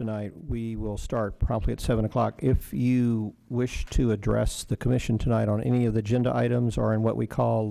tonight. We will start promptly at 7 o'clock. If you wish to address the commission tonight on any of the agenda items or in what we call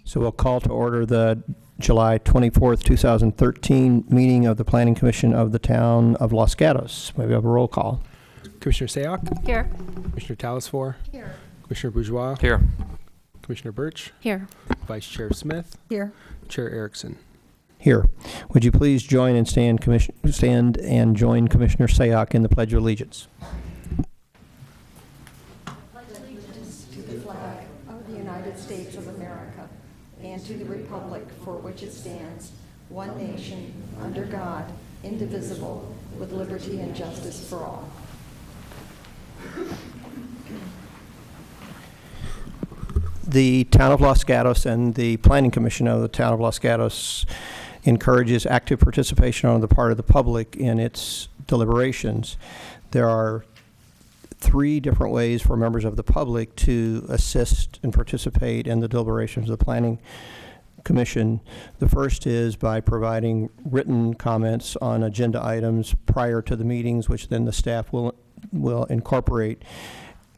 So we'll call to order the July 24th, 2013 meeting of the Planning Commission of the Town of Los Gatos. May we have a roll call? Commissioner Sayoc? Here. Commissioner Talasfor? Here. Commissioner Bourgeois? Here. Commissioner Birch? Here. Vice Chair Smith? Here. Chair Erickson? Here. Would you please join and stand and join Commissioner Sayoc in the Pledge of Allegiance? To the flag of the United States of America and to the republic for which it stands, one nation, under God, indivisible, with liberty and justice for all. The Town of Los Gatos and the Planning Commission of the Town of Los Gatos encourages active participation on the part of the public in its deliberations. There are 3 different ways for members of the public to assist and participate in the deliberations of the Planning Commission. The first is by providing written comments on agenda items prior to the meetings, which then the staff will incorporate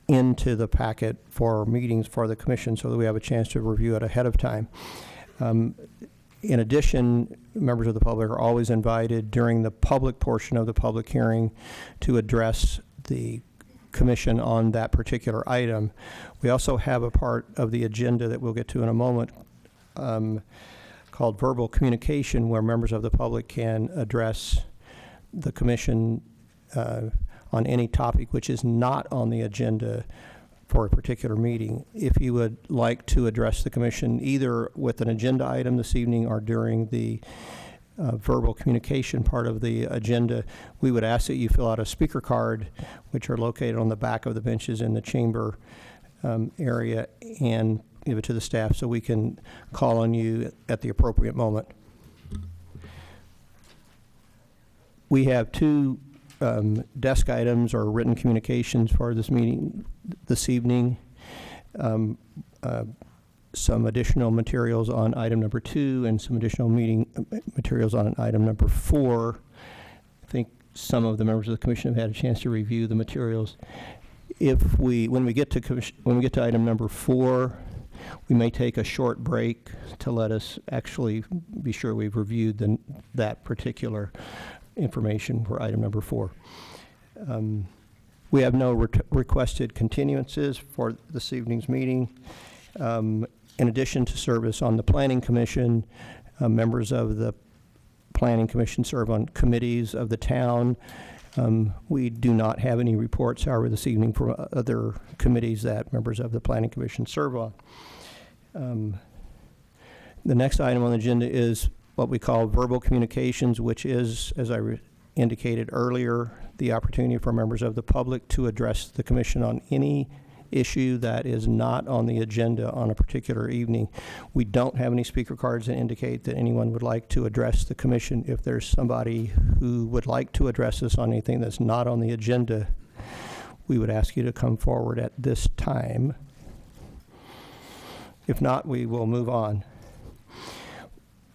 into the packet for meetings for the commission so that we have a chance to review it ahead of time. In addition, members of the public are always invited during the public portion of the public hearing to address the commission on that particular item. We also have a part of the agenda that we'll get to in a moment called verbal communication, where members of the public can address the commission on any topic which is not on the agenda for a particular meeting. If you would like to address the commission either with an agenda item this evening or during the verbal communication part of the agenda, we would ask that you fill out a speaker card, which are located on the back of the benches in the chamber area, and give it to the staff so we can call on you at the appropriate moment. We have 2 desk items or written communications for this meeting this evening. Some additional materials on item number 2 and some additional meeting materials on item number 4. I think some of the members of the commission have had a chance to review the materials. When we get to item number 4, we may take a short break to let us actually be sure we've reviewed that particular information for item number 4. We have no requested continuances for this evening's meeting. In addition to service on the Planning Commission, members of the Planning Commission serve on committees of the town. We do not have any reports, however, this evening from other committees that members of the Planning Commission serve on. The next item on the agenda is what we call verbal communications, which is, as I indicated earlier, the opportunity for members of the public to address the commission on any issue that is not on the agenda on a particular evening. We don't have any speaker cards that indicate that anyone would like to address the commission. If there's somebody who would like to address us on anything that's not on the agenda, we would ask you to come forward at this time. If not, we will move on.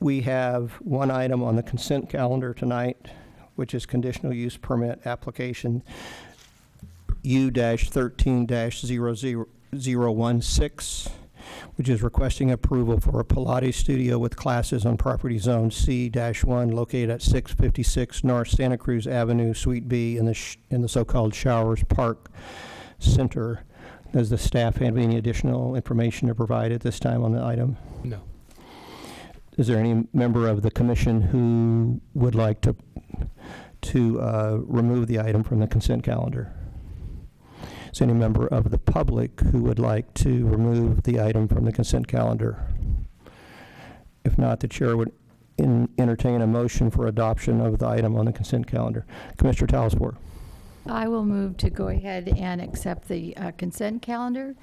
We have 1 item on the consent calendar tonight, which is conditional use permit application U-13-0016, which is requesting approval for a Pilates studio with classes on property zone C-1 located at 656 North Santa Cruz Avenue, Suite B in the so-called Showers Park Center. Does the staff have any additional information to provide at this time on the item? No. Is there any member of the commission who would like to remove the item from the consent calendar? Is there any member of the public who would like to remove the item from the consent calendar? If not, the chair would entertain a motion for adoption of the item on the consent calendar. Commissioner Talasfor. I will move to go ahead and accept the consent calendar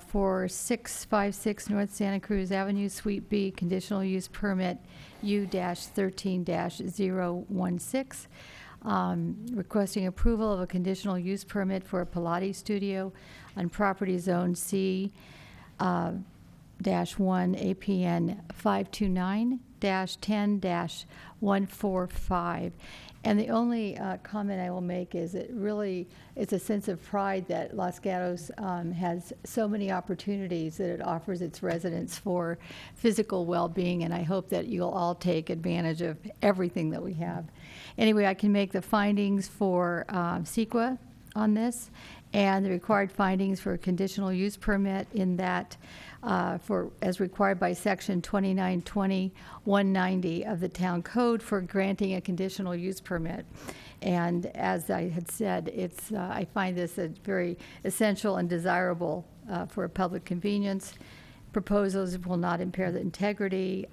for 656 North Santa Cruz Avenue, Suite B, conditional use permit U-13-016, requesting approval of a conditional use permit for a Pilates studio on property zone C-1 APN 6-10-145. And the only comment I will make is it's a sense of pride that Los Gatos has so many opportunities that it offers its residents for physical well-being, and I hope that you'll all take advantage of everything that we have. Anyway, I can make the findings for CEQA on this, and the required findings for a conditional use permit in that as required by section 2920-190 of the town code for granting a conditional use permit. And as I had said, I find this a very essential and desirable for public convenience. Proposals will not impair the integrity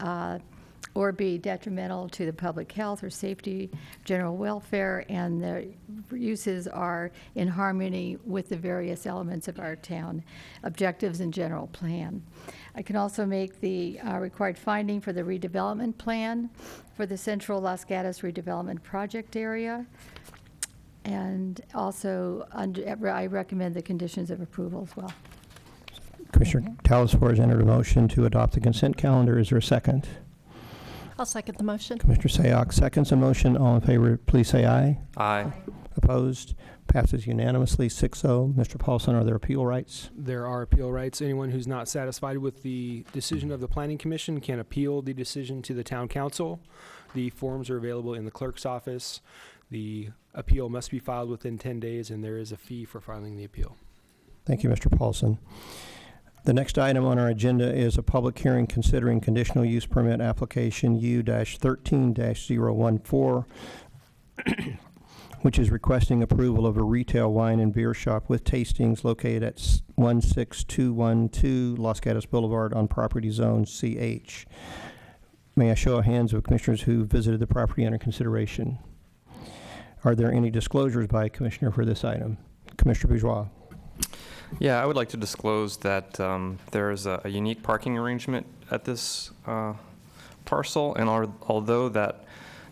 or be detrimental to the public health or safety, general welfare, and the uses are in harmony with the various elements of our town objectives and general plan. I can also make the required finding for the redevelopment plan for the Central Los Gatos redevelopment project area. And also, I recommend the conditions of approval as well. Commissioner Talascore has entered a motion to adopt the consent calendar. Is there a second? I'll second the motion. Commissioner Sayoc seconds the motion. All in favor, please say aye. Aye. Opposed? Passes unanimously, 6-0. Mr. Paulson, are there appeal rights? There are appeal rights. Anyone who's not satisfied with the decision of the Planning Commission can appeal the decision to the Town Council. The forms are available in the clerk's office. The appeal must be filed within 10 days, and there is a fee for filing the appeal. Thank you, Mr. Paulson. The next item on our agenda is a public hearing considering conditional use permit application U-13-014, which is requesting approval of a retail wine and beer shop with tastings located at 16212 Los Gatos Boulevard on property zone CH. May I show of hands of commissioners who visited the property under consideration? Are there any disclosures by a commissioner for this item? Commissioner Bourgeois. Yeah, I would like to disclose that there is a unique parking arrangement at this parcel, and although that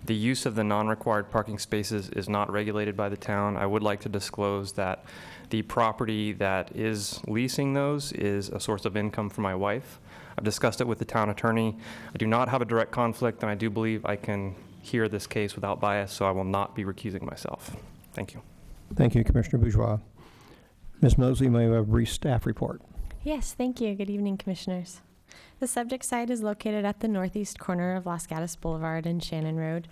the use of the non-required parking spaces is not regulated by the town, I would like to disclose that the property that is leasing those is a source of income for my wife. I've discussed it with the town attorney. I do not have a direct conflict, and I do believe I can hear this case without bias, so I will not be recusing myself. Thank you. Thank you, Commissioner Bourgeois. Ms. Mosley, may we have a brief staff report? Yes, thank you. Good evening, Commissioners. The subject site is located at the northeast corner of Los Gatos Boulevard and Shannon Road.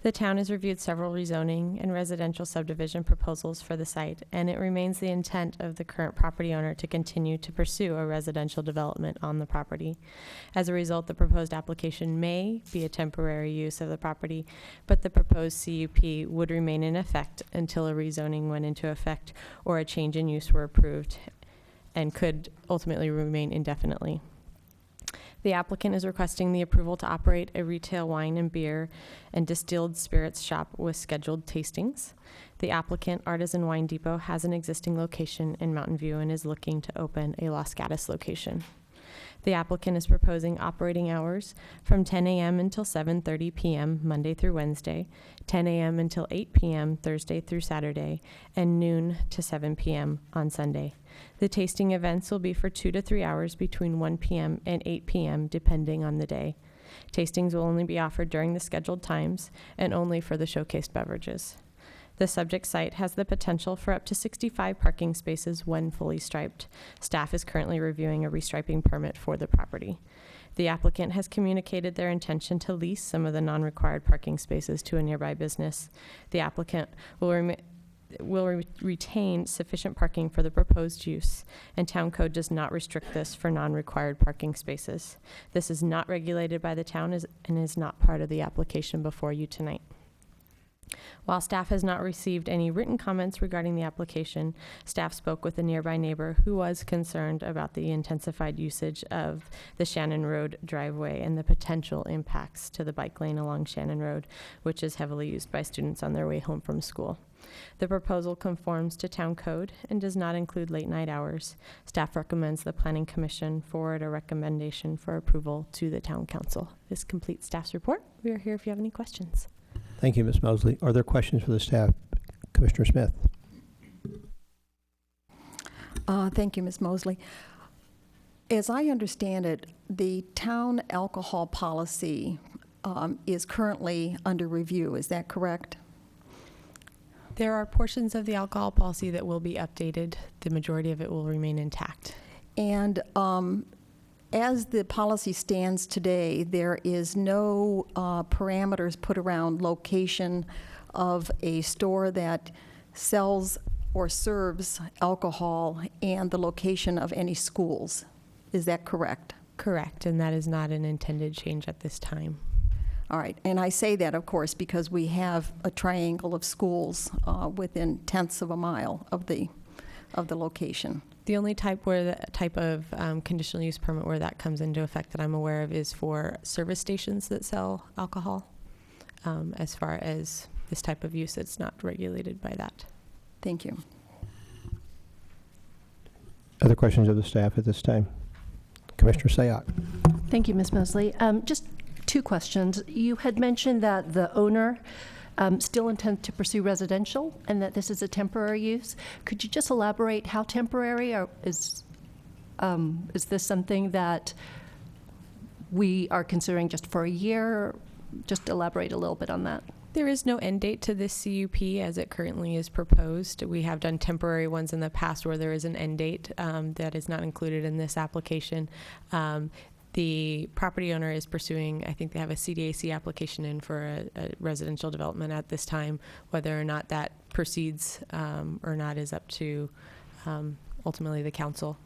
The town has reviewed several rezoning and residential subdivision proposals for the site, and it remains the intent of the current property owner to continue to pursue a residential development on the property. As a result, the proposed application may be a temporary use of the property, but the proposed CUP would remain in effect until a rezoning went into effect or a change in use were approved, and could ultimately remain indefinitely. The applicant is requesting the approval to operate a retail wine and beer and distilled spirits shop with scheduled tastings. The applicant, Artisan Wine Depot, has an existing location in Mountain View and is looking to open a Los Gatos location. The applicant is proposing operating hours from 10 a.m. until 7:30 p.m. Monday through Wednesday, 10 a.m. until 8 p.m. Thursday through Saturday, and noon to 7 p.m. on Sunday. The tasting events will be for 2 to 3 hours between 1 p.m. and 8 p.m. depending on the day. Tastings will only be offered during the scheduled times and only for the showcased beverages. The subject site has the potential for up to 65 parking spaces when fully striped. Staff is currently reviewing a restriping permit for the property. The applicant has communicated their intention to lease some of the non-required parking spaces to a nearby business. The applicant will retain sufficient parking for the proposed use, and town code does not restrict this for non-required parking spaces. This is not regulated by the town and is not part of the application before you tonight. While staff has not received any written comments regarding the application, staff spoke with a nearby neighbor who was concerned about the intensified usage of the Shannon Road driveway and the potential impacts to the bike lane along Shannon Road, which is heavily used by students on their way home from school. The proposal conforms to town code and does not include late night hours. Staff recommends the Planning Commission forward a recommendation for approval to the Town Council. This completes staff's report. We are here if you have any questions. Thank you, Ms. Mosley. Are there questions for the staff? Commissioner Smith. Thank you, Ms. Mosley. As I understand it, the town alcohol policy is currently under review. Is that correct? There are portions of the alcohol policy that will be updated. The majority of it will remain intact. And as the policy stands today, there is no parameters put around location of a store that sells or serves alcohol and the location of any schools. Is that correct? Correct, and that is not an intended change at this time. All right, and I say that, of course, because we have a triangle of schools within tenths of a mile of the location. The only type of conditional use permit where that comes into effect that I'm aware of is for service stations that sell alcohol. As far as this type of use, it's not regulated by that. Thank you. Other questions of the staff at this time? Commissioner Sayoc. Thank you, Ms. Mosley. Just 2 questions. You had mentioned that the owner still intends to pursue residential and that this is a temporary use. Could you just elaborate how temporary, or is this something that we are considering just for a year? Just elaborate a little bit on that. There is no end date to this CUP as it currently is proposed. We have done temporary ones in the past where there is an end date that is not included in this application. The property owner is pursuing, I think they have a CDAC application in for a residential development at this time. Whether or not that proceeds or not is up to ultimately the council.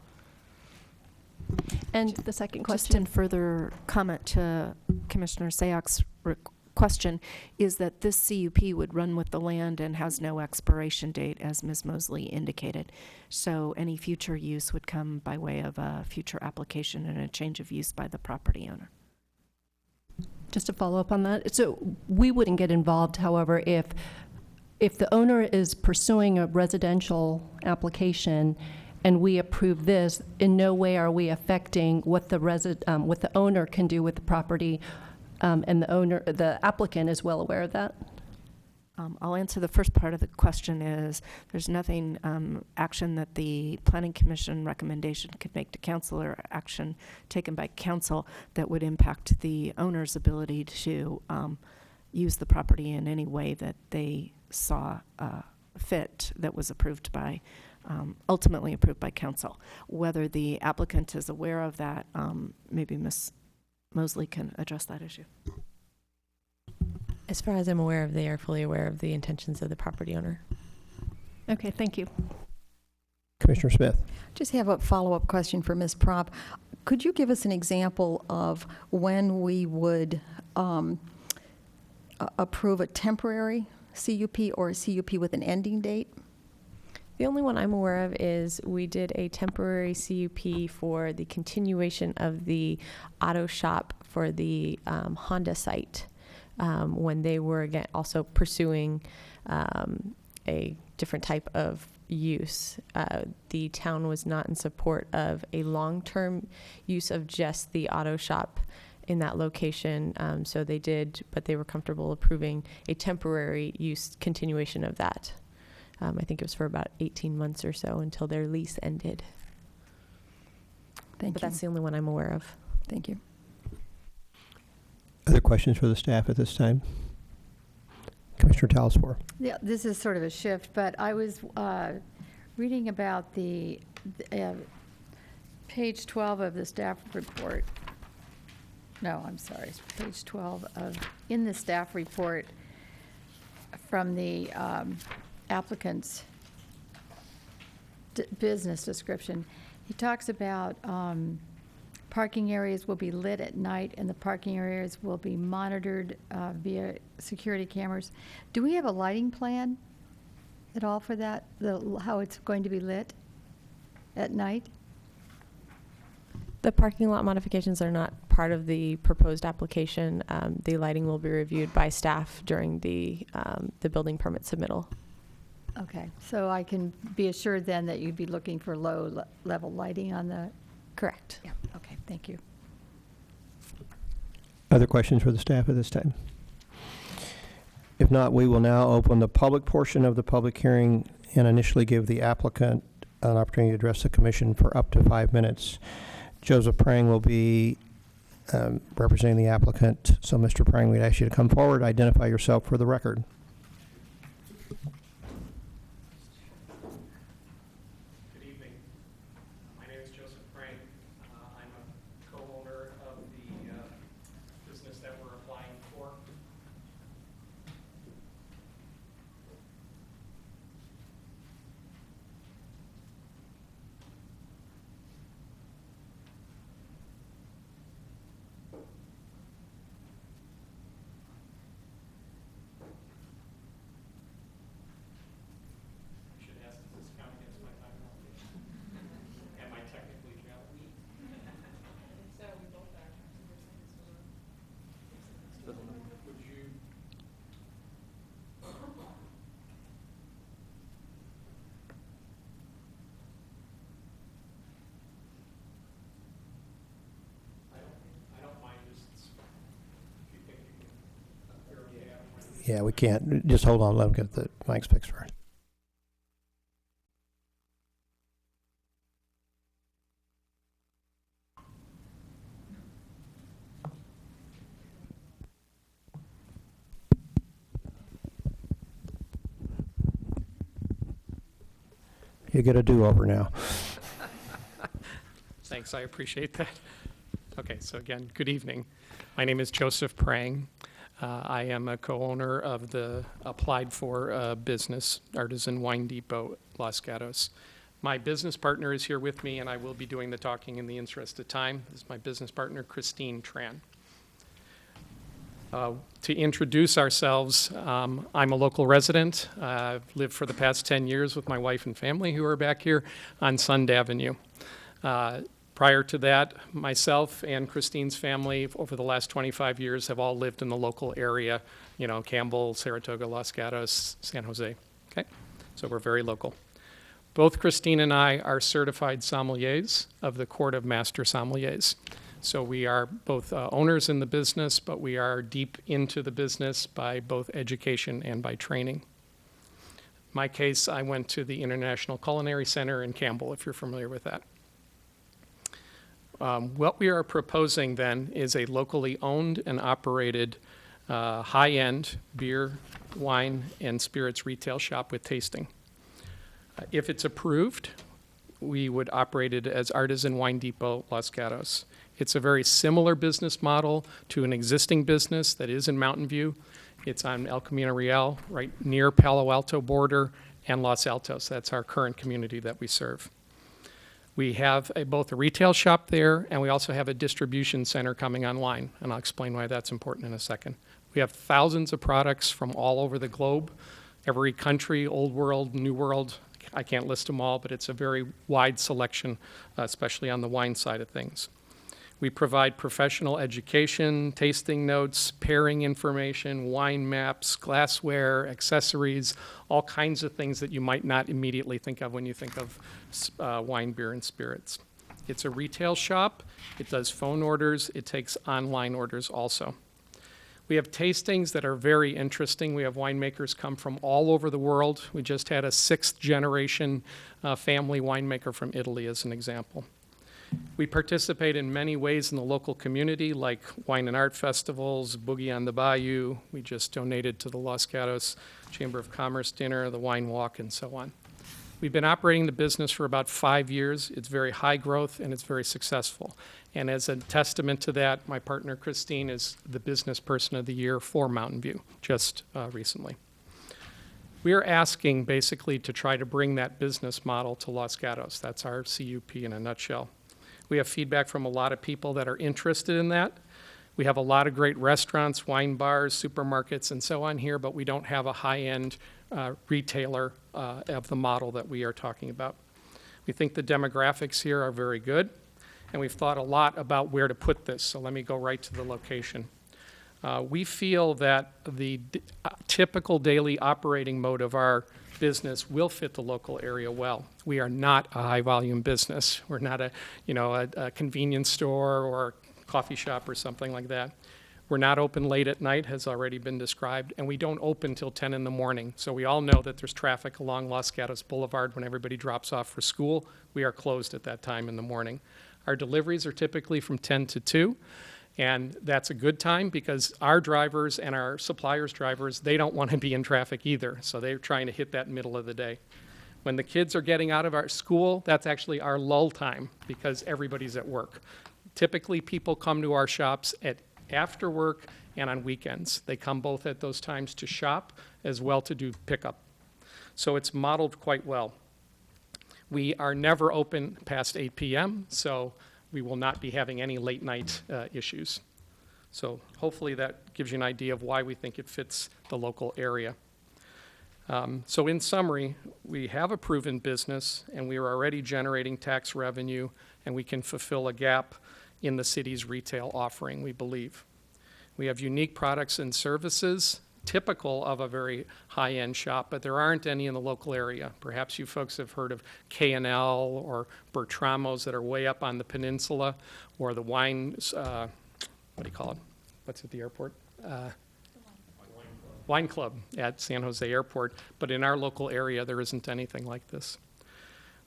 And the second Just question. in further comment to Commissioner Sayok's question, is that this CUP would run with the land and has no expiration date, as Ms. Mosley indicated. So any future use would come by way of a future application and a change of use by the property owner. Just to follow up on that, so we wouldn't get involved, however, if the owner is pursuing a residential application and we approve this, in no way are we affecting what the owner can do with the property, and the applicant is well aware of that. I'll answer the first part of the question is there's nothing, action that the Planning Commission recommendation could make to council or action taken by council that would impact the owner's ability to use the property in any way that they saw fit that was approved by, ultimately approved by council. Whether the applicant is aware of that, maybe Ms. Mosley can address that issue. As far as I'm aware of, they are fully aware of the intentions of the property owner. Okay, thank you. Commissioner Smith. Just have a follow-up question for Ms. Prop. Could you give us an example of when we would approve a temporary CUP or a CUP with an ending date? The only one I'm aware of is we did a temporary CUP for the continuation of the auto shop for the Honda site when they were again also pursuing a different type of use. The town was not in support of a long-term use of just the auto shop in that location, so they did, but they were comfortable approving a temporary use continuation of that. I think it was for about 18 months or so until their lease ended. Thank But you. that's the only one I'm aware of. Thank you. Other questions for the staff at this time? Commissioner Talaspour. Yeah, this is sort of a shift, but I was reading about the page 12 of the staff report. No, I'm sorry, it's page 12 in the staff report from the applicant's business description. He talks about parking areas will be lit at night and the parking areas will be monitored via security cameras. Do we have a lighting plan at all for that, how it's going to be lit at night? The parking lot modifications are not part of the proposed application. The lighting will be reviewed by staff during the building permit submittal. Okay, so I can be assured then that you'd be looking for low-level lighting on the, Correct. yeah, okay, thank you. Other questions for the staff at this time? If not, we will now open the public portion of the public hearing and initially give the applicant an opportunity to address the commission for up to 5 minutes. Joseph Prang will be representing the applicant. So, Mr. Prang, we'd ask you to come forward, identify yourself for the record. Good evening. My name is Joseph Prang. I'm a co-owner of the business that we're applying for. I should ask, does this count against my time allocation? Am I technically traveling? Would you? I don't mind just, if you think you can, you're okay. I don't mind. Yeah, we can't. Just hold on. Let them get the mics fixed first. You get a do-over now. Thanks, I appreciate that. Okay, so again, good evening. My name is Joseph Prang. I am a co-owner of the applied for business, Artisan Wine Depot, Los Gatos. My business partner is here with me, and I will be doing the talking in the interest of time. This is my business partner, Christine Tran. To introduce ourselves, I'm a local resident. I've lived for the past 10 years with my wife and family who are back here on Sund Avenue. Prior to that, myself and Christine's family over the last 25 years have all lived in the local area, you know, Campbell, Saratoga, Los Gatos, San Jose. Okay, so we're very local. Both Christine and I are certified sommeliers of the Court of Master Sommeliers. So we are both owners in the business, but we are deep into the business by both education and by training. In my case, I went to the International Culinary Center in Campbell, if you're familiar with that. What we are proposing then is a locally owned and operated high-end beer, wine, and spirits retail shop with tasting. If it's approved, we would operate it as Artisan Wine Depot, Los Gatos. It's a very similar business model to an existing business that is in Mountain View. It's on El Camino Real, right near Palo Alto border and Los Altos. That's our current community that we serve. We have both a retail shop there, and we also have a distribution center coming online, and I'll explain why that's important in a second. We have thousands of products from all over the globe, every country, old world, new world. I can't list them all, but it's a very wide selection, especially on the wine side of things. We provide professional education, tasting notes, pairing information, wine maps, glassware, accessories, all kinds of things that you might not immediately think of when you think of wine, beer, and spirits. It's a retail shop. It does phone orders. It takes online orders also. We have tastings that are very interesting. We have winemakers come from all over the world. We just had a 6th generation family winemaker from Italy as an example. We participate in many ways in the local community, like wine and art festivals, Boogie on the Bayou. We just donated to the Los Gatos Chamber of Commerce dinner, the wine walk, and so on. We've been operating the business for about 5 years. It's very high growth and it's very successful. And as a testament to that, my partner Christine is the business person of the year for Mountain View, just recently. We are asking basically to try to bring that business model to Los Gatos. That's our CUP in a nutshell. We have feedback from a lot of people that are interested in that. We have a lot of great restaurants, wine bars, supermarkets, and so on here, but we don't have a high-end retailer of the model that we are talking about. We think the demographics here are very good, and we've thought a lot about where to put this, so let me go right to the location. We feel that the typical daily operating mode of our business will fit the local area well. We are not a high-volume business. We're not a convenience store or a coffee shop or something like that. We're not open late at night, has already been described, and we don't open till 10 in the morning. So we all know that there's traffic along Los Gatos Boulevard when everybody drops off for school. We are closed at that time in the morning. Our deliveries are typically from 10 to 2, And that's a good time because our drivers and our suppliers' drivers, they don't want to be in traffic either. So they're trying to hit that middle of the day. When the kids are getting out of our school, that's actually our lull time because everybody's at work. Typically, people come to our shops after work and on weekends. They come both at those times to shop as well to do pickup. So it's modeled quite well. We are never open past 8 p.m., so we will not be having any late night issues. So hopefully that gives you an idea of why we think it fits the local area. So in summary, we have a proven business and we are already generating tax revenue and we can fulfill a gap in the city's retail offering, we believe. We have unique products and services typical of a very high-end shop, but there aren't any in the local area. Perhaps you folks have heard of K&L or Bertramo's that are way up on the peninsula, or the wines, what do you call it? What's at the airport? Wine Club at San Jose Airport, but in our local area, there isn't anything like this.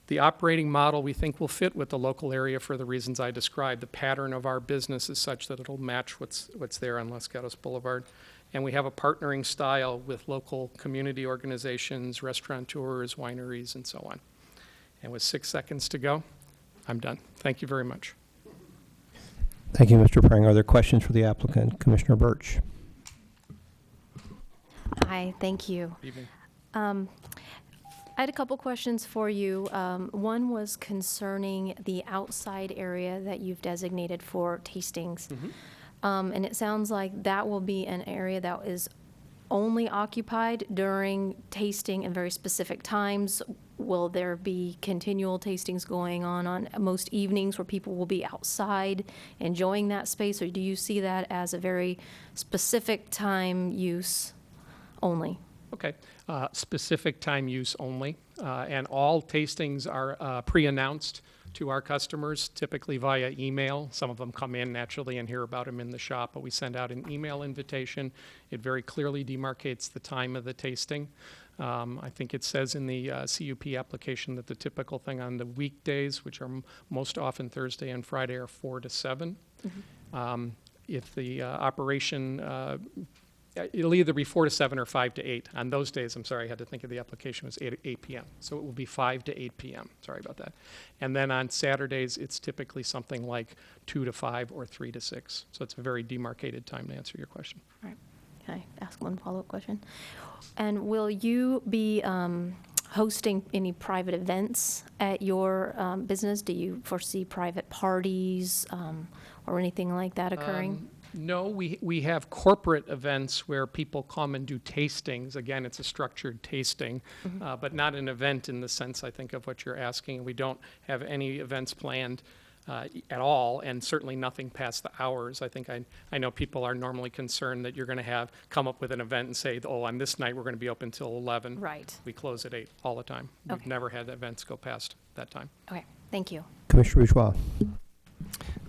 The operating model we think will fit with the local area for the reasons I described. The pattern of our business is such that it'll match what's there on Los Gatos Boulevard. And we have a partnering style with local community organizations, restaurateurs, wineries, and so on. And with 6 seconds to go, I'm done. Thank you very much. Thank you, Mr. Prang. Are there questions for the applicant? Commissioner Birch. Hi, thank you. Good evening. I had a couple questions for you. One was concerning the outside area that you've designated for tastings. And it sounds like that will be an area that is only occupied during tasting and very specific times. Will there be continual tastings going on most evenings where people will be outside enjoying that space? Or do you see that as a very specific time use only? Okay, specific time use only, and all tastings are pre-announced to our customers, typically via email. Some of them come in naturally and hear about them in the shop, but we send out an email invitation. It very clearly demarcates the time of the tasting. I think it says in the CUP application that the typical thing on the weekdays, which are most often Thursday and Friday, are 4 to 7. If the operation it'll either be 4 to 7 or 5 to 8. On those days, I'm sorry, I had to think of the application was 8 p.m. So it will be 5 to 8 p.m. Sorry about that. And then on Saturdays, it's typically something like 2 to 5 or 3 to 6. So it's a very demarcated time to answer your question. All right. Can I ask one follow-up question? And will you be hosting any private events at your business? Do you foresee private parties or anything like that occurring? No, we have corporate events where people come and do tastings. Again, it's a structured tasting, but not an event in the sense, I think, of what you're asking. We don't have any events planned at all, and certainly nothing past the hours. I think I know people are normally concerned that you're going to come up with an event and say, oh, on this night we're going to be open till 11. Right. We close at 8 all the time. Okay. We've never had events go past that time. Okay, thank you. Commissioner Bourgeois.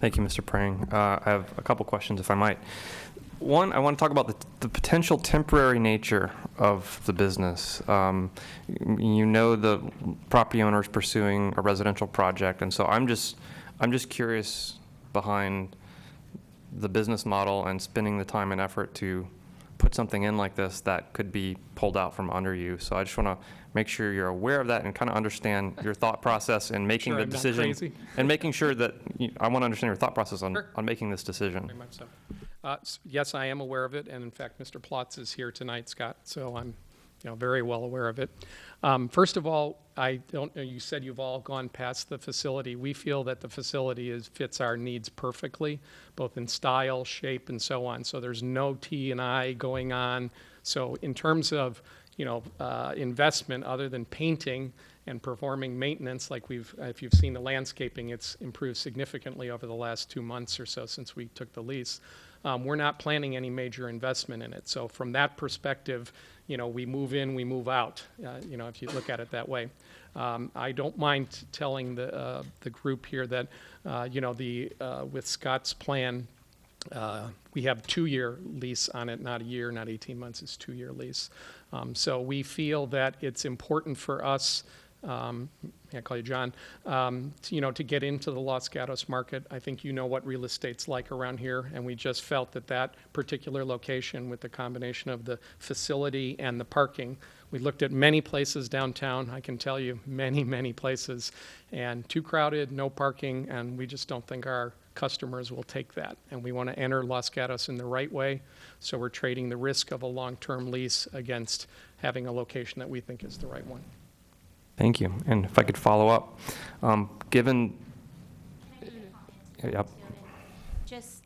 Thank you, Mr. Prang. I have a couple questions, if I might. One, I want to talk about the potential temporary nature of the business. You know the property owner is pursuing a residential project, and so I'm just curious behind the business model and spending the time and effort to put something in like this that could be pulled out from under you. So I just want to make sure you're aware of that and kind of understand your thought process in making the decision. And making sure that, I want to understand your thought process on making this decision. Very much so. Yes, I am aware of it, and in fact, Mr. Plotz is here tonight, Scott, so I'm very well aware of it. First of all, I don't know, you said you've all gone past the facility. We feel that the facility fits our needs perfectly, both in style, shape, and so on. So there's no T&I going on. So in terms of investment other than painting and performing maintenance, like if you've seen the landscaping, it's improved significantly over the last 2 months or so since we took the lease. We're not planning any major investment in it. So from that perspective, we move in, we move out, if you look at it that way. I don't mind telling the group here that, with Scott's plan, we have a 2-year lease on it, not a year, not 18 months, it's a 2-year lease. So we feel that it's important for us I call you John, to get into the Los Gatos market. I think you know what real estate's like around here, and we just felt that that particular location with the combination of the facility and the parking, we looked at many places downtown, I can tell you, many, many places, and too crowded, no parking, and we just don't think our customers will take that. And we want to enter Los Gatos in the right way, so we're trading the risk of a long-term lease against having a location that we think is the right one. Thank you. And if I could follow up, given... Yep. Just,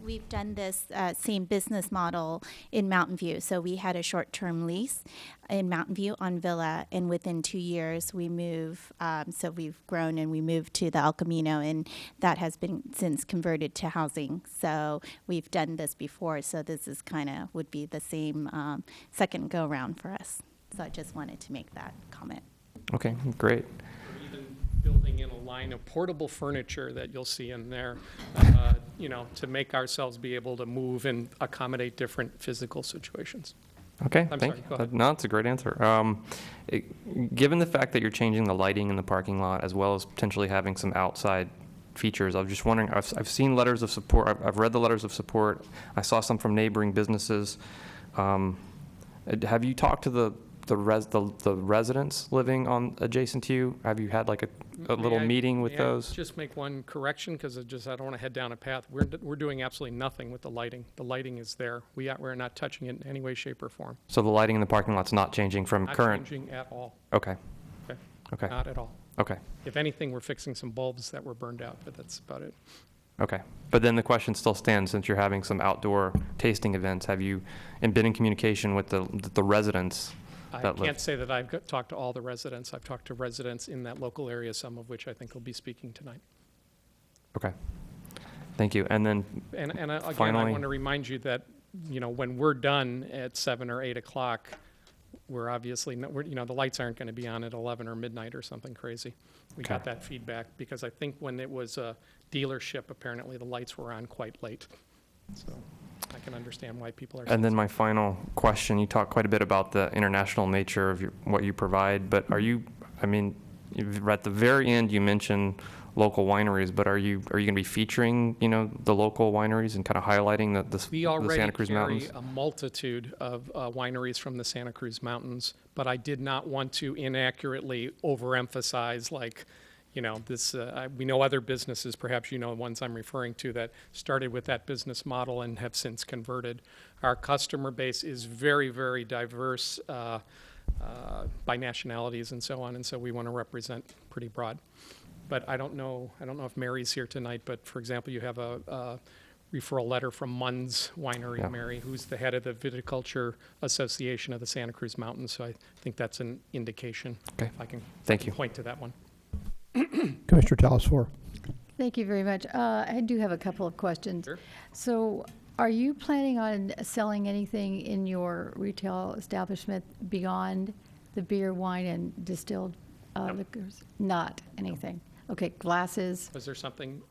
we've done this same business model in Mountain View. So we had a short-term lease in Mountain View on Villa, and within 2 years we move. So we've grown and we moved to the El Camino, and that has been since converted to housing. So we've done this before. So this is would be the same second go-round for us. So I just wanted to make that comment. Okay, great. We're even building in a line of portable furniture that you'll see in there, to make ourselves be able to move and accommodate different physical situations. Okay, I'm thank sorry, you. go ahead. No, it's a great answer. Given the fact that you're changing the lighting in the parking lot as well as potentially having some outside features, I was just wondering, I've seen letters of support, I've read the letters of support, I saw some from neighboring businesses. Have you talked to the residents living on adjacent to you? Have you had like a little meeting with May I those? just make one correction, because I don't want to head down a path. We're doing absolutely nothing with the lighting. The lighting is there. We're not touching it in any way, shape, or form. So the lighting in the parking lot's not changing from Not current? changing at all. Okay, Okay. okay, Not at all. okay, If anything, we're fixing some bulbs that were burned out, but that's about it. okay. But then the question still stands, since you're having some outdoor tasting events, have you been in communication with the residents? I that live- can't say that I've talked to all the residents. I've talked to residents in that local area, some of which I think will be speaking tonight. Okay, thank you. And then And again, I finally- want to remind you that, when we're done at 7 or 8 o'clock, we're obviously, the lights aren't going to be on at 11 or midnight or something crazy. We got Okay. that feedback, because I think when it was a dealership, apparently the lights were on quite late. So I can understand why people are. And then my final question, you talked quite a bit about the international nature of what you provide, but at the very end, you mentioned local wineries, but are you going to be featuring, the local wineries and kind of highlighting the We the already Santa Cruz carry Mountains? a multitude of wineries from the Santa Cruz Mountains, but I did not want to inaccurately overemphasize, we know other businesses, perhaps ones I'm referring to, that started with that business model and have since converted. Our customer base is very, very diverse by nationalities and so on, and so we want to represent pretty broad. But I don't know if Mary's here tonight, but for example, you have a referral letter from Munn's Winery, Yeah. Mary, who's the head of the Viticulture Association of the Santa Cruz Mountains, so I think that's an indication. Okay. If I can Thank you. point to that one. Commissioner Talasfor. Thank you very much. I do have a couple of questions. Sure. So are you planning on selling anything in your retail establishment beyond the beer, wine, and distilled liquors? Not anything? Okay, glasses. Was there something,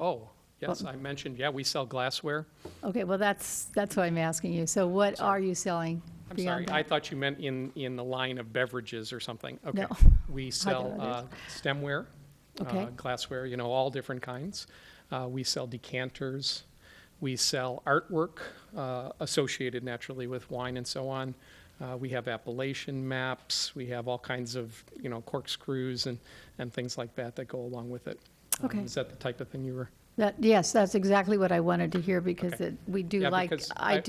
yes, I mentioned, we sell glassware. Okay, well, that's why I'm asking you. So what are you selling I'm beyond sorry, I that? thought you meant in the line of beverages or something. Okay. No. We I sell don't stemware, Okay. glassware, all different kinds. We sell decanters. We sell artwork associated naturally with wine and so on. We have appellation maps. We have all kinds of, corkscrews and things like that go along with it. Okay. Is that the type of thing you were? Yes, that's exactly what I wanted to hear, because Okay. we do Yeah, like, because I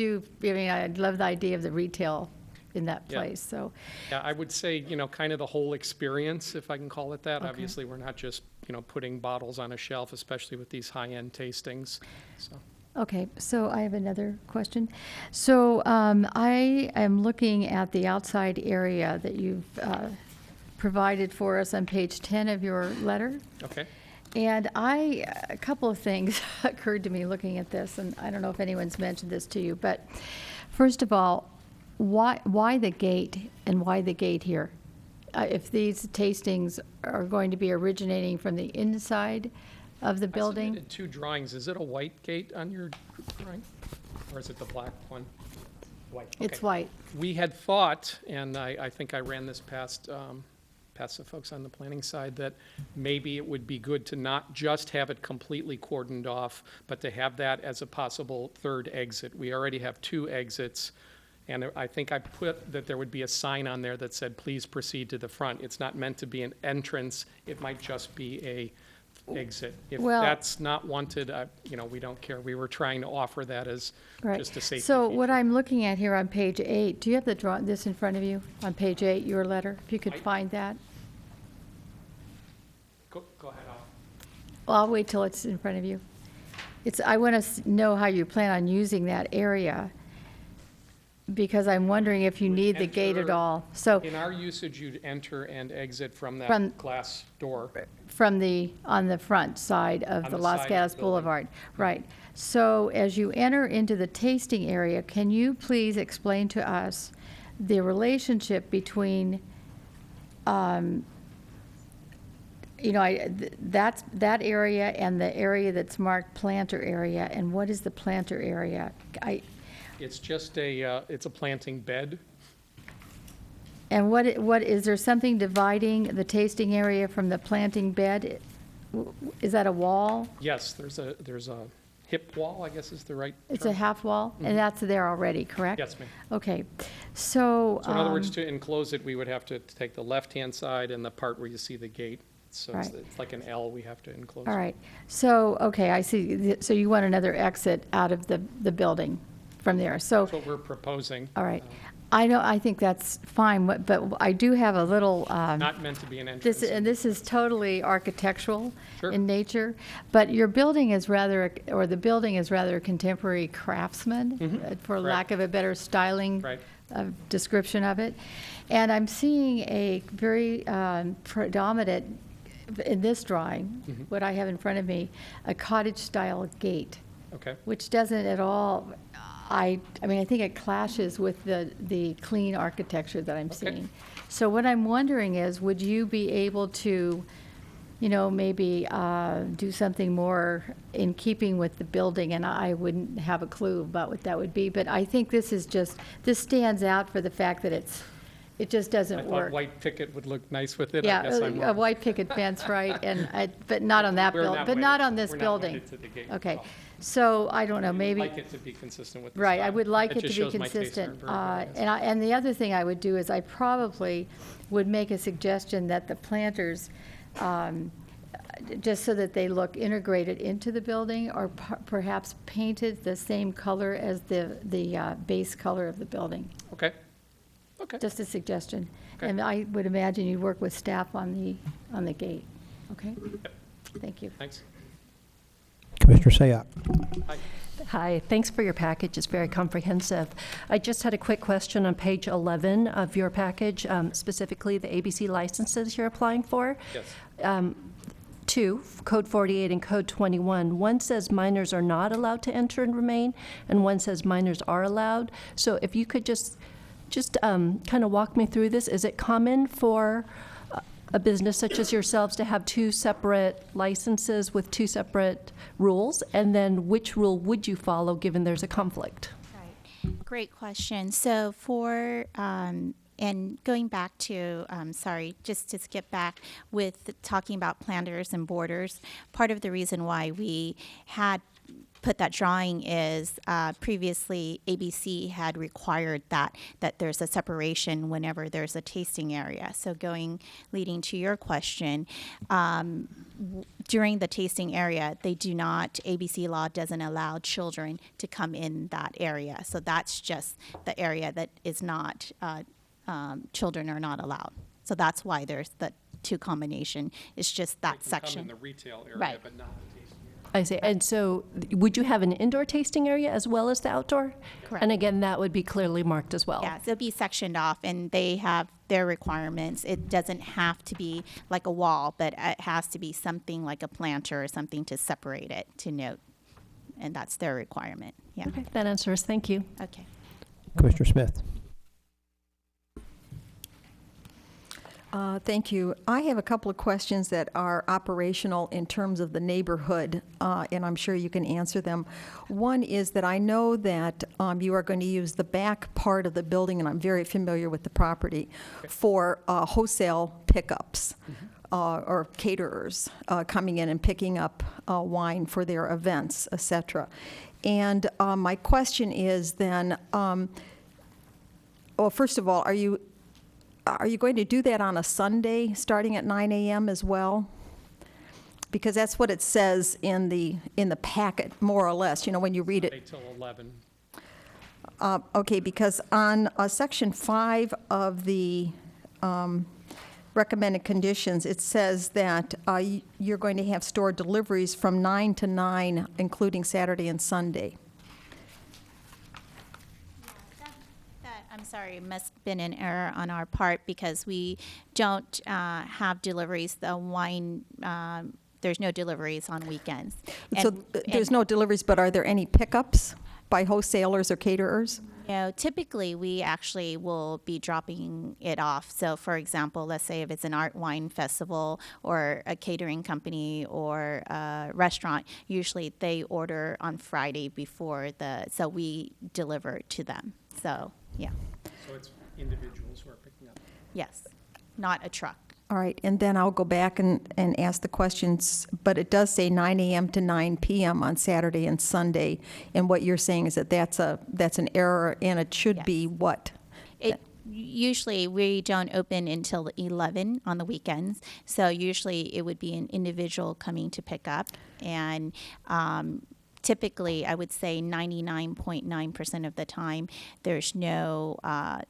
love the idea of the retail in that Yeah. place, so. Yeah, I would say, kind of the whole experience, if I can call it that. Okay. Obviously, we're not just, putting bottles on a shelf, especially with these high-end tastings, so. Okay, so I have another question. So I am looking at the outside area that you've provided for us on page 10 of your letter. Okay. And a couple of things occurred to me looking at this, and I don't know if anyone's mentioned this to you, but first of all, why the gate, and why the gate here? If these tastings are going to be originating from the inside of the I building? submitted 2 drawings. Is it a white gate on your drawing? Or is it the black one? White. It's Okay. white. We had thought, and I think I ran this past past the folks on the planning side, that maybe it would be good to not just have it completely cordoned off, but to have that as a possible third exit. We already have 2 exits, and I think I put that there would be a sign on there that said, please proceed to the front. It's not meant to be an entrance, it might just be a exit. If Well- that's not wanted, we don't care. We were trying to offer that as Right. just a safety So what feature. I'm looking at here on page 8, do you have this in front of you, on page 8, your letter? If you could I- find that? Go ahead, Al. Well, I'll wait till it's in front of you. I want to know how you plan on using that area, because I'm wondering if you need the gate at enter- all. So In our usage, you'd enter and exit from From- that glass door. on the front side of On the the Los side of the Gatos building. Boulevard. Right. So as you enter into the tasting area, can you please explain to us the relationship between, that area and the area that's marked planter area, and what is the planter area? It's just it's a planting bed. And what, is there something dividing the tasting area from the planting bed? Is that a wall? Yes, there's a hip wall, I guess is the right It's a term. half wall? And that's there already, correct? Yes, ma'am. Okay, so. So in other words, to enclose it, we would have to take the left-hand side and the part where you see the gate. So Right. it's like an L we have to enclose. All right, so, okay, I see, so you want another exit out of the building from there, so, That's what we're proposing. all right. I know, I think that's fine, but I do have a little, Not meant to be an entrance. this is totally architectural Sure. in nature, but your building is rather, or the building is rather contemporary craftsman, for Right. lack of a better styling Right. description of it. And I'm seeing a very predominant, in this drawing, what I have in front of me, a cottage-style gate, Okay. which doesn't at all, I mean, I think it clashes with the clean architecture that I'm Okay. seeing. So what I'm wondering is, would you be able to, maybe do something more in keeping with the building? And I wouldn't have a clue about what that would be, but I think this stands out for the fact that it just I doesn't thought work. white picket would look nice with it. I Yeah, guess I'm a wrong. white picket fence, right, but not on that We're building, not but not wedded- on this we're not building. wedded to the gate. Okay, Oh. so I don't know, maybe. I'd like it to be consistent with the Right, I style. would like it just to be shows my taste in consistent. it very well, yes. And the other thing I would do is I probably would make a suggestion that the planters, just so that they look integrated into the building, or perhaps painted the same color as the base color of the building. Okay. Okay. Just a suggestion. Okay. And I would imagine you work with staff on the gate, okay? Thank you. Thanks. Commissioner Sayoc. Hi. Hi, thanks for your package. It's very comprehensive. I just had a quick question on page 11 of your package, specifically the ABC licenses you're applying for. Yes. Two, Code 48 and Code 21. One says minors are not allowed to enter and remain, and one says minors are allowed. So if you could just kind of walk me through this. Is it common for a business such as yourselves to have 2 separate licenses with 2 separate rules? And then which rule would you follow given there's a conflict? Right. Great question. So and going back to, just to skip back with talking about planters and borders, part of the reason why we had put that drawing is previously ABC had required that there's a separation whenever there's a tasting area. So leading to your question, during the tasting area, ABC law doesn't allow children to come in that area. So that's just the area that is not, children are not allowed. So that's why there's the 2 combination. It's just that They can section. come in the retail area, Right. but not the tasting area. I see. And so would you have an indoor tasting area as well as the outdoor? Correct. And again, that would be clearly marked as well. Yeah, so it'll be sectioned off, and they have their requirements. It doesn't have to be like a wall, but it has to be something like a planter or something to separate it, to note. And that's their requirement, yeah. Okay, that answers. Thank you. Okay. Commissioner Smith. Thank you. I have a couple of questions that are operational in terms of the neighborhood, and I'm sure you can answer them. One is that I know that you are going to use the back part of the building, and I'm very familiar with the property, for wholesale pickups. Or caterers coming in and picking up wine for their events, etc. And my question is then, well, first of all, are you going to do that on a Sunday, starting at 9 a.m. as well? Because that's what it says in the packet, more or less. You know, when you read it. Till 11. Okay, because on section 5 of the recommended conditions, it says that you're going to have store deliveries from 9 to 9, including Saturday and Sunday. I'm sorry, must have been an error on our part because we don't have deliveries. The wine, there's no deliveries on weekends. So there's no deliveries, but are there any pickups by wholesalers or caterers? No, typically we actually will be dropping it off. So for example, let's say if it's an art wine festival or a catering company or a restaurant, usually they order on Friday before so we deliver to them. So, yeah. So it's individuals who are picking up. Yes, not a truck. All right, and then I'll go back and ask the questions, but it does say 9 a.m. to 9 p.m. on Saturday and Sunday, and what you're saying is that that's an error, and it should be what? Usually we don't open until 11 on the weekends, so usually it would be an individual coming to pick up, and typically, I would say 99.9% of the time, there's no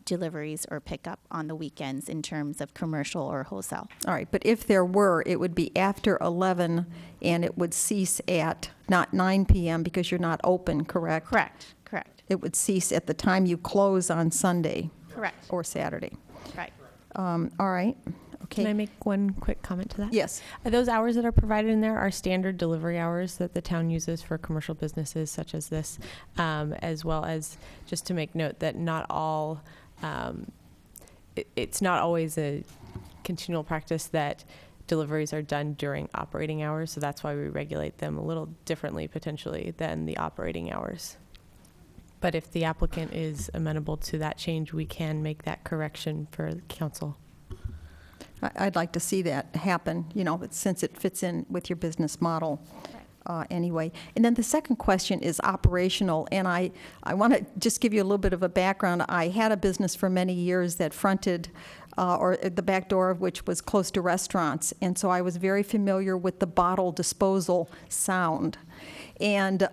deliveries or pickup on the weekends in terms of commercial or wholesale. All right, but if there were, it would be after 11, and it would cease at not 9 p.m. because you're not open, correct? Correct. It would cease at the time you close on Sunday. Correct. Or Saturday. Right. All right. Okay. Can I make one quick comment to that? Yes. Those hours that are provided in there are standard delivery hours that the town uses for commercial businesses such as this, as well as just to make note that not all, it's not always a continual practice that deliveries are done during operating hours, so that's why we regulate them a little differently potentially than the operating hours. But if the applicant is amenable to that change, we can make that correction for the council. I'd like to see that happen, you know, since it fits in with your business model anyway. And then the second question is operational, and I want to just give you a little bit of a background. I had a business for many years that fronted, or the back door of which was close to restaurants, and so I was very familiar with the bottle disposal sound. And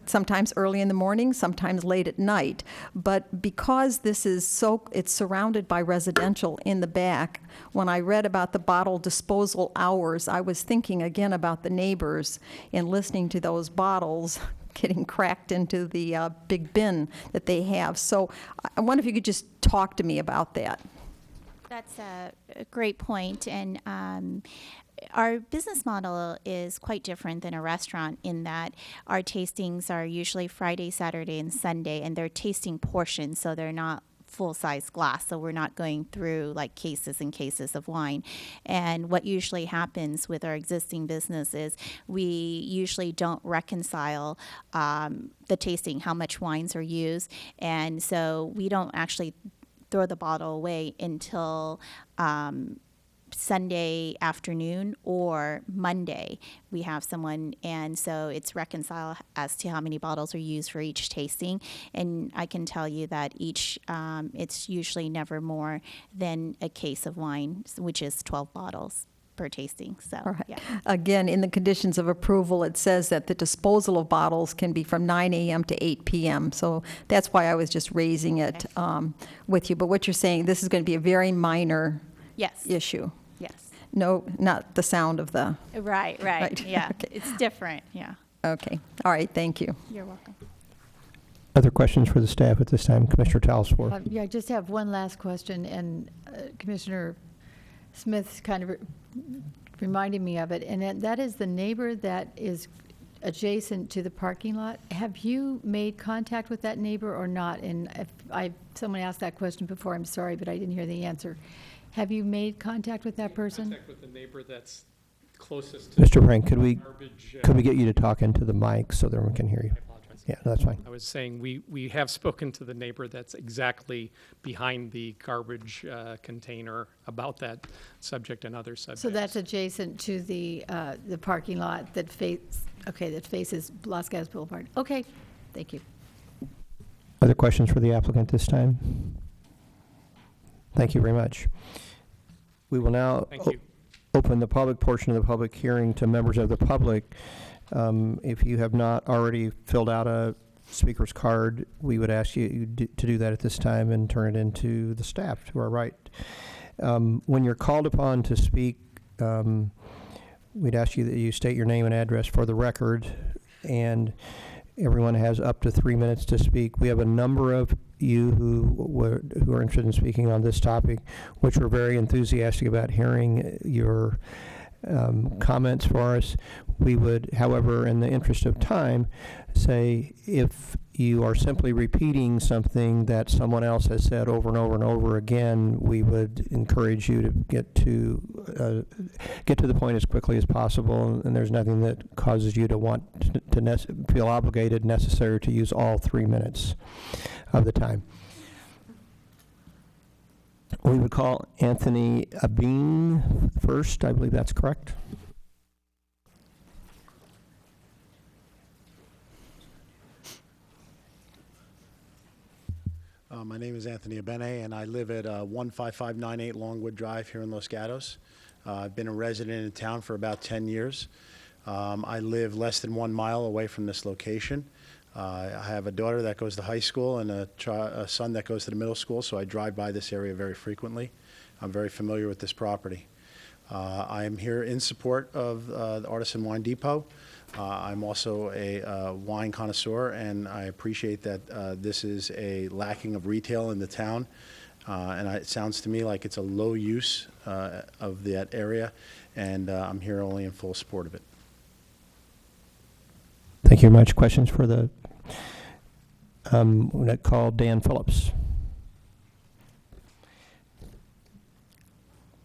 sometimes early in the morning, sometimes late at night. But because this is it's surrounded by residential in the back, when I read about the bottle disposal hours, I was thinking again about the neighbors and listening to those bottles getting cracked into the big bin that they have. So I wonder if you could just talk to me about that. That's a great point, and our business model is quite different than a restaurant in that our tastings are usually Friday, Saturday, and Sunday, and they're tasting portions, so they're not full-size glass, so we're not going through like cases and cases of wine. And what usually happens with our existing business is we usually don't reconcile the tasting, how much wines are used, and so we don't actually throw the bottle away until Sunday afternoon or Monday. We have someone, and so it's reconciled as to how many bottles are used for each tasting. And I can tell you that each, it's usually never more than a case of wine, which is 12 bottles per tasting. So, All right. yeah. Again, in the conditions of approval, it says that the disposal of bottles can be from 9 a.m. to 8 p.m. So that's why I was just raising it with you. But what you're saying, this is going to be a very minor Yes. issue. Yes. No, not the sound of the... Right. Right. Yeah. Okay. It's different. Yeah. Okay. All right. Thank you. You're welcome. Other questions for the staff at this time? Commissioner Talsworth. Yeah, I just have one last question, and Commissioner Smith kind of reminded me of it, and that is the neighbor that is adjacent to the parking lot. Have you made contact with that neighbor or not? And if someone asked that question before, I'm sorry, but I didn't hear the answer. Have you made contact with that person? Contact with the neighbor that's closest to Mr. Frank, could we garbage. get you to talk into the mic so that everyone can hear you? I apologize. Yeah, that's fine. I was saying, we have spoken to the neighbor that's exactly behind the garbage container about that subject and other subjects. So that's adjacent to the parking lot that faces Los Gatos Boulevard. Okay, thank you. Other questions for the applicant this time? Thank you very much. We will now Thank you. open the public portion of the public hearing to members of the public. If you have not already filled out a speaker's card, we would ask you to do that at this time and turn it into the staff to our right. When you're called upon to speak, we'd ask you that you state your name and address for the record, and everyone has up to 3 minutes to speak. We have a number of you who are interested in speaking on this topic, which we're very enthusiastic about hearing your comments for us. We would, however, in the interest of time, say if you are simply repeating something that someone else has said over and over and over again, we would encourage you to get to the point as quickly as possible, and there's nothing that causes you to want to feel obligated, necessary to use all 3 minutes of the time. We would call Anthony Abin first. I believe that's correct. My name is Anthony Abene, and I live at 15598 Longwood Drive here in Los Gatos. I've been a resident in town for about 10 years. I live less than 1 mile away from this location. I have a daughter that goes to high school and a son that goes to the middle school, so I drive by this area very frequently. I'm very familiar with this property. I am here in support of the Artisan Wine Depot. I'm also a wine connoisseur, and I appreciate that this is a lacking of retail in the town. And it sounds to me like it's a low use of that area, and I'm here only in full support of it. Thank you very much. Questions for the, I'm going to call Dan Phillips.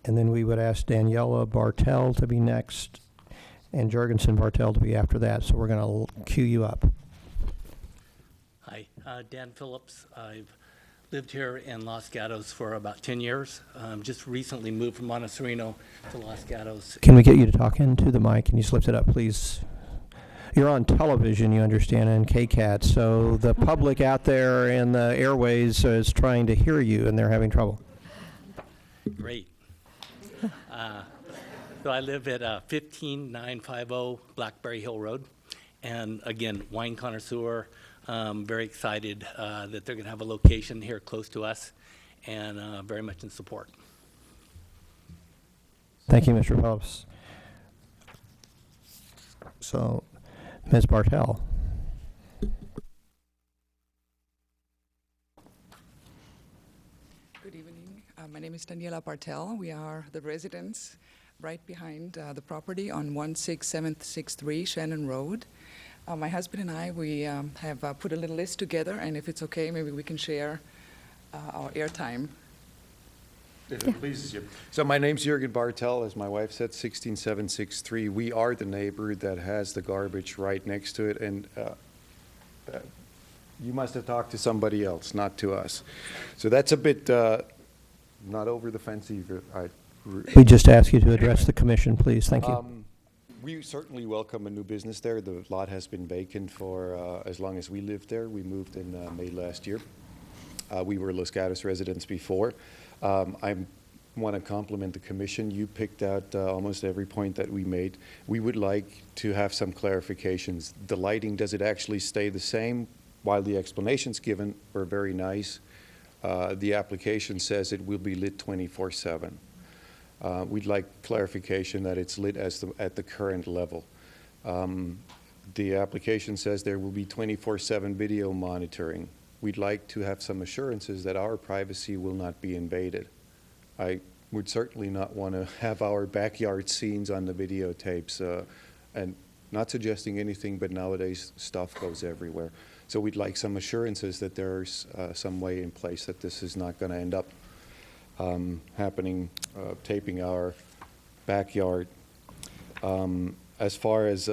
And then we would ask Daniela Bartel to be next, and Jorgensen Bartel to be after that. So we're going to cue you up. Hi, Dan Phillips. I've lived here in Los Gatos for about 10 years. Just recently moved from Montecito to Los Gatos. Can we get you to talk into the mic? Can you slip it up, please? You're on television, you understand, and KCAT, so the public out there in the airways is trying to hear you, and they're having trouble. Great. So I live at 15950 Blackberry Hill Road, and again, wine connoisseur. Very excited that they're going to have a location here close to us, and very much in support. Thank you, Mr. Phillips. So, Ms. Bartel. Good evening. My name is Daniela Bartel. We are the residents right behind the property on 16763 Shannon Road. My husband and I, we have put a little list together, and if it's okay, maybe we can share our airtime. If it pleases you. So my name's Jürgen Bartel, as my wife said, 16763. We are the neighbor that has the garbage right next to it, and you must have talked to somebody else, not to us. So that's a bit not over the fence either. We just ask you to address the commission, please. Thank you. We certainly welcome a new business there. The lot has been vacant for as long as we lived there. We moved in May last year. We were Los Gatos residents before. I want to compliment the commission. You picked out almost every point that we made. We would like to have some clarifications. The lighting, does it actually stay the same? While the explanations given were very nice, the application says it will be lit 24/7. We'd like clarification that it's lit at the current level. The application says there will be 24/7 video monitoring. We'd like to have some assurances that our privacy will not be invaded. I would certainly not want to have our backyard scenes on the videotapes, and not suggesting anything, but nowadays stuff goes everywhere. So we'd like some assurances that there's some way in place that this is not going to end up happening, taping our backyard. As far as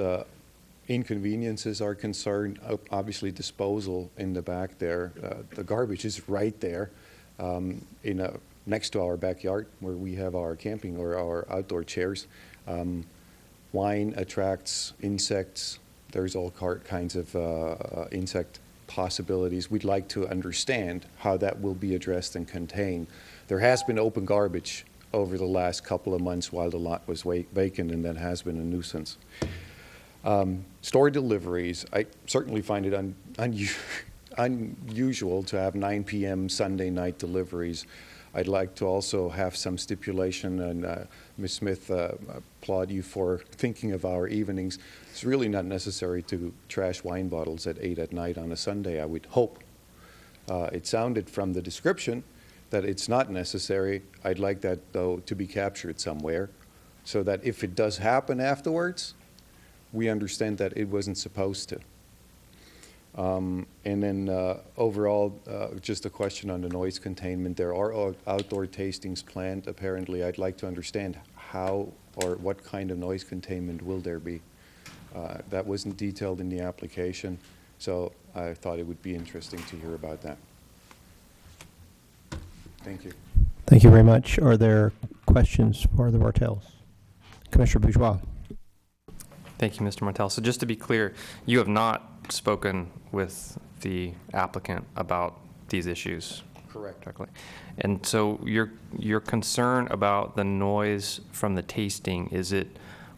inconveniences are concerned, obviously disposal in the back there. The garbage is right there next to our backyard where we have our camping or our outdoor chairs. Wine attracts insects. There's all kinds of insect possibilities. We'd like to understand how that will be addressed and contained. There has been open garbage over the last couple of months while the lot was vacant, and that has been a nuisance. Store deliveries, I certainly find it unusual to have 9 p.m. Sunday night deliveries. I'd like to also have some stipulation, and Ms. Smith, applaud you for thinking of our evenings. It's really not necessary to trash wine bottles at 8 at night on a Sunday, I would hope. It sounded from the description that it's not necessary. I'd like that, though, to be captured somewhere so that if it does happen afterwards, we understand that it wasn't supposed to. And then overall, just a question on the noise containment. There are outdoor tastings planned, apparently. I'd like to understand how or what kind of noise containment will there be. That wasn't detailed in the application, so I thought it would be interesting to hear about that. Thank you. Thank you very much. Are there questions for the Martells? Commissioner Bourgeois. Thank you, Mr. Martell. So just to be clear, you have not spoken with the applicant about these issues? Correct. Directly. And so your concern about the noise from the tasting, is it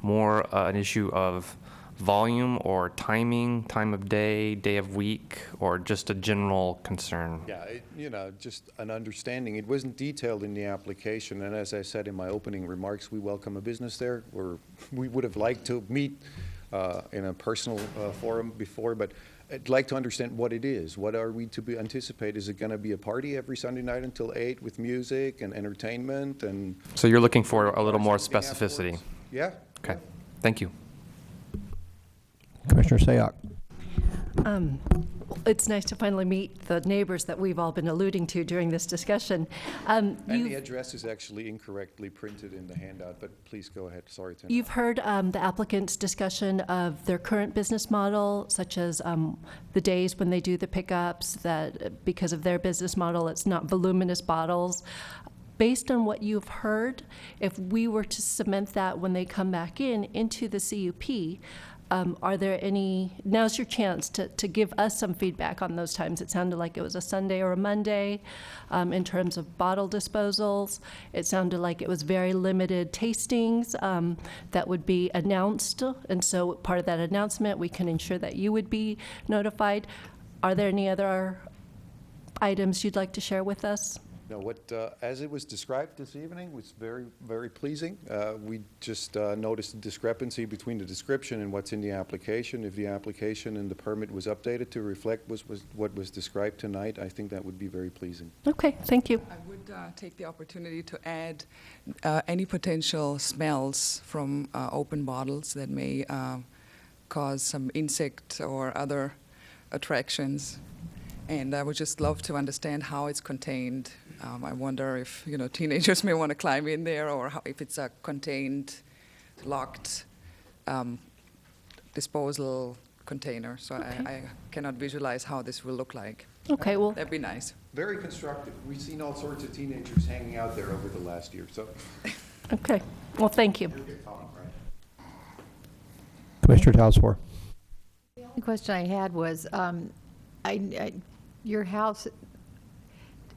more an issue of volume or timing, time of day, day of week, or just a general concern? Yeah, just an understanding. It wasn't detailed in the application, and as I said in my opening remarks, we welcome a business there. We would have liked to meet in a personal forum before, but I'd like to understand what it is. What are we to anticipate? Is it going to be a party every Sunday night until 8 with music and entertainment? And so you're looking for a little more specificity? Yeah. Okay. Thank you. Commissioner Sayoc. It's nice to finally meet the neighbors that we've all been alluding to during this discussion. And the address is actually incorrectly printed in the handout, but please go ahead. Sorry to interrupt. You've heard the applicant's discussion of their current business model, such as the days when they do the pickups, that because of their business model, it's not voluminous bottles. Based on what you've heard, if we were to cement that when they come back into the CUP, are there any, now's your chance to give us some feedback on those times. It sounded like it was a Sunday or a Monday in terms of bottle disposals. It sounded like it was very limited tastings that would be announced. And so part of that announcement, we can ensure that you would be notified. Are there any other items you'd like to share with us? No, as it was described this evening was very, very pleasing. We just noticed a discrepancy between the description and what's in the application. If the application and the permit was updated to reflect what was described tonight, I think that would be very pleasing. Okay, thank you. I would take the opportunity to add any potential smells from open bottles that may cause some insect or other attractions. And I would just love to understand how it's contained. I wonder if teenagers may want to climb in there, or if it's a contained, locked disposal container. So okay. I cannot visualize how this will look like. Okay, well, that'd be nice. Very constructive. We've seen all sorts of teenagers hanging out there over the last year. So. Okay. Well, thank you. Commissioner Talsfor. The only question I had was, your house,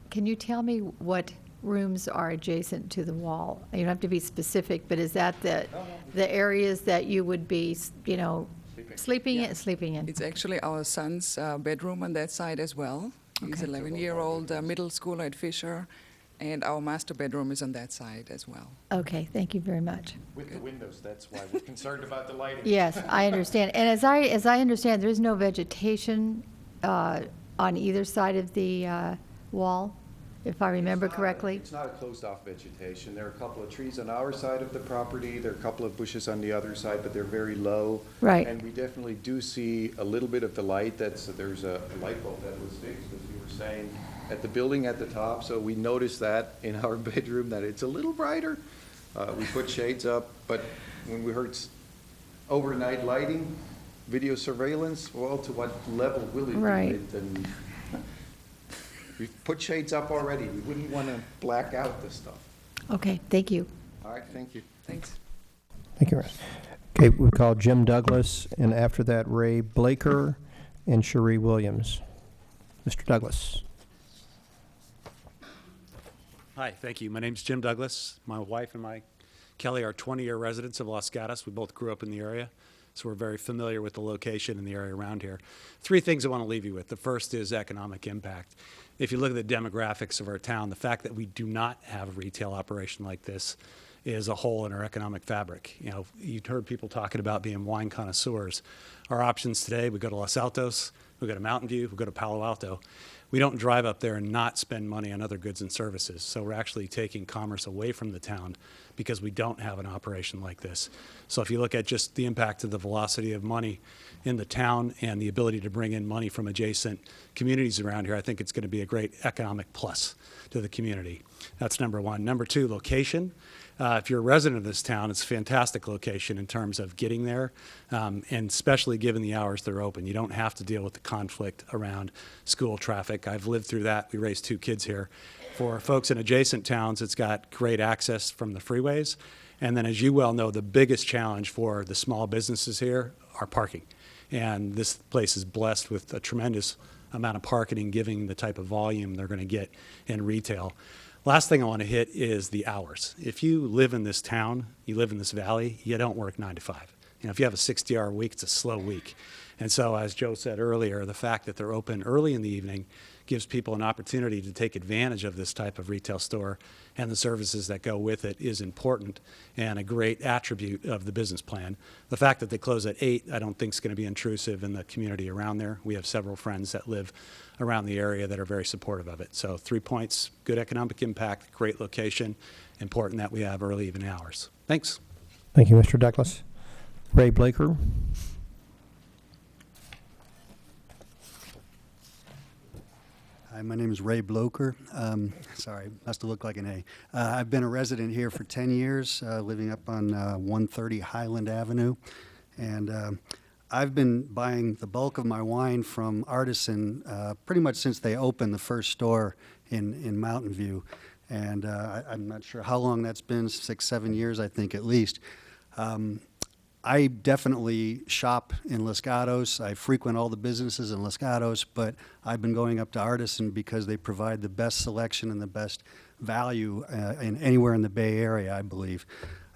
can you tell me what rooms are adjacent to the wall? You don't have to be specific, but is that the areas that you would be, sleeping in? It's actually our son's bedroom on that side as well. He's 11-year-old middle schooler at Fisher, and our master bedroom is on that side as well. Okay, thank you very much. With the windows, that's why we're concerned about the lighting. Yes, I understand. And as I understand, there's no vegetation on either side of the wall, if I remember correctly? It's not a closed-off vegetation. There are a couple of trees on our side of the property. There are a couple of bushes on the other side, but they're very low. Right. And we definitely do see a little bit of the light. There's a light bulb that was fixed, as you were saying. at the building at the top, so we noticed that in our bedroom, that it's a little brighter. We put shades up, but when we heard overnight lighting, video surveillance, well, to what level will it Right. be? And we've put shades up already. We wouldn't want to black out the stuff. Okay, thank you. All right, thank you. Thanks. Thank you, Russ. Okay, we call Jim Douglas, and after that, Ray Blaker and Cherie Williams. Mr. Douglas. Hi, thank you. My name's Jim Douglas. My wife and Kelly are 20-year residents of Los Gatos. We both grew up in the area, so we're very familiar with the location and the area around here. 3 things I want to leave you with. The first is economic impact. If you look at the demographics of our town, the fact that we do not have a retail operation like this is a hole in our economic fabric. You know, you've heard people talking about being wine connoisseurs. Our options today, we go to Los Altos, we go to Mountain View, we go to Palo Alto. We don't drive up there and not spend money on other goods and services. So we're actually taking commerce away from the town because we don't have an operation like this. So if you look at just the impact of the velocity of money in the town and the ability to bring in money from adjacent communities around here, I think it's going to be a great economic plus to the community. That's number one. Number 2, location. If you're a resident of this town, it's a fantastic location in terms of getting there, and especially given the hours they're open. You don't have to deal with the conflict around school traffic. I've lived through that. We raised 2 kids here. For folks in adjacent towns, it's got great access from the freeways. And then, as you well know, the biggest challenge for the small businesses here are parking. And this place is blessed with a tremendous amount of parking, given the type of volume they're going to get in retail. Last thing I want to hit is the hours. If you live in this town, you live in this valley, you don't work 9 to 5. You know, if you have a 60-hour week, it's a slow week. And so, as Joe said earlier, the fact that they're open early in the evening gives people an opportunity to take advantage of this type of retail store, and the services that go with it is important and a great attribute of the business plan. The fact that they close at 8, I don't think is going to be intrusive in the community around there. We have several friends that live around the area that are very supportive of it. So 3 points: good economic impact, great location, important that we have early evening hours. Thanks. Thank you, Mr. Douglas. Ray Blaker. Hi, my name is Ray Bloker. Sorry, must have looked like an A. I've been a resident here for 10 years, living up on 130 Highland Avenue. And I've been buying the bulk of my wine from Artisan pretty much since they opened the first store in Mountain View. And I'm not sure how long that's been, 6, 7 years, I think at least. I definitely shop in Los Gatos. I frequent all the businesses in Los Gatos, but I've been going up to Artisan because they provide the best selection and the best value in anywhere in the Bay Area, I believe.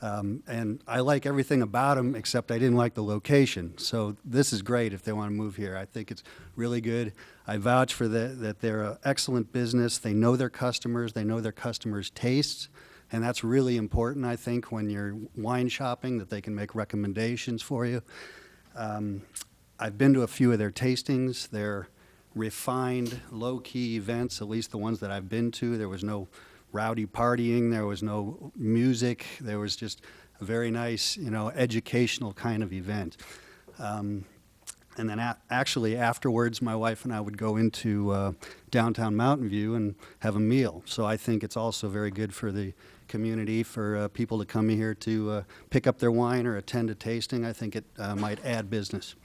And I like everything about them, except I didn't like the location. So this is great if they want to move here. I think it's really good. I vouch for that they're an excellent business. They know their customers. They know their customers' tastes. And that's really important, I think, when you're wine shopping, that they can make recommendations for you. I've been to a few of their tastings. They're refined, low-key events, at least the ones that I've been to. There was no rowdy partying. There was no music. There was just a very nice, educational kind of event. And then actually afterwards, my wife and I would go into downtown Mountain View and have a meal. So I think it's also very good for the community, for people to come here to pick up their wine or attend a tasting. I think it might add business.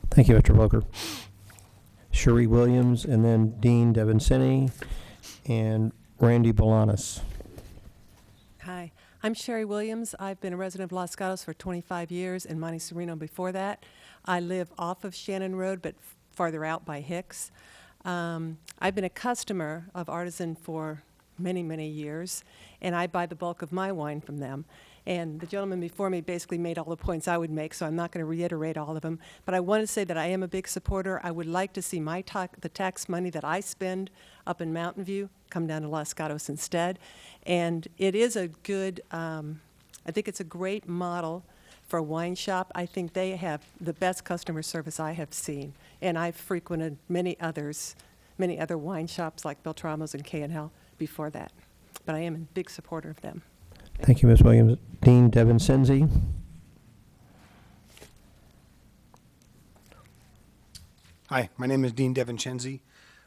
Thank you, Mr. Bloker. Cherie Williams, and then Dean Devincini and Randy Bolanos. Hi, I'm Sherry Williams. I've been a resident of Los Gatos for 25 years and Monte Sereno before that. I live off of Shannon Road, but farther out by Hicks. I've been a customer of Artisan for many, many years, and I buy the bulk of my wine from them. And the gentleman before me basically made all the points I would make, so I'm not going to reiterate all of them. But I want to say that I am a big supporter. I would like to see the tax money that I spend up in Mountain View come down to Los Gatos instead. And it is a good, I think it's a great model for a wine shop. I think they have the best customer service I have seen. And I've frequented many other wine shops like Beltramos and K&L before that. But I am a big supporter of them. Thank you, Ms. Williams. Dean Devincini. Hi, my name is Dean Devincini.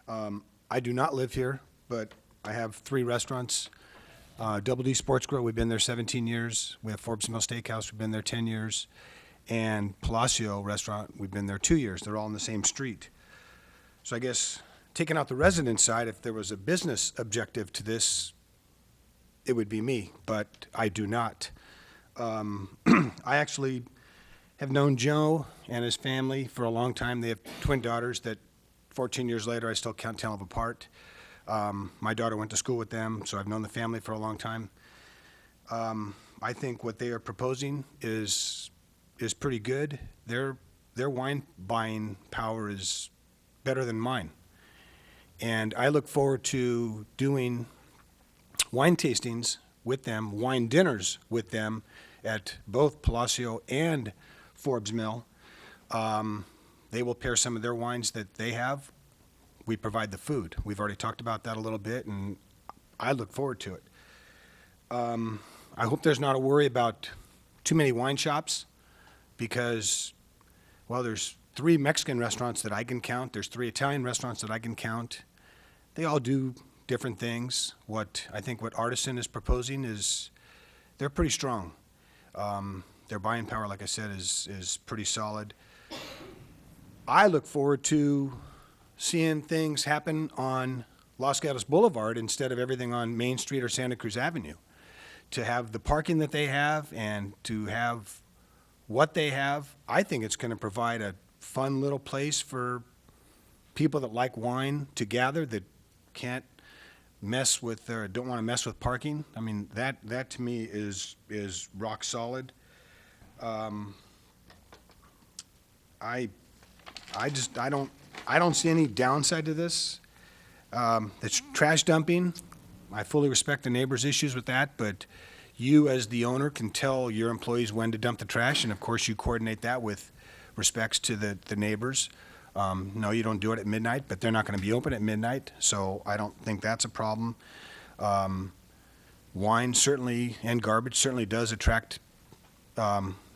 I do not live here, but I have 3 restaurants. Double D Sports Grill, we've been there 17 years. We have Forbes Mill Steakhouse, we've been there 10 years. And Palacio Restaurant, we've been there 2 years. They're all on the same street. So I guess, taking out the resident side, if there was a business objective to this, it would be me, but I do not. I actually have known Joe and his family for a long time. They have twin daughters that 14 years later I still can't tell them apart. My daughter went to school with them, so I've known the family for a long time. I think what they are proposing is pretty good. Their wine buying power is better than mine. And I look forward to doing wine tastings with them, wine dinners with them at both Palacio and Forbes Mill. They will pair some of their wines that they have. We provide the food. We've already talked about that a little bit, and I look forward to it. I hope there's not a worry about too many wine shops because, well, there's 3 Mexican restaurants that I can count. There's 3 Italian restaurants that I can count. They all do different things. I think what Artisan is proposing is they're pretty strong. Their buying power, like I said, is pretty solid. I look forward to seeing things happen on Los Gatos Boulevard instead of everything on Main Street or Santa Cruz Avenue. To have the parking that they have and to have what they have, I think it's going to provide a fun little place for people that like wine to gather that can't mess with or don't want to mess with parking. I mean, that to me is rock solid. I don't see any downside to this. It's trash dumping. I fully respect the neighbors' issues with that, but you as the owner can tell your employees when to dump the trash, and of course you coordinate that with respects to the neighbors. No, you don't do it at midnight, but they're not going to be open at midnight, so I don't think that's a problem. Wine certainly and garbage certainly does attract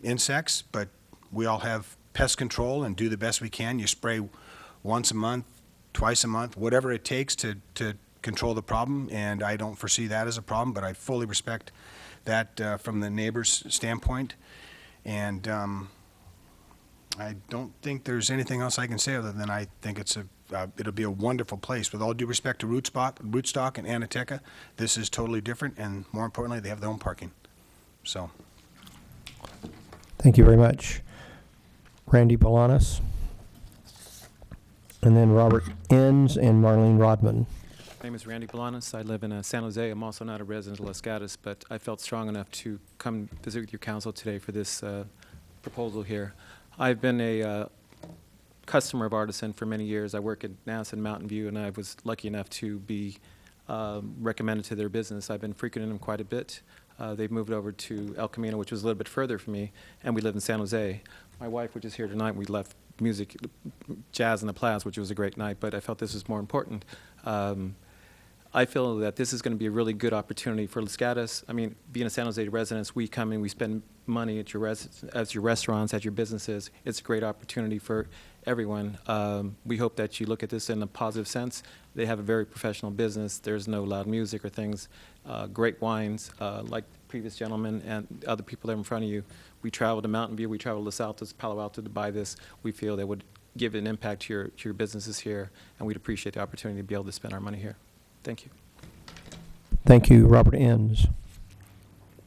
insects, but we all have pest control and do the best we can. You spray once a month, twice a month, whatever it takes to control the problem, and I don't foresee that as a problem, but I fully respect that from the neighbor's standpoint. And I don't think there's anything else I can say other than I think it'll be a wonderful place. With all due respect to Rootstock and Anateca, this is totally different, and more importantly, they have their own parking. So. Thank you very much. Randy Bolanos. And then Robert Enns and Marlene Rodman. My name is Randy Bolanos. I live in San Jose. I'm also not a resident of Los Gatos, but I felt strong enough to come visit with your council today for this proposal here. I've been a customer of Artisan for many years. I work at NASA in Mountain View, and I was lucky enough to be recommended to their business. I've been frequenting them quite a bit. They've moved over to El Camino, which was a little bit further from me, and we live in San Jose. My wife, which is here tonight, we left music, jazz in the Plaza, which was a great night, but I felt this was more important. I feel that this is going to be a really good opportunity for Los Gatos. I mean, being a San Jose residents, we come in, we spend money at your restaurants, at your businesses. It's a great opportunity for everyone. We hope that you look at this in a positive sense. They have a very professional business. There's no loud music or things. Great wines, like the previous gentleman and other people that are in front of you. We travel to Mountain View, we travel to Los Altos, Palo Alto to buy this. We feel that would give an impact to your businesses here, and we'd appreciate the opportunity to be able to spend our money here. Thank you. Thank you, Robert Enns.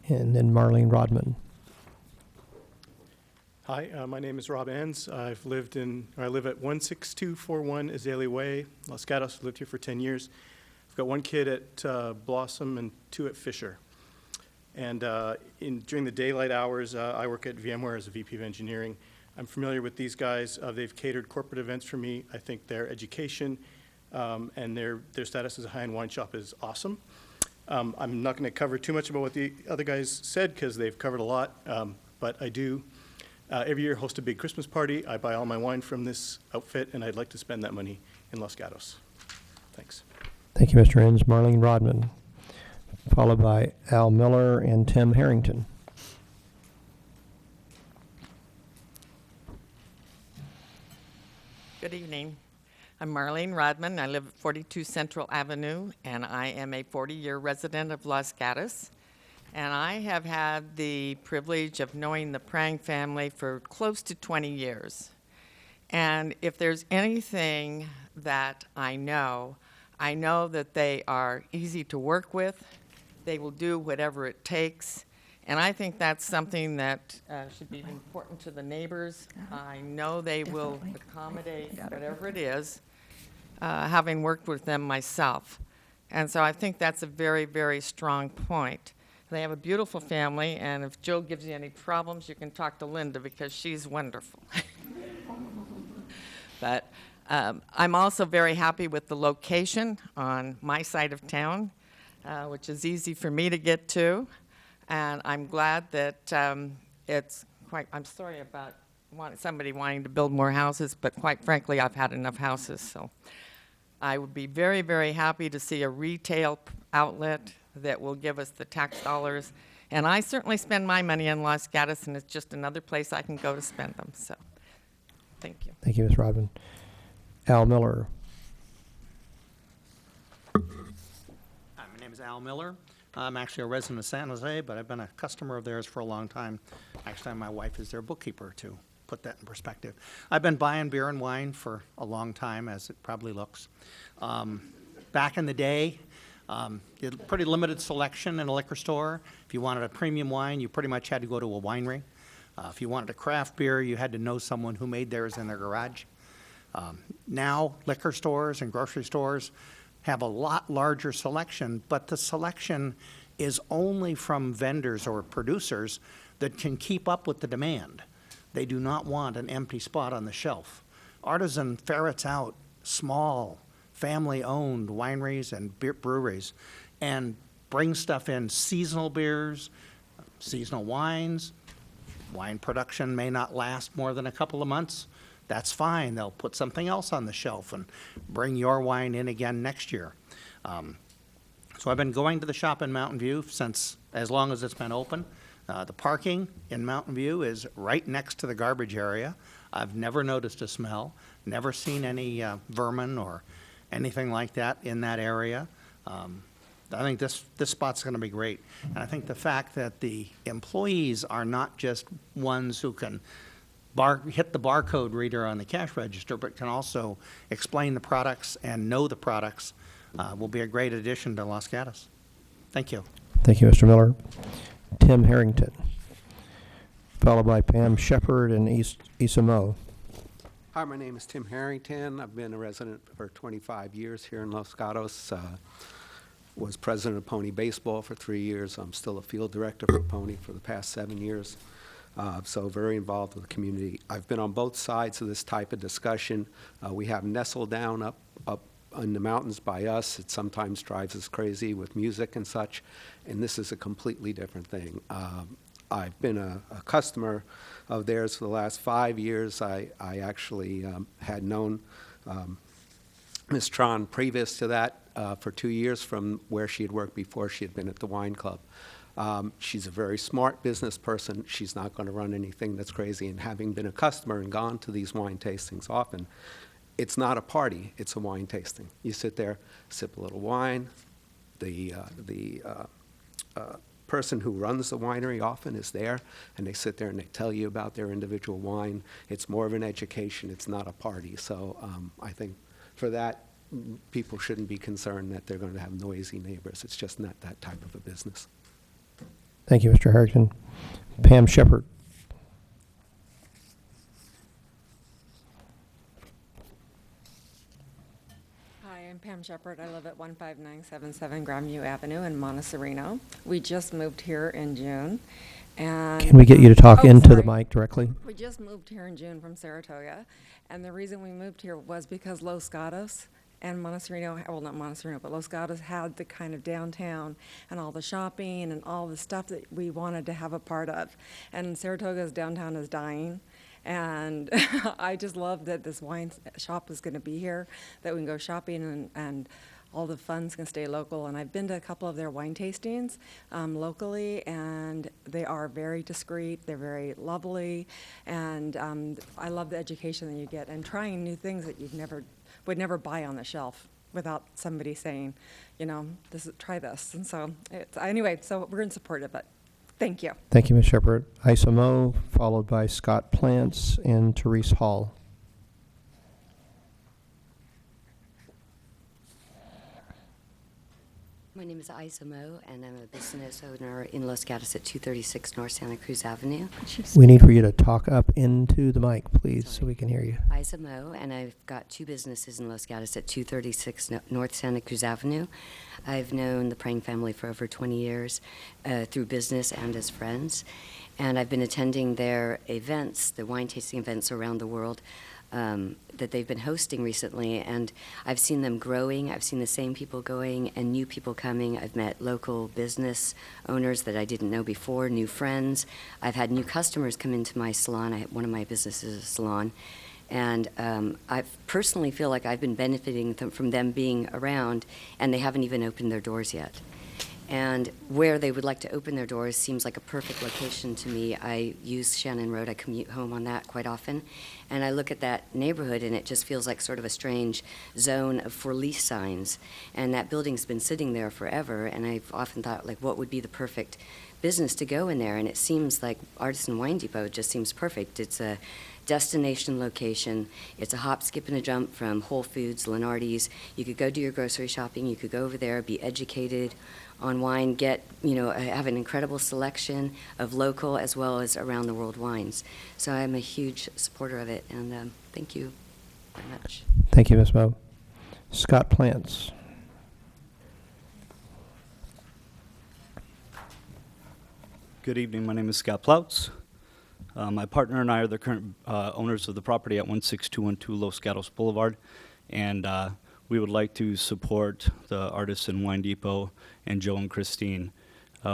And then Marlene Rodman. Hi, my name is Rob Enns. I live at 16241 Azalea Way, Los Gatos. Lived here for 10 years. I've got 1 kid at Blossom and 2 at Fisher. And during the daylight hours, I work at VMware as a VP of engineering. I'm familiar with these guys. They've catered corporate events for me. I think their education and their status as a high-end wine shop is awesome. I'm not going to cover too much about what the other guys said because they've covered a lot, but I do every year host a big Christmas party. I buy all my wine from this outfit, and I'd like to spend that money in Los Gatos. Thanks. Thank you, Mr. Enns. Marlene Rodman, followed by Al Miller and Tim Harrington. Good evening. I'm Marlene Rodman. I live at 42 Central Avenue, and I am a 40-year resident of Los Gatos. And I have had the privilege of knowing the Prang family for close to 20 years. And if there's anything that I know that they are easy to work with. They will do whatever it takes. And I think that's something that should be important to the neighbors. I know they will accommodate whatever it is, having worked with them myself. And so I think that's a very, very strong point. They have a beautiful family, and if Joe gives you any problems, you can talk to Linda because she's wonderful. But I'm also very happy with the location on my side of town, which is easy for me to get to. And I'm glad that it's quite, I'm sorry about somebody wanting to build more houses, but quite frankly, I've had enough houses. So I would be very, very happy to see a retail outlet that will give us the tax dollars. And I certainly spend my money in Los Gatos, and it's just another place I can go to spend them. So thank you. Thank you, Ms. Rodman. Al Miller. Hi, my name is Al Miller. I'm actually a resident of San Jose, but I've been a customer of theirs for a long time. Actually, my wife is their bookkeeper, to put that in perspective. I've been buying beer and wine for a long time, as it probably looks. Back in the day, you had pretty limited selection in a liquor store. If you wanted a premium wine, you pretty much had to go to a winery. If you wanted a craft beer, you had to know someone who made theirs in their garage. Now, liquor stores and grocery stores have a lot larger selection, but the selection is only from vendors or producers that can keep up with the demand. They do not want an empty spot on the shelf. Artisan ferrets out small, family-owned wineries and breweries and brings stuff in, seasonal beers, seasonal wines. Wine production may not last more than a couple of months. That's fine. They'll put something else on the shelf and bring your wine in again next year. So I've been going to the shop in Mountain View since as long as it's been open. The parking in Mountain View is right next to the garbage area. I've never noticed a smell, never seen any vermin or anything like that in that area. I think this spot's going to be great. And I think the fact that the employees are not just ones who can hit the barcode reader on the cash register, but can also explain the products and know the products, will be a great addition to Los Gatos. Thank you. Thank you, Mr. Miller. Tim Harrington, followed by Pam Shepard and Issa Moe. Hi, my name is Tim Harrington. I've been a resident for 25 years here in Los Gatos. Was president of Pony Baseball for 3 years. I'm still a field director for Pony for the past 7 years. So very involved with the community. I've been on both sides of this type of discussion. We have nestled down up in the mountains by us. It sometimes drives us crazy with music and such, and this is a completely different thing. I've been a customer of theirs for the last 5 years. I actually had known Ms. Tron previous to that for 2 years from where she had worked before she had been at the wine club. She's a very smart business person. She's not going to run anything that's crazy. And having been a customer and gone to these wine tastings often, it's not a party, it's a wine tasting. You sit there, sip a little wine. The person who runs the winery often is there, and they sit there and they tell you about their individual wine. It's more of an education, it's not a party. So I think for that, people shouldn't be concerned that they're going to have noisy neighbors. It's just not that type of a business. Thank you, Mr. Harrington. Pam Shepard. Hi, I'm Pam Shepard. I live at 15977 Grandview Avenue in Montecito. We just moved here in June. And Can we get you to talk into sorry. the mic directly? We just moved here in June from Saratoga. And the reason we moved here was because Los Gatos and Montecito, well, not Montecito, but Los Gatos had the kind of downtown and all the shopping and all the stuff that we wanted to have a part of. And Saratoga's downtown is dying. And I just love that this wine shop is going to be here, that we can go shopping and all the funds can stay local. And I've been to a couple of their wine tastings locally, and they are very discreet. They're very lovely. And I love the education that you get and trying new things that you've never would never buy on the shelf without somebody saying, you know, try this. And so, anyway, so we're in support of it. Thank you. Thank you, Ms. Shepherd. Isa Moe, followed by Scott Plants and Therese Hall. My name is Isa Moe, and I'm a business owner in Los Gatos at 236 North Santa Cruz Avenue. We need for you to talk up into the mic, please, so we can hear you. Isa Moe, and I've got two businesses in Los Gatos at 236 North Santa Cruz Avenue. I've known the Prang family for over 20 years through business and as friends, and I've been attending their events, the wine tasting events around the world, that they've been hosting recently, and I've seen them growing. I've seen the same people going and new people coming. I've met local business owners that I didn't know before, new friends. I've had new customers come into my salon. One of my businesses is a salon, and I personally feel like I've been benefiting from them being around, and they haven't even opened their doors yet. And where they would like to open their doors seems like a perfect location to me. I use Shannon Road. I commute home on that quite often. And I look at that neighborhood, and it just feels like sort of a strange zone for lease signs. And that building's been sitting there forever, and I've often thought, like, what would be the perfect business to go in there? And it seems like Artisan Wine Depot just seems perfect. It's a destination location. It's a hop, skip, and a jump from Whole Foods, Lenardi's. You could go do your grocery shopping. You could go over there, be educated on wine, have an incredible selection of local as well as around the world wines. So I'm a huge supporter of it, and thank you very much. Thank you, Ms. Moe. Scott Plants. Good evening. My name is Scott Ploutz. My partner and I are the current owners of the property at 16212 Los Gatos Boulevard, and we would like to support the Artisan Wine Depot and Joe and Christine.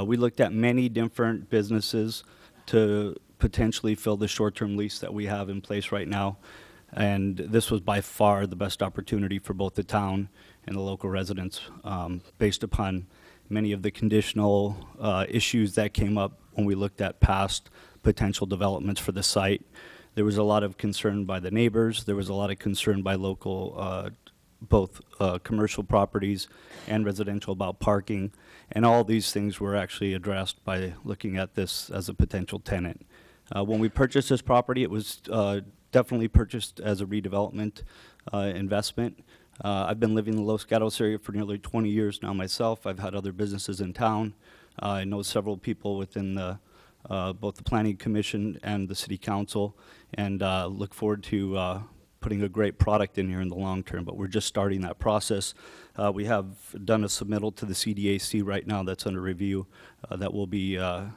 We looked at many different businesses to potentially fill the short-term lease that we have in place right now, and this was by far the best opportunity for both the town and the local residents, based upon many of the conditional issues that came up when we looked at past potential developments for the site. There was a lot of concern by the neighbors. There was a lot of concern by local both commercial properties and residential about parking, and all these things were actually addressed by looking at this as a potential tenant. When we purchased this property, it was definitely purchased as a redevelopment investment. I've been living in the Los Gatos area for nearly 20 years now myself. I've had other businesses in town. I know several people within both the Planning Commission and the City Council, and look forward to putting a great product in here in the long term, but we're just starting that process. We have done a submittal to the CDAC right now that's under review that we'll be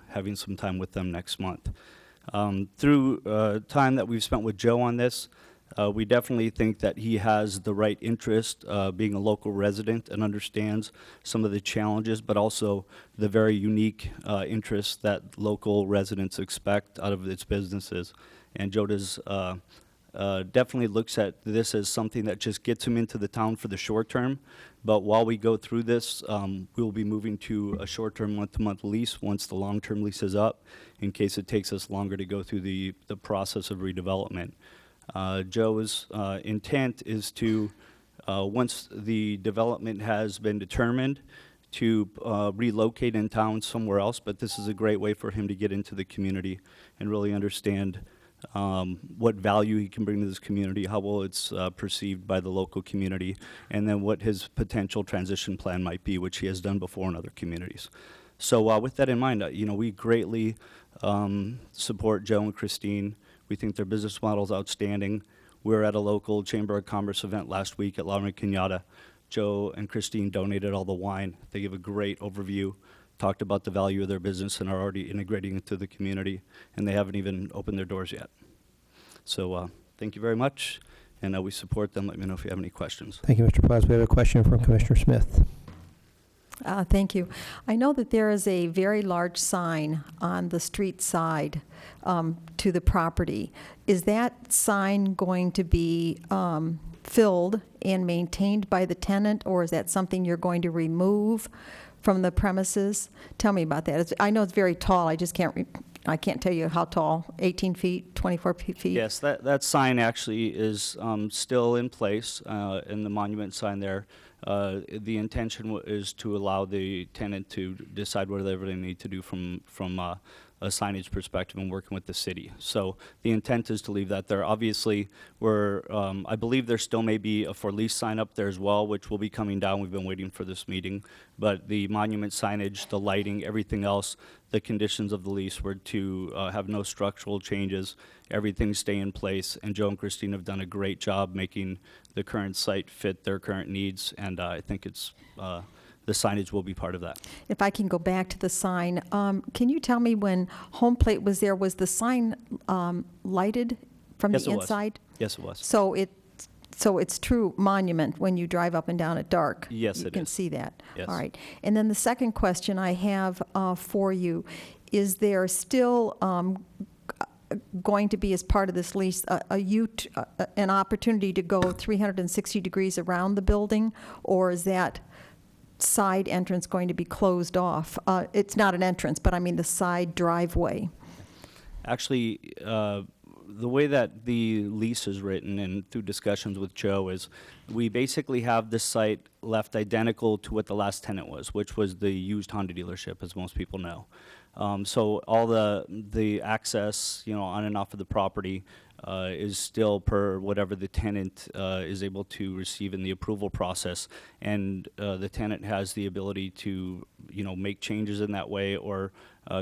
having some time with them next month. Through time that we've spent with Joe on this, we definitely think that he has the right interest, being a local resident, and understands some of the challenges, but also the very unique interests that local residents expect out of its businesses. And Joe does definitely looks at this as something that just gets him into the town for the short term. But while we go through this, we'll be moving to a short-term month-to-month lease once the long-term lease is up, in case it takes us longer to go through the process of redevelopment. Joe's intent is to, once the development has been determined, to relocate in town somewhere else, but this is a great way for him to get into the community and really understand what value he can bring to this community, how well it's perceived by the local community, and then what his potential transition plan might be, which he has done before in other communities. So with that in mind, we greatly support Joe and Christine. We think their business model is outstanding. We were at a local Chamber of Commerce event last week at La Rinconada. Joe and Christine donated all the wine. They gave a great overview, talked about the value of their business, and are already integrating into the community, and they haven't even opened their doors yet. So thank you very much, and we support them. Let me know if you have any questions. Thank you, Mr. Plaza. We have a question from Commissioner Smith. Thank you. I know that there is a very large sign on the street side to the property. Is that sign going to be filled and maintained by the tenant, or is that something you're going to remove from the premises? Tell me about that. I know it's very tall. I just can't I can't tell you how tall, 18 feet, 24 feet? Yes, that sign actually is still in place, in the monument sign there. The intention is to allow the tenant to decide whatever they need to do from a signage perspective and working with the city. So the intent is to leave that there. Obviously, I believe there still may be a for lease sign up there as well, which will be coming down. We've been waiting for this meeting. But the monument signage, the lighting, everything else, the conditions of the lease were to have no structural changes, everything stay in place, and Joe and Christine have done a great job making the current site fit their current needs, and I think it's the signage will be part of that. If I can go back to the sign, can you tell me when Home Plate was there, was the sign lighted from Yes, the it was. inside? Yes, it was. So it's true monument when you drive up and down at dark? Yes, You it can is. see that? Yes. All right. And then the second question I have for you, is there still going to be, as part of this lease, an opportunity to go 360 degrees around the building, or is that side entrance going to be closed off? It's not an entrance, but I mean the side driveway. Actually, the way that the lease is written and through discussions with Joe is we basically have this site left identical to what the last tenant was, which was the used Honda dealership, as most people know. So all the access, on and off of the property is still per whatever the tenant is able to receive in the approval process, and the tenant has the ability to, make changes in that way or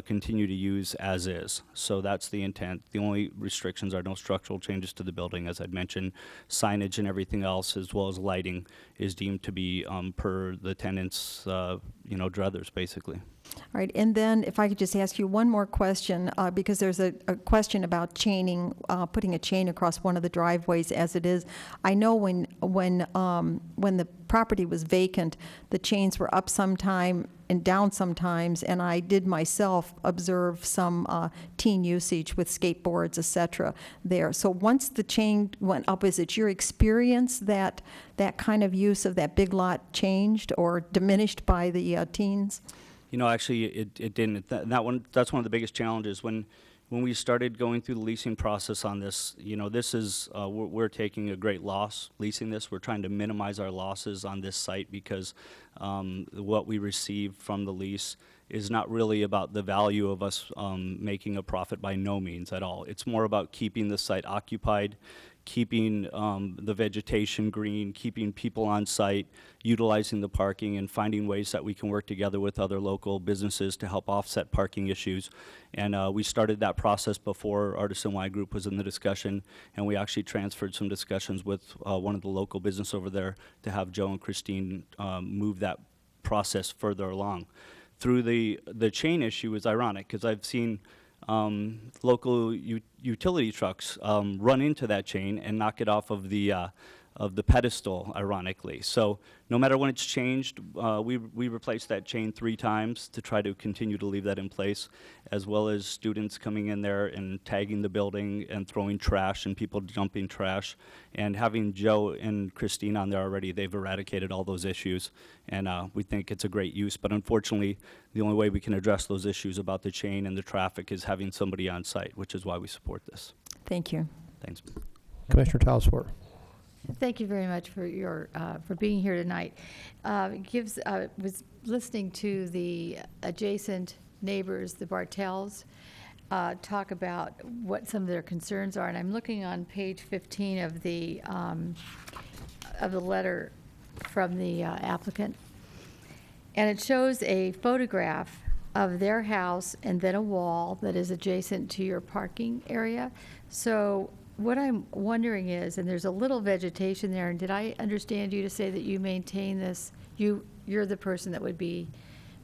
continue to use as is. So that's the intent. The only restrictions are no structural changes to the building, as I'd mentioned. Signage and everything else, as well as lighting, is deemed to be per the tenant's, druthers, basically. All right, and then if I could just ask you one more question, because there's a question about chaining, putting a chain across one of the driveways as it is. I know when the property was vacant, the chains were up sometime and down sometimes, and I did myself observe some teen usage with skateboards, et cetera, there. So once the chain went up, is it your experience that that kind of use of that big lot changed or diminished by the teens? Actually, it didn't. That's one of the biggest challenges. When we started going through the leasing process on this, this is, we're taking a great loss leasing this. We're trying to minimize our losses on this site because what we receive from the lease is not really about the value of us making a profit, by no means at all. It's more about keeping the site occupied, keeping the vegetation green, keeping people on site, utilizing the parking, and finding ways that we can work together with other local businesses to help offset parking issues. And we started that process before Artisan Wine Group was in the discussion, and we actually transferred some discussions with one of the local business over there to have Joe and Christine move that process further along. Through the chain issue is ironic, because I've seen local utility trucks run into that chain and knock it off of the pedestal, ironically. So no matter when it's changed, we replaced that chain 3 times to try to continue to leave that in place, as well as students coming in there and tagging the building and throwing trash and people dumping trash. And having Joe and Christine on there already, they've eradicated all those issues, and we think it's a great use. But unfortunately, the only way we can address those issues about the chain and the traffic is having somebody on site, which is why we support this. Thank you. Thanks. Commissioner Talsworth. Thank you very much for your for being here tonight. Was listening to the adjacent neighbors, the Bartels, talk about what some of their concerns are, and I'm looking on page 15 of the letter from the applicant, and it shows a photograph of their house and then a wall that is adjacent to your parking area. So what I'm wondering is, and there's a little vegetation there, and did I understand you to say that you maintain this, you're the person that would be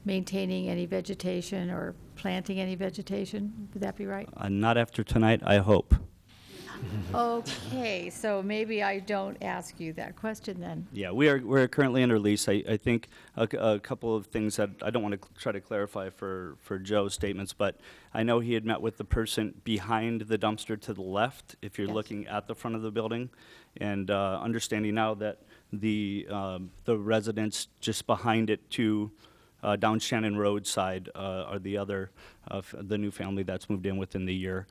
maintaining any vegetation or planting any vegetation? Would that be right? Not after tonight, I hope. Okay, so maybe I don't ask you that question then. Yeah, we're currently under lease. I think a couple of things that I don't want to try to clarify for Joe's statements, but I know he had met with the person behind the dumpster to the left, if you're looking at the front of the building, and understanding now that the residents just behind it to down Shannon Road side are the other, the new family that's moved in within the year.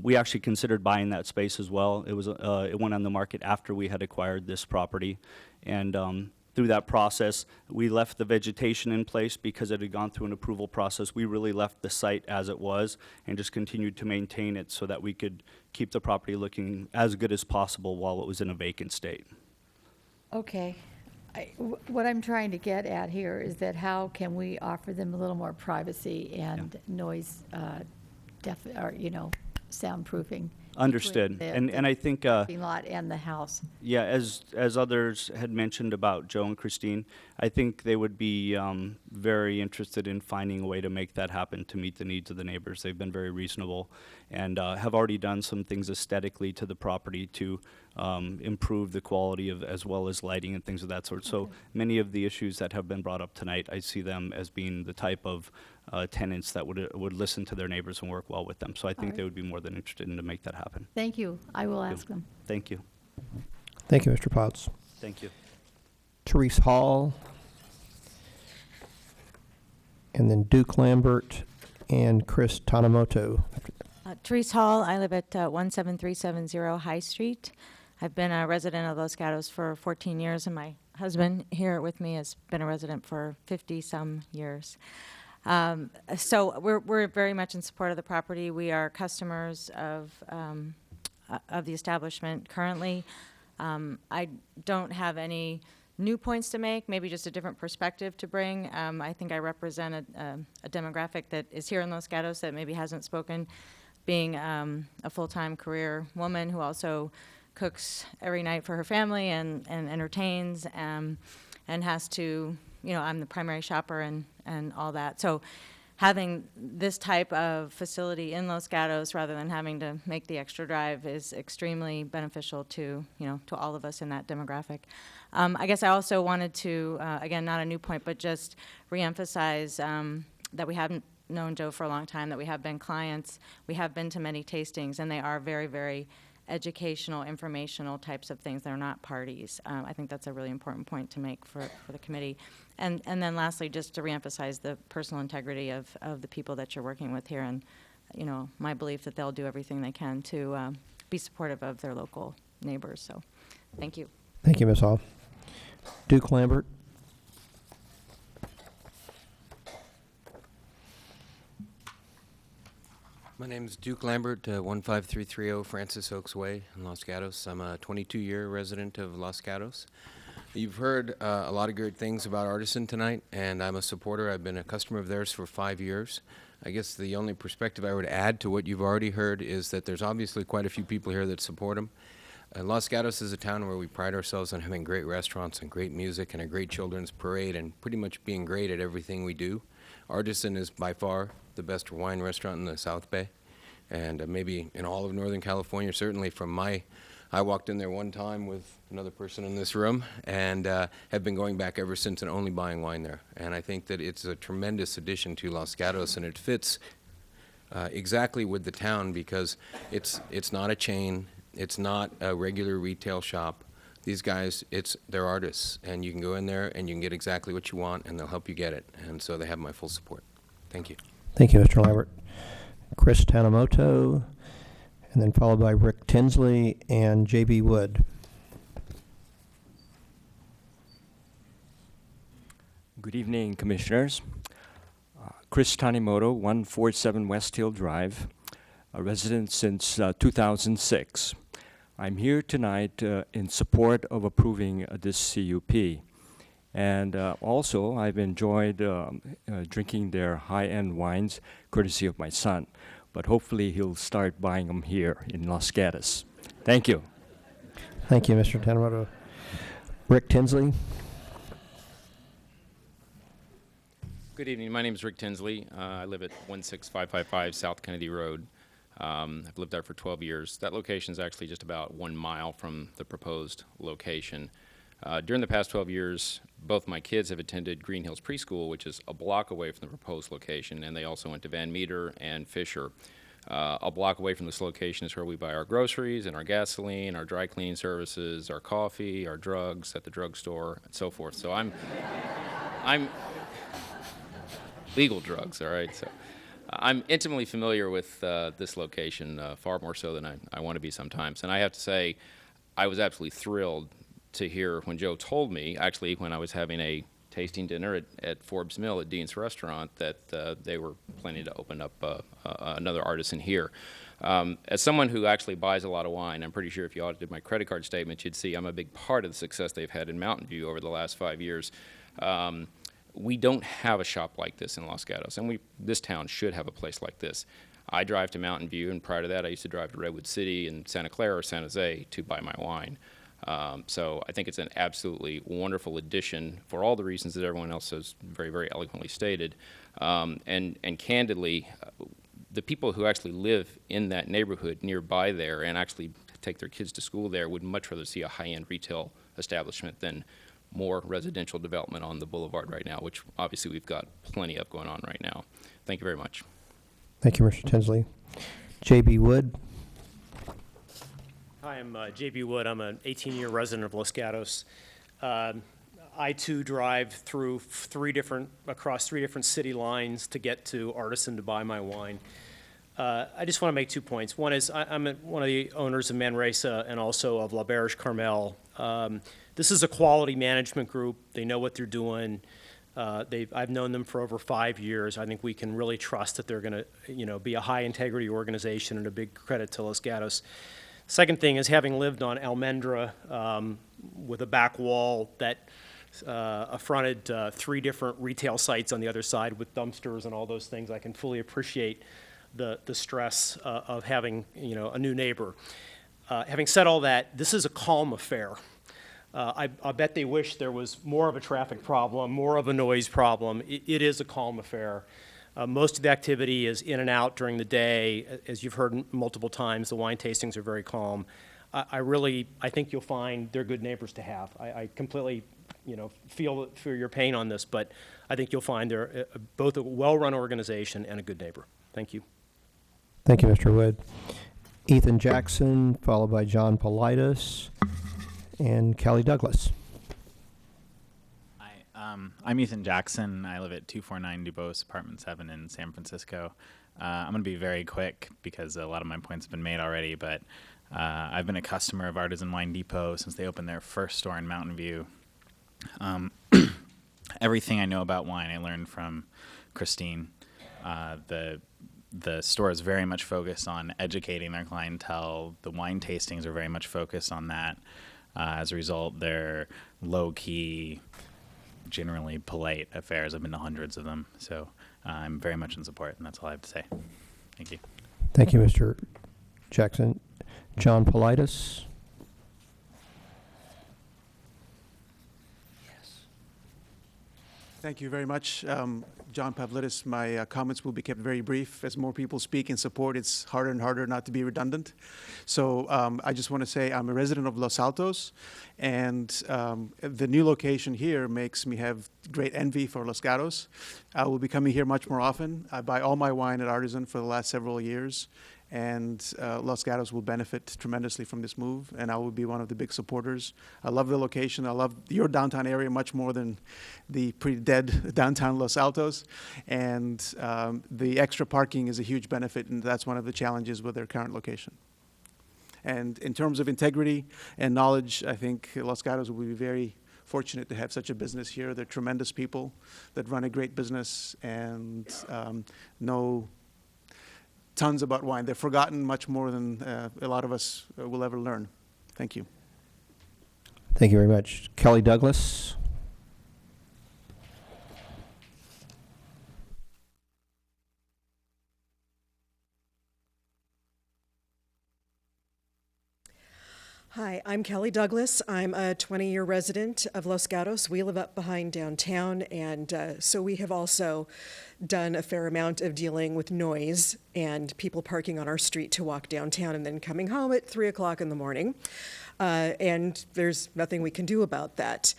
We actually considered buying that space as well. It went on the market after we had acquired this property. And through that process, we left the vegetation in place because it had gone through an approval process. We really left the site as it was and just continued to maintain it so that we could keep the property looking as good as possible while it was in a vacant state. Okay. What I'm trying to get at here is that how can we offer them a little more privacy and noise, or, soundproofing? Understood. between And I think, parking lot and the house. yeah, as others had mentioned about Joe and Christine, I think they would be very interested in finding a way to make that happen to meet the needs of the neighbors. They've been very reasonable and have already done some things aesthetically to the property to improve the quality of, as well as lighting and things of that sort. So many of the issues that have been brought up tonight, I see them as being the type of tenants that would listen to their neighbors and work well with them. So I think right. they would be more than interested in to make that happen. Thank you. I will ask them. Thank you. Thank you, Mr. Potts. Thank you. Therese Hall, and then Duke Lambert and Chris Tanamoto. Therese Hall, I live at 17370 High Street. I've been a resident of Los Gatos for 14 years, and my husband here with me has been a resident for 50-some years. So we're very much in support of the property. We are customers of the establishment currently. I don't have any new points to make, maybe just a different perspective to bring. I think I represent a demographic that is here in Los Gatos that maybe hasn't spoken, being a full-time career woman who also cooks every night for her family and entertains and has to, I'm the primary shopper and all that. So having this type of facility in Los Gatos rather than having to make the extra drive is extremely beneficial to, to all of us in that demographic. I guess I also wanted to, again, not a new point, but just reemphasize that we haven't known Joe for a long time, that we have been clients. We have been to many tastings, and they are very, very educational, informational types of things. They're not parties. I think that's a really important point to make for the committee. And then lastly, just to reemphasize the personal integrity of the people that you're working with here, and my belief that they'll do everything they can to be supportive of their local neighbors. So thank you. Thank you, Ms. Hall. Duke Lambert. My name is Duke Lambert, 15330 Francis Oaks Way in Los Gatos. I'm a 22-year resident of Los Gatos. You've heard a lot of great things about Artisan tonight, and I'm a supporter. I've been a customer of theirs for 5 years. I guess the only perspective I would add to what you've already heard is that there's obviously quite a few people here that support them. Los Gatos is a town where we pride ourselves on having great restaurants and great music and a great children's parade and pretty much being great at everything we do. Artisan is by far the best wine restaurant in the South Bay, and maybe in all of Northern California. Certainly I walked in there one time with another person in this room and have been going back ever since and only buying wine there. And I think that it's a tremendous addition to Los Gatos, and it fits exactly with the town because it's not a chain, it's not a regular retail shop. These guys, they're artists, and you can go in there and you can get exactly what you want, and they'll help you get it. And so they have my full support. Thank you. Thank you, Mr. Lambert. Chris Tanamoto, and then followed by Rick Tinsley and J.B. Wood. Good evening, Commissioners. Chris Tanimoto, 147 West Hill Drive, a resident since 2006. I'm here tonight in support of approving this CUP. And also, I've enjoyed drinking their high-end wines, courtesy of my son. But hopefully, he'll start buying them here in Los Gatos. Thank you. Thank you, Mr. Tanamoto. Rick Tinsley. Good evening. My name is Rick Tinsley. I live at 16555 South Kennedy Road. I've lived there for 12 years. That location is actually just about 1 mile from the proposed location. During the past 12 years, both my kids have attended Green Hills Preschool, which is a block away from the proposed location, and they also went to Van Meter and Fisher. A block away from this location is where we buy our groceries and our gasoline, our dry cleaning services, our coffee, our drugs at the drugstore, and so forth. So legal drugs, all right? So I'm intimately familiar with this location, far more so than I want to be sometimes. And I have to say, I was absolutely thrilled to hear when Joe told me, actually when I was having a tasting dinner at Forbes Mill at Dean's Restaurant, that they were planning to open up another artisan here. As someone who actually buys a lot of wine, I'm pretty sure if you audited my credit card statement, you'd see I'm a big part of the success they've had in Mountain View over the last 5 years. We don't have a shop like this in Los Gatos, and this town should have a place like this. I drive to Mountain View, and prior to that, I used to drive to Redwood City and Santa Clara or San Jose to buy my wine. So I think it's an absolutely wonderful addition for all the reasons that everyone else has very, very eloquently stated. And candidly, the people who actually live in that neighborhood nearby there and actually take their kids to school there would much rather see a high-end retail establishment than more residential development on the boulevard right now, which obviously we've got plenty of going on right now. Thank you very much. Thank you, Mr. Tinsley. J.B. Wood. Hi, I'm J.B. Wood. I'm an 18-year resident of Los Gatos. I, too, drive through across three different city lines to get to Artisan to buy my wine. I just want to make 2 points. One is I'm one of the owners of Manresa and also of La Berge Carmel. This is a quality management group. They know what they're doing. I've known them for over 5 years. I think we can really trust that they're going to, be a high-integrity organization, and a big credit to Los Gatos. Second thing is, having lived on Almendra with a back wall that fronted 3 different retail sites on the other side with dumpsters and all those things, I can fully appreciate the stress of having, a new neighbor. Having said all that, this is a calm affair. I bet they wish there was more of a traffic problem, more of a noise problem. It is a calm affair. Most of the activity is in and out during the day. As you've heard multiple times, the wine tastings are very calm. I think you'll find they're good neighbors to have. I completely, feel your pain on this, but I think you'll find they're both a well-run organization and a good neighbor. Thank you. Thank you, Mr. Wood. Ethan Jackson, followed by John Politis and Kelly Douglas. Hi, I'm Ethan Jackson. I live at 249 Dubose, Apartment 7 in San Francisco. I'm going to be very quick because a lot of my points have been made already, but I've been a customer of Artisan Wine Depot since they opened their first store in Mountain View. Everything I know about wine I learned from Christine. The store is very much focused on educating their clientele. The wine tastings are very much focused on that. As a result, they're low-key, generally polite affairs. I've been to hundreds of them, so I'm very much in support, and that's all I have to say. Thank you. Thank you, Mr. Jackson. John Politis. Thank you very much. John Pavlidis. My comments will be kept very brief. As more people speak in support, it's harder and harder not to be redundant. So I just want to say I'm a resident of Los Altos, and the new location here makes me have great envy for Los Gatos. I will be coming here much more often. I buy all my wine at Artisan for the last several years, and Los Gatos will benefit tremendously from this move, and I will be one of the big supporters. I love the location. I love your downtown area much more than the pretty dead downtown Los Altos, and the extra parking is a huge benefit, and that's one of the challenges with their current location. And in terms of integrity and knowledge, I think Los Gatos will be very fortunate to have such a business here. They're tremendous people that run a great business and know tons about wine. They've forgotten much more than a lot of us will ever learn. Thank you. Thank you very much. Kelly Douglas. Hi, I'm Kelly Douglas. I'm a 20-year resident of Los Gatos. We live up behind downtown, and so we have also done a fair amount of dealing with noise and people parking on our street to walk downtown and then coming home at 3 o'clock in the morning. And there's nothing we can do about that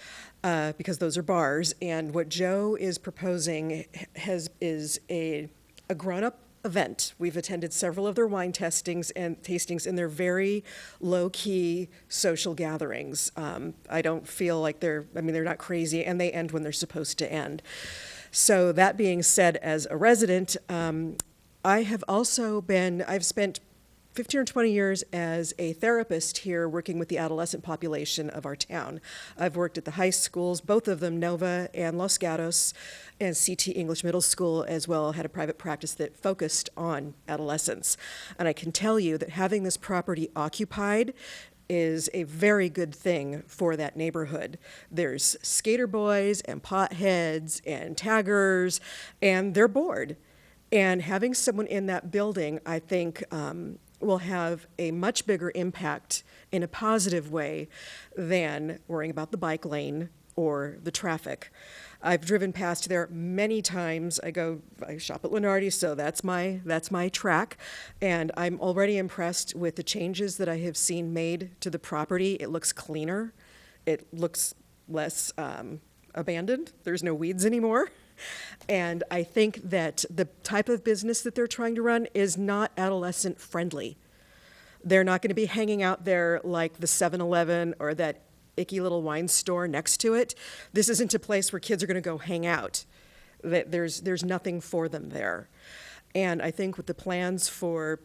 because those are bars. And what Joe is proposing is a grown-up event. We've attended several of their wine tastings, and they're very low-key social gatherings. I don't feel like they're not crazy, and they end when they're supposed to end. So that being said, as a resident, I have also I've spent 15 or 20 years as a therapist here working with the adolescent population of our town. I've worked at the high schools, both of them, Nova and Los Gatos, and CT English Middle School as well, had a private practice that focused on adolescents. And I can tell you that having this property occupied is a very good thing for that neighborhood. There's skater boys and potheads and taggers, and they're bored. And having someone in that building, I think, will have a much bigger impact in a positive way than worrying about the bike lane or the traffic. I've driven past there many times. I shop at Lenardi, so that's my track. And I'm already impressed with the changes that I have seen made to the property. It looks cleaner. It looks less abandoned. There's no weeds anymore. And I think that the type of business that they're trying to run is not adolescent friendly. They're not going to be hanging out there like the 7-Eleven or that icky little wine store next to it. This isn't a place where kids are going to go hang out. There's nothing for them there. And I think with the plans for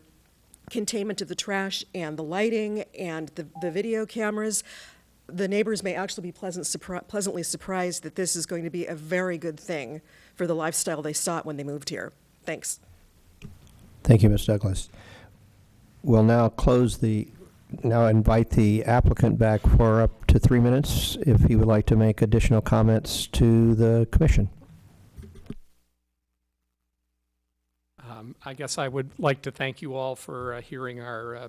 containment of the trash and the lighting and the video cameras, the neighbors may actually be pleasantly surprised that this is going to be a very good thing for the lifestyle they sought when they moved here. Thanks. Thank you, Ms. Douglas. We'll now invite the applicant back for up to 3 minutes if he would like to make additional comments to the commission. I guess I would like to thank you all for hearing our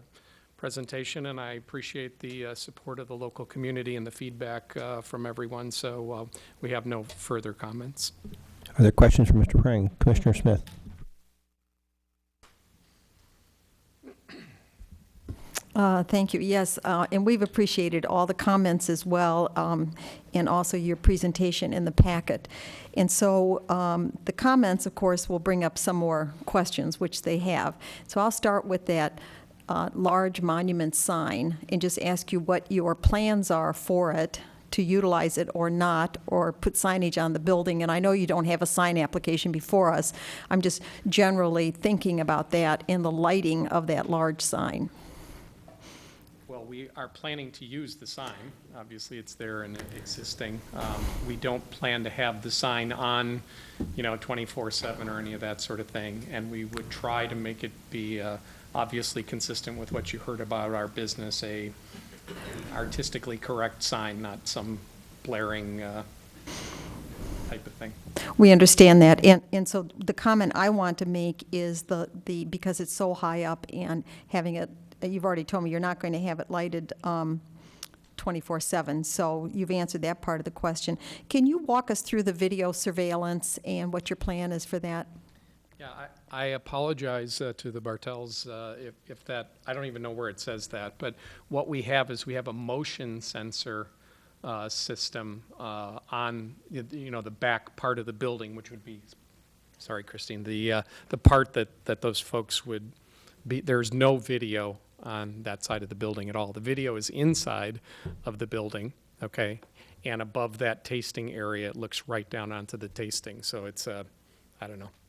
presentation, and I appreciate the support of the local community and the feedback from everyone, so we have no further comments. Are there questions for Mr. Prang? Commissioner Smith. Thank you. Yes, and we've appreciated all the comments as well, and also your presentation in the packet. And so the comments, of course, will bring up some more questions, which they have. So I'll start with that large monument sign and just ask you what your plans are for it, to utilize it or not, or put signage on the building. And I know you don't have a sign application before us. I'm just generally thinking about that in the lighting of that large sign. Well, we are planning to use the sign. Obviously, it's there and existing. We don't plan to have the sign on, 24/7 or any of that sort of thing. And we would try to make it be obviously consistent with what you heard about our business, a artistically correct sign, not some blaring type of thing. We understand that. And so the comment I want to make is because it's so high up and having it, you've already told me you're not going to have it lighted 24/7, so you've answered that part of the question. Can you walk us through the video surveillance and what your plan is for that? Yeah, I apologize to the Bartels if that, I don't even know where it says that, but what we have is we have a motion sensor system on, the back part of the building, which would be, sorry, Christine, the part that those folks would be, there's no video on that side of the building at all. The video is inside of the building, okay? And above that tasting area, it looks right down onto the tasting. So it's a,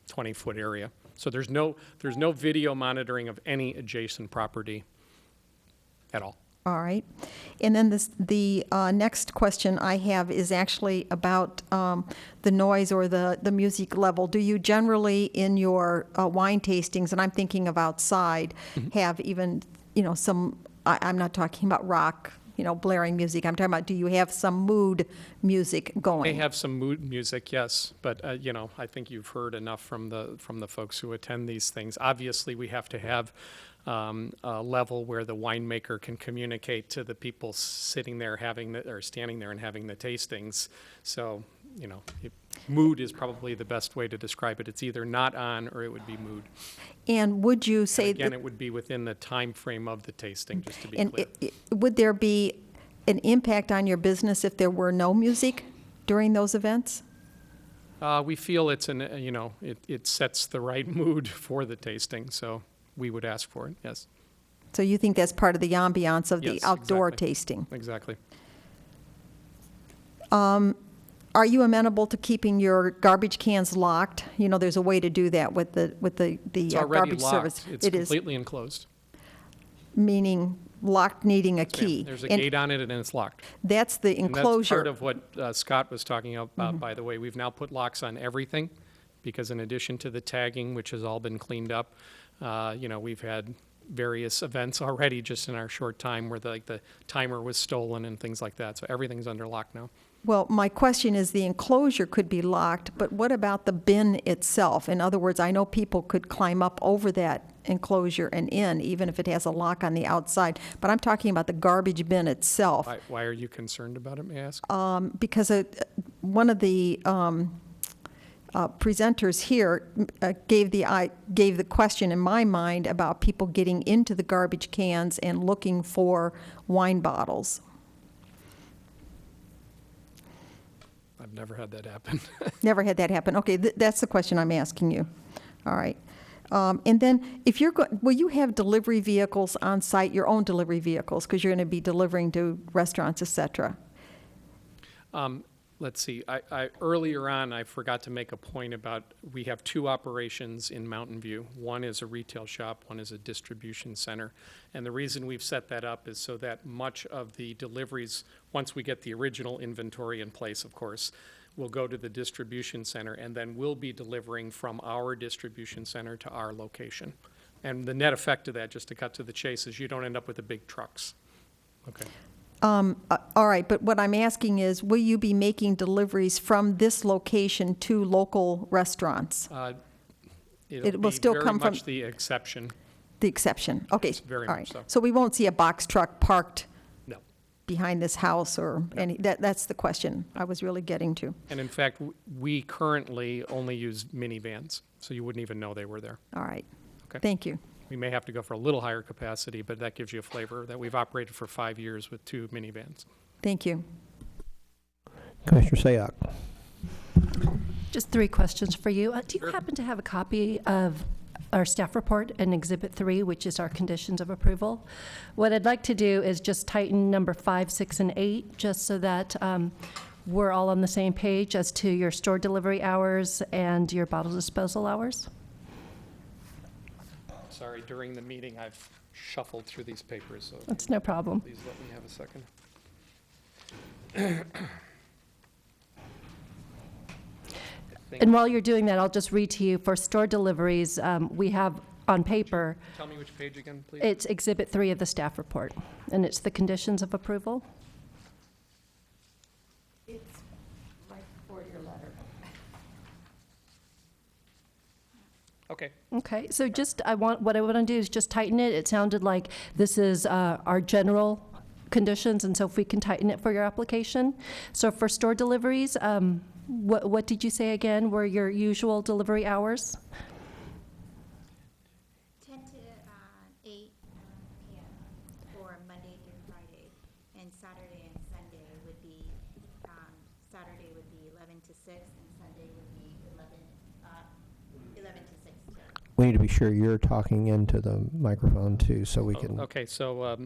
20-foot area. So there's no video monitoring of any adjacent property at all. All right. And then the next question I have is actually about the noise or the music level. Do you generally, in your wine tastings, and I'm thinking of outside, have even, some, I'm not talking about rock, blaring music. I'm talking about, do you have some mood music going? They have some mood music, yes, but I think you've heard enough from the folks who attend these things. Obviously, we have to have a level where the winemaker can communicate to the people sitting there or standing there and having the tastings. So, mood is probably the best way to describe it. It's either not on or it would be mood. And would you say again, it would be within the time frame of the tasting, just to be clear. Would there be an impact on your business if there were no music during those events? We feel it's it sets the right mood for the tasting, so we would ask for it, yes. So you think that's part of the ambiance of the outdoor exactly. tasting? Exactly. Are you amenable to keeping your garbage cans locked? You know, there's a way to do that with the It's already garbage locked. service. It's It is, completely enclosed. meaning locked needing a Yes, ma'am. key. There's a And gate on it, and it's locked. That's the And that's enclosure. part of what Scott was talking about, by the way. We've now put locks on everything, because in addition to the tagging, which has all been cleaned up, we've had various events already just in our short time where the timer was stolen and things like that. So everything's under lock now. Well, my question is, the enclosure could be locked, but what about the bin itself? In other words, I know people could climb up over that enclosure and in, even if it has a lock on the outside, but I'm talking about the garbage bin itself. Why are you concerned about it, may I ask? Because one of the presenters here gave the question in my mind about people getting into the garbage cans and looking for wine bottles. I've never had that happen. Never had that happen. Okay, that's the question I'm asking you. All right. And then, if will you have delivery vehicles on site, your own delivery vehicles, because you're going to be delivering to restaurants, et cetera? Let's see, earlier on, I forgot to make a point about, we have two operations in Mountain View. One is a retail shop, one is a distribution center. And the reason we've set that up is so that much of the deliveries, once we get the original inventory in place, of course, will go to the distribution center, and then we'll be delivering from our distribution center to our location. And the net effect of that, just to cut to the chase, is you don't end up with the big trucks. Okay. All right, but what I'm asking is, will you be making deliveries from this location to local restaurants? It will still come from very much the exception. The exception, okay. Yes, very all much right. so. So we won't see a box truck parked No. behind this house or any, that's the question I was really getting to. And in fact, we currently only use minivans, so you wouldn't even know they were there. All right. Okay. Thank you. We may have to go for a little higher capacity, but that gives you a flavor that we've operated for 5 years with 2 minivans. Thank you. Commissioner Sayoc. Just 3 questions for you. Do you happen to have a copy of our staff report and Exhibit 3, which is our conditions of approval? What I'd like to do is just tighten number 5, 6, and 8, just so that we're all on the same page as to your store delivery hours and your bottle disposal hours. Sorry, during the meeting, I've shuffled through these papers, so. That's no problem. Please let me have a second. And while you're doing that, I'll just read to you, for store deliveries, we have on paper, Tell me which page again, please. it's Exhibit 3 of the staff report, and it's the conditions of approval. It's right before your letter. Okay. Okay, so what I want to do is just tighten it. It sounded like this is our general conditions, and so if we can tighten it for your application. So for store deliveries, what did you say again were your usual delivery hours? 10 to 8 p.m. for Monday through Friday, and Saturday and Sunday would be, Saturday would be 11 to 6, and Sunday would be 11 to 6 too. We need to be sure you're talking into the microphone too, so we can. Okay, so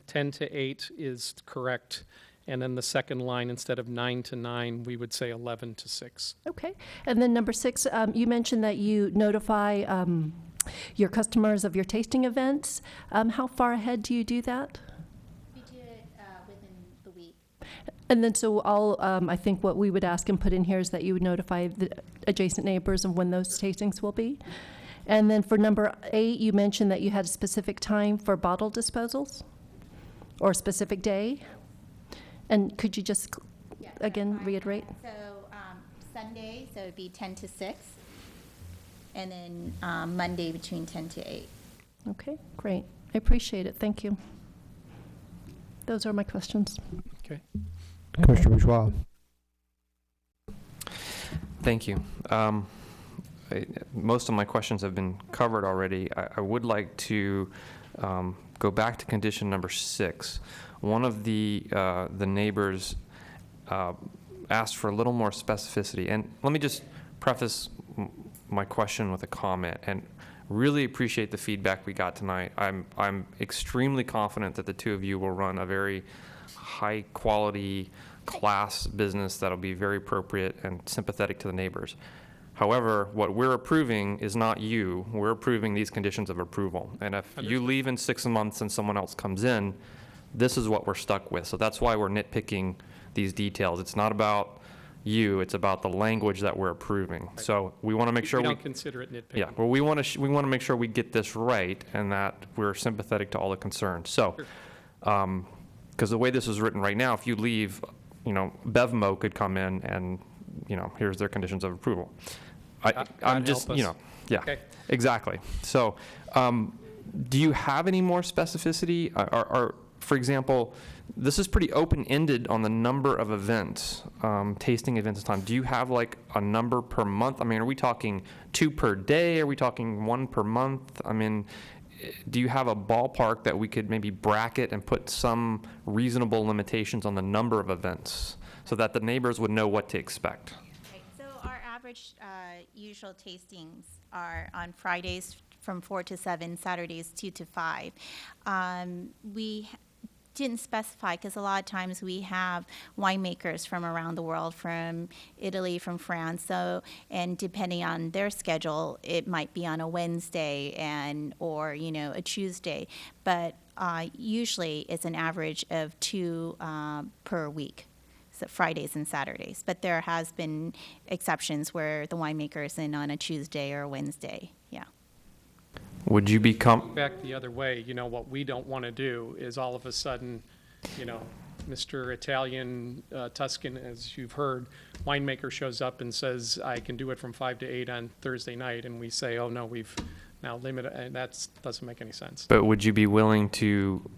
10 to 8 is correct. And then the second line, instead of 9 to 9, we would say 11 to 6. Okay, and then number 6, you mentioned that you notify your customers of your tasting events. How far ahead do you do that? We do it within the week. And then so I think what we would ask and put in here is that you would notify the adjacent neighbors of when those tastings will be. And then for number 8, you mentioned that you had a specific time for bottle disposals or a specific day. And could you just, again, reiterate? So Sunday, so it'd be 10 to 6, and then Monday between 10 to 8. Okay, great. I appreciate it. Thank you. Those are my questions. Okay. Commissioner Bourgeois. Thank you. Most of my questions have been covered already. I would like to go back to condition number 6. One of the neighbors asked for a little more specificity, and let me just preface my question with a comment. And really appreciate the feedback we got tonight. I'm extremely confident that the two of you will run a very high quality, class business that'll be very appropriate and sympathetic to the neighbors. However, what we're approving is not you. We're approving these conditions of approval. And if you leave in 6 months and someone else comes in, this is what we're stuck with. So that's why we're nitpicking these details. It's not about you, it's about the language that we're approving. So we want to make sure we don't consider it nitpicking. Yeah, well, we want to make sure we get this right and that we're sympathetic to all the concerns. So, because the way this is written right now, if you leave, BevMo could come in and, here's their conditions of approval. I'm just, yeah, Okay. exactly. So, do you have any more specificity? Or, for example, this is pretty open-ended on the number of events, tasting events this time. Do you have like a number per month? I mean, are we talking 2 per day? Are we talking 1 per month? I mean, do you have a ballpark that we could maybe bracket and put some reasonable limitations on the number of events so that the neighbors would know what to expect? Right. So our average usual tastings are on Fridays from 4 to 7, Saturdays 2 to 5. We didn't specify because a lot of times we have winemakers from around the world, from Italy, from France. So, and depending on their schedule, it might be on a Wednesday or a Tuesday. But usually it's an average of 2 per week. So Fridays and Saturdays. But there has been exceptions where the winemaker is in on a Tuesday or a Wednesday. Yeah. Would you become Back the other way, what we don't want to do is all of a sudden, Mr. Italian Tuscan, as you've heard, winemaker shows up and says, I can do it from 5 to 8 on Thursday night, and we say, oh no, we've now limited, and that doesn't make any sense. But would you be willing to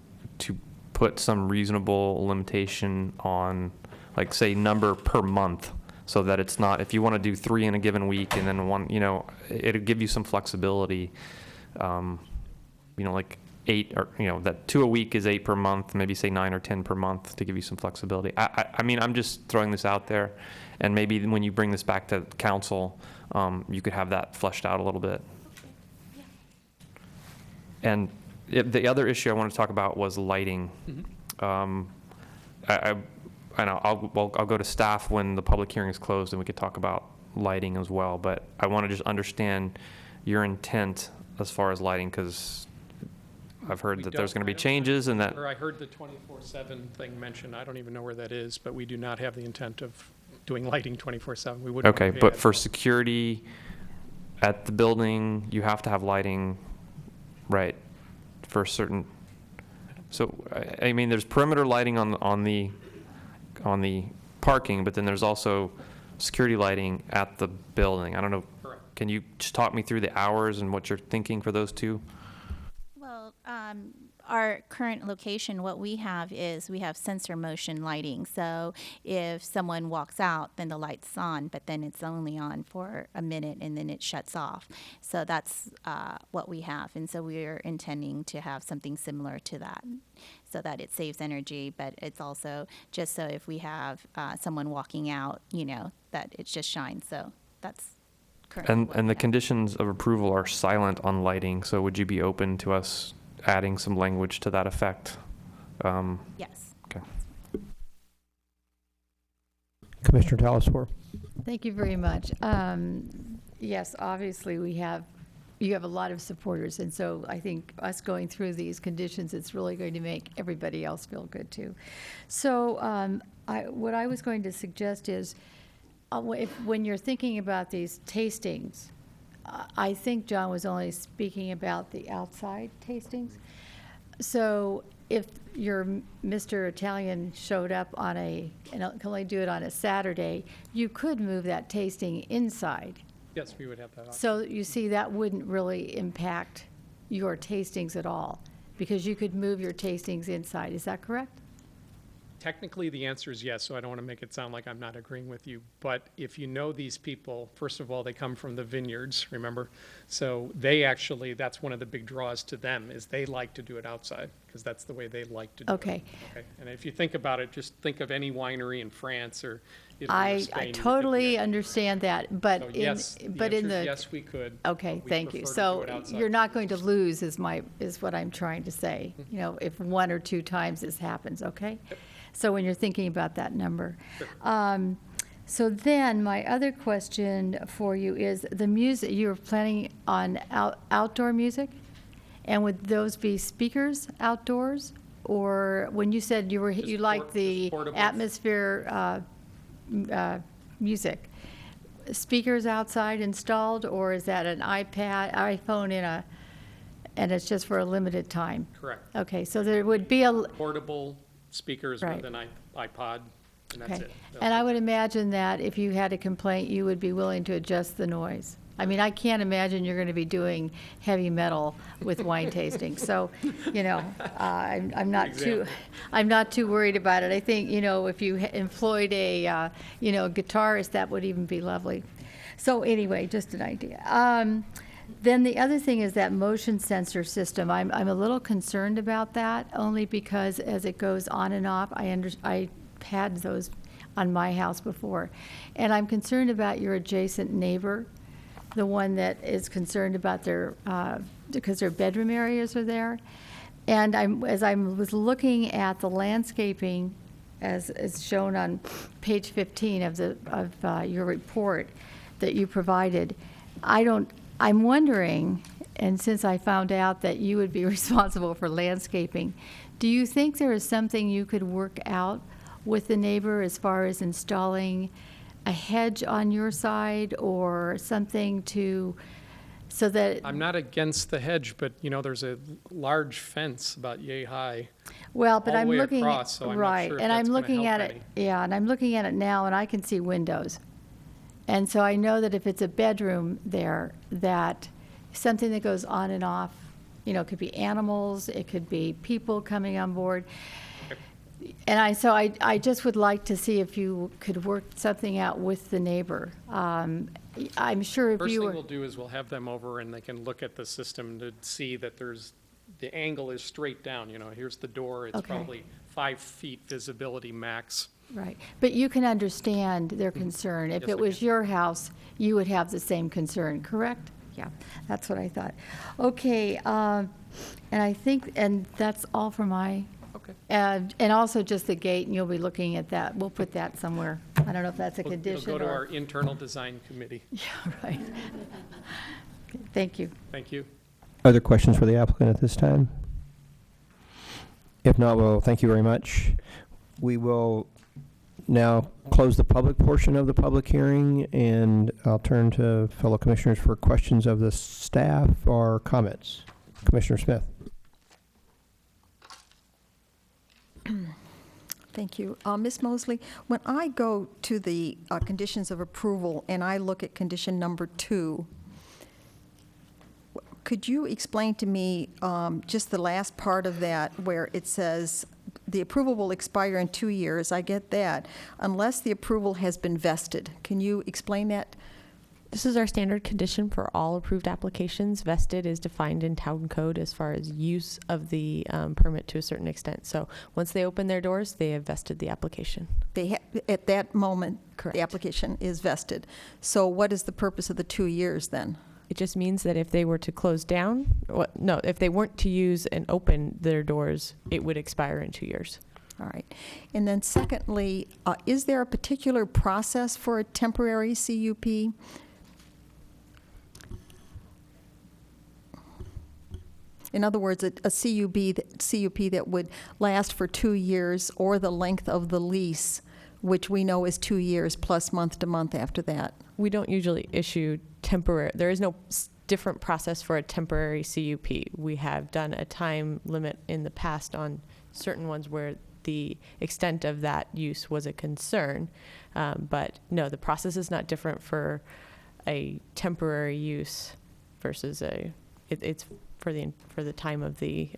put some reasonable limitation on, like, say, number per month, so that it's not, if you want to do 3 in a given week and then 1, it'll give you some flexibility. Like 8 or, that 2 a week is 8 per month, maybe say 9 or 10 per month to give you some flexibility. I mean, I'm just throwing this out there, and maybe when you bring this back to council, you could have that fleshed out a little bit. And the other issue I want to talk about was lighting. I know I'll go to staff when the public hearing is closed, and we could talk about lighting as well. But I want to just understand your intent as far as lighting, because I've heard that there's going to be changes and that. Or I heard the 24/7 thing mentioned. I don't even know where that is, but we do not have the intent of doing lighting 24/7. We wouldn't. Okay, but for security at the building, you have to have lighting, right? For certain. So I mean, there's perimeter lighting on the parking, but then there's also security lighting at the building. I don't know. Correct. Can you just talk me through the hours and what you're thinking for those two? Well, our current location, what we have is we have sensor motion lighting. So if someone walks out, then the light's on, but then it's only on for a minute and then it shuts off. So that's what we have. And so we're intending to have something similar to that so that it saves energy, but it's also just so if we have someone walking out, that it just shines. So that's currently And the conditions of approval are silent on lighting, so would you be open to us adding some language to that effect? Yes. Okay. Commissioner Talaswar. Thank you very much. Yes, obviously, you have a lot of supporters, and so I think us going through these conditions, it's really going to make everybody else feel good, too. So what I was going to suggest is, when you're thinking about these tastings, I think John was only speaking about the outside tastings. So if your Mr. Italian showed up and can only do it on a Saturday, you could move that tasting inside. Yes, we would have that option. So you see, that wouldn't really impact your tastings at all, because you could move your tastings inside. Is that correct? Technically, the answer is yes, so I don't want to make it sound like I'm not agreeing with you. But if you know these people, first of all, they come from the vineyards, remember? So that's one of the big draws to them, is they like to do it outside, because that's the way they like to do it. Okay. And if you think about it, just think of any winery in France or Italy or Spain. I totally understand that, but So yes, the answer is yes, we could. Okay, but we thank you. prefer to So do it outside. you're not going to lose is what I'm trying to say, if 1 or 2 times this happens, okay? So when you're thinking about that number. So then, my other question for you is, the music, you're planning on outdoor music? And would those be speakers outdoors? Or when you said you liked the atmosphere music, speakers outside installed, or is that an iPhone and it's just for a limited time? Correct. Okay, so there would be a... Portable speakers Right. with an iPod, and that's Okay. it. And I would imagine that if you had a complaint, you would be willing to adjust the noise. I mean, I can't imagine you're going to be doing heavy metal with wine tasting. So, I'm not too worried about it. I think, if you employed a, guitarist, that would even be lovely. So anyway, just an idea. Then the other thing is that motion sensor system. I'm a little concerned about that, only because as it goes on and off, I had those on my house before. And I'm concerned about your adjacent neighbor, the one that is concerned about because their bedroom areas are there. And as I was looking at the landscaping, as shown on page 15 of your report that you provided, I'm wondering, and since I found out that you would be responsible for landscaping, do you think there is something you could work out with the neighbor as far as installing a hedge on your side or something so that... I'm not against the hedge, but, there's a large fence about yay high. Well, but all the I'm way looking across, so I'm not right, sure if and that's I'm gonna looking help at any. it. Yeah, and I'm looking at it now, and I can see windows. And so I know that if it's a bedroom there, that something that goes on and off, it could be animals, it could be people coming on board. And I just would like to see if you could work something out with the neighbor. I'm sure if First you thing were... we'll do is we'll have them over and they can look at the system to see that the angle is straight down. Here's the door, it's Okay. probably 5 feet visibility max. Right, but you can understand their concern. If Yes, it I was your house, you would have the same concern, correct? Yeah, that's what I thought. Okay, and that's all for my... Okay. And also just the gate, and you'll be looking at that. We'll put that somewhere. I don't know if that's a condition It'll go to or- our internal design committee. Yeah, right. Thank you. Thank you. Other questions for the applicant at this time? If not, well, thank you very much. We will now close the public portion of the public hearing, and I'll turn to fellow commissioners for questions of the staff or comments. Commissioner Smith. Thank you. Ms. Mosley, when I go to the conditions of approval and I look at condition number 2, could you explain to me just the last part of that where it says the approval will expire in 2 years? I get that, unless the approval has been vested. Can you explain that? This is our standard condition for all approved applications. Vested is defined in town code as far as use of the permit to a certain extent. So once they open their doors, they have vested the application. At that moment, Correct. the application is vested. So what is the purpose of the 2 years then? It just means that if they were to close down, if they weren't to use and open their doors, it would expire in 2 years. All right. And then secondly, is there a particular process for a temporary CUP? In other words, a CUP that would last for 2 years, or the length of the lease, which we know is 2 years plus month to month after that. We don't usually issue temporary, there is no different process for a temporary CUP. We have done a time limit in the past on certain ones where the extent of that use was a concern. But no, the process is not different for a temporary use versus it's for the time of the.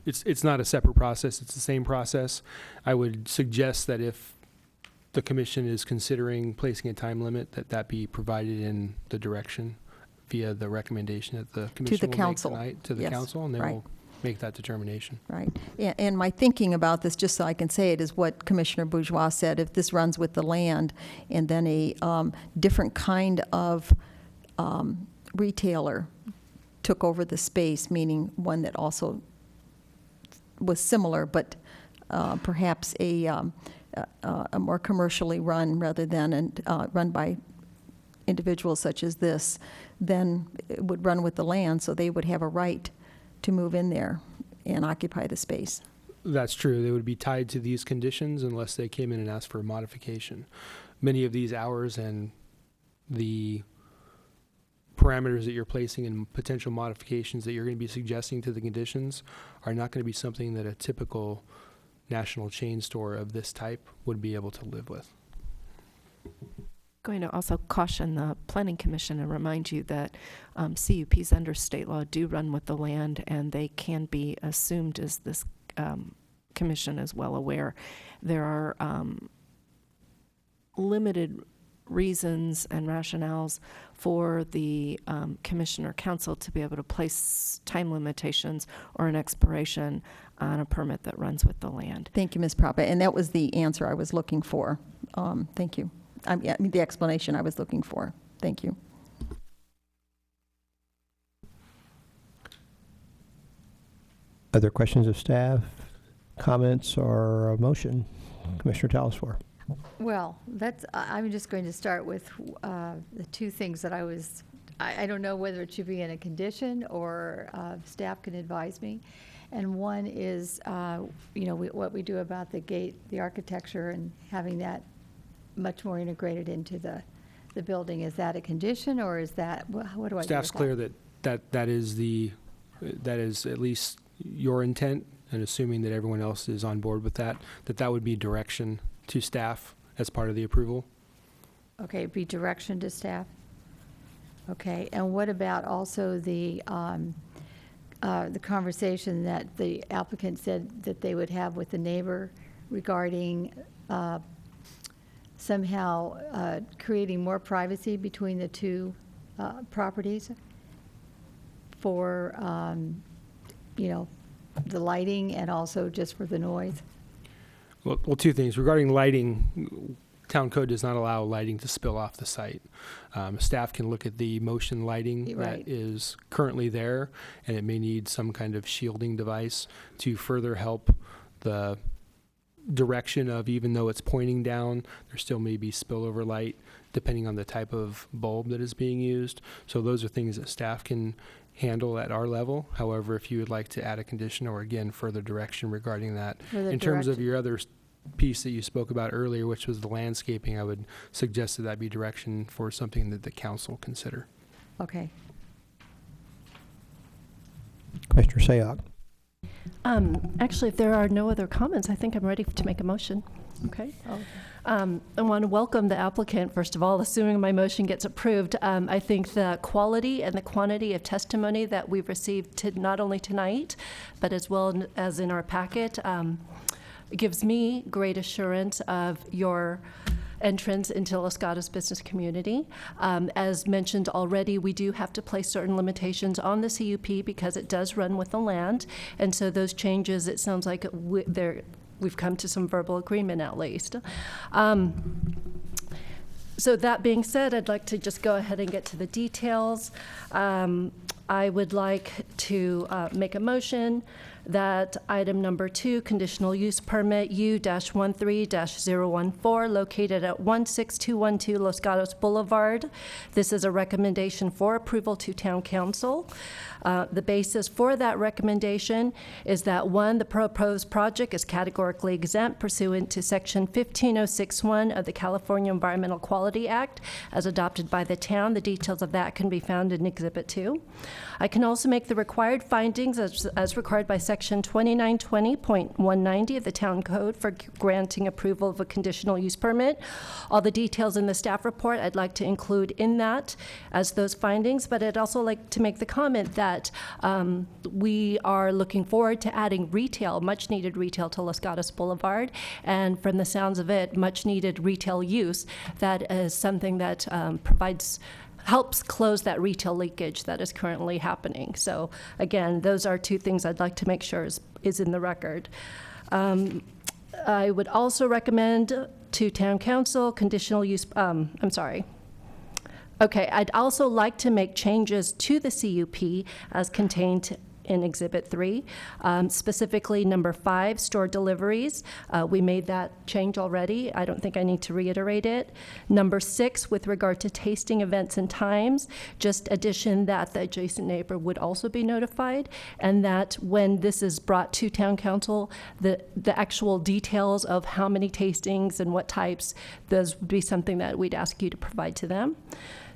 It's not a separate process. It's the same process. I would suggest that if the commission is considering placing a time limit, that be provided in the direction via the recommendation that the commission will council. make tonight to the Yes, council, and they right. will make that determination. Right. And my thinking about this, just so I can say it, is what Commissioner Bourgeois said. If this runs with the land and then a different kind of retailer took over the space, meaning one that also was similar, but perhaps a more commercially run rather than run by individuals such as this, then it would run with the land, so they would have a right to move in there and occupy the space. That's true. They would be tied to these conditions unless they came in and asked for a modification. Many of these hours and the parameters that you're placing and potential modifications that you're going to be suggesting to the conditions are not going to be something that a typical national chain store of this type would be able to live with. Going to also caution the Planning Commission and remind you that CUPs under state law do run with the land, and they can be assumed, as this commission is well aware. There are limited reasons and rationales for the commission or council to be able to place time limitations or an expiration on a permit that runs with the land. Thank you, Ms. Proppe, and that was the answer I was looking for. Thank you. I mean, the explanation I was looking for. Thank you. Other questions of staff, comments, or a motion? Commissioner Talasfor. Well, I'm just going to start with the two things that I don't know whether it should be in a condition or staff can advise me. And one is, what we do about the gate, the architecture, and having that much more integrated into the building. Is that a condition, or is that, what do I do with Staff's that? clear that is at least your intent, and assuming that everyone else is on board with that would be direction to staff as part of the approval. Okay, be direction to staff. Okay, and what about also the conversation that the applicant said that they would have with the neighbor regarding somehow creating more privacy between the two properties for, the lighting and also just for the noise? Well, two things. Regarding lighting, town code does not allow lighting to spill off the site. Staff can look at the motion lighting Right. that is currently there, and it may need some kind of shielding device to further help the direction of, even though it's pointing down, there still may be spillover light depending on the type of bulb that is being used. So those are things that staff can handle at our level. However, if you would like to add a condition or, again, further direction regarding that, in terms of your other piece that you spoke about earlier, which was the landscaping, I would suggest that be direction for something that the council consider. Okay. Commissioner Sayoc. Actually, if there are no other comments, I think I'm ready to make a motion. Okay. I want to welcome the applicant, first of all, assuming my motion gets approved. I think the quality and the quantity of testimony that we've received not only tonight, but as well as in our packet, gives me great assurance of your entrance into Los Gatos business community. As mentioned already, we do have to place certain limitations on the CUP because it does run with the land. And so those changes, it sounds like we've come to some verbal agreement at least. So that being said, I'd like to just go ahead and get to the details. I would like to make a motion that item number 2, conditional use permit U-13-014, located at 16212 Los Gatos Boulevard. This is a recommendation for approval to Town Council. The basis for that recommendation is that, 1, the proposed project is categorically exempt pursuant to Section 15061 of the California Environmental Quality Act, as adopted by the town. The details of that can be found in Exhibit 2. I can also make the required findings as required by Section 2920.190 of the Town Code for granting approval of a conditional use permit. All the details in the staff report I'd like to include in that as those findings, but I'd also like to make the comment that we are looking forward to adding retail, much needed retail to Los Gatos Boulevard, and from the sounds of it, much needed retail use. That is something that helps close that retail leakage that is currently happening. So again, those are two things I'd like to make sure is in the record. I would also recommend to Town Council conditional use, Okay, I'd also like to make changes to the CUP as contained in Exhibit 3. Specifically, number 5, store deliveries. We made that change already. I don't think I need to reiterate it. Number 6, with regard to tasting events and times, just addition that the adjacent neighbor would also be notified, and that when this is brought to town council, the actual details of how many tastings and what types, those would be something that we'd ask you to provide to them.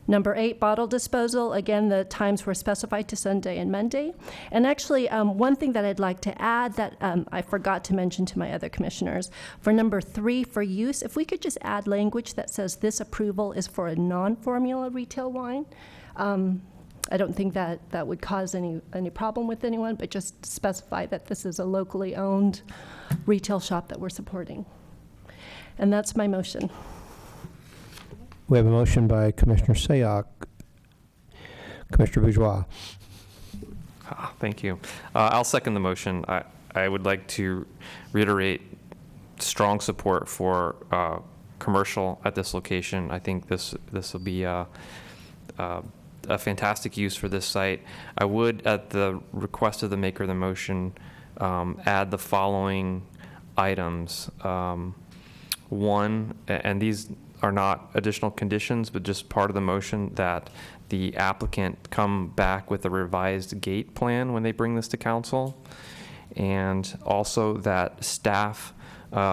Number 8, bottle disposal. Again, the times were specified to Sunday and Monday. And actually, one thing that I'd like to add that I forgot to mention to my other commissioners, for number 3, for use, if we could just add language that says this approval is for a non-formula retail wine. I don't think that would cause any problem with anyone, but just specify that this is a locally owned retail shop that we're supporting. And that's my motion. We have a motion by Commissioner Sayoc. Commissioner Bourgeois. Thank you. I'll second the motion. I would like to reiterate strong support for commercial at this location. I think this will be a fantastic use for this site. I would, at the request of the maker of the motion, add the following items. One, and these are not additional conditions, but just part of the motion, that the applicant come back with a revised gate plan when they bring this to council, and also that staff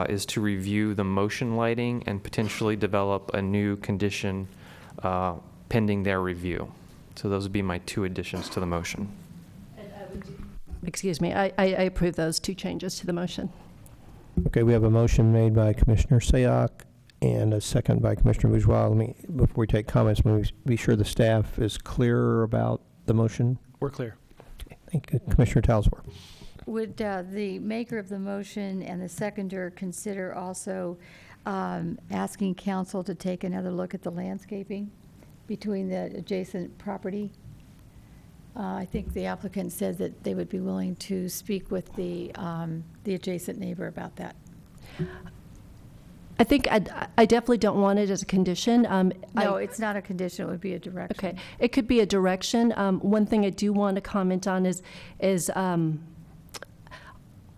is to review the motion lighting and potentially develop a new condition pending their review. So those would be my 2 additions to the motion. Excuse me, I approve those 2 changes to the motion. Okay, we have a motion made by Commissioner Sayoc and a second by Commissioner Bourgeois. Before we take comments, let me be sure the staff is clear about the motion. We're clear. Okay, thank you. Commissioner Talsworth. Would the maker of the motion and the seconder consider also asking council to take another look at the landscaping between the adjacent property? I think the applicant said that they would be willing to speak with the adjacent neighbor about that. I think I definitely don't want it as a condition. No, it's not a condition. It would be a direction. Okay, it could be a direction. One thing I do want to comment on is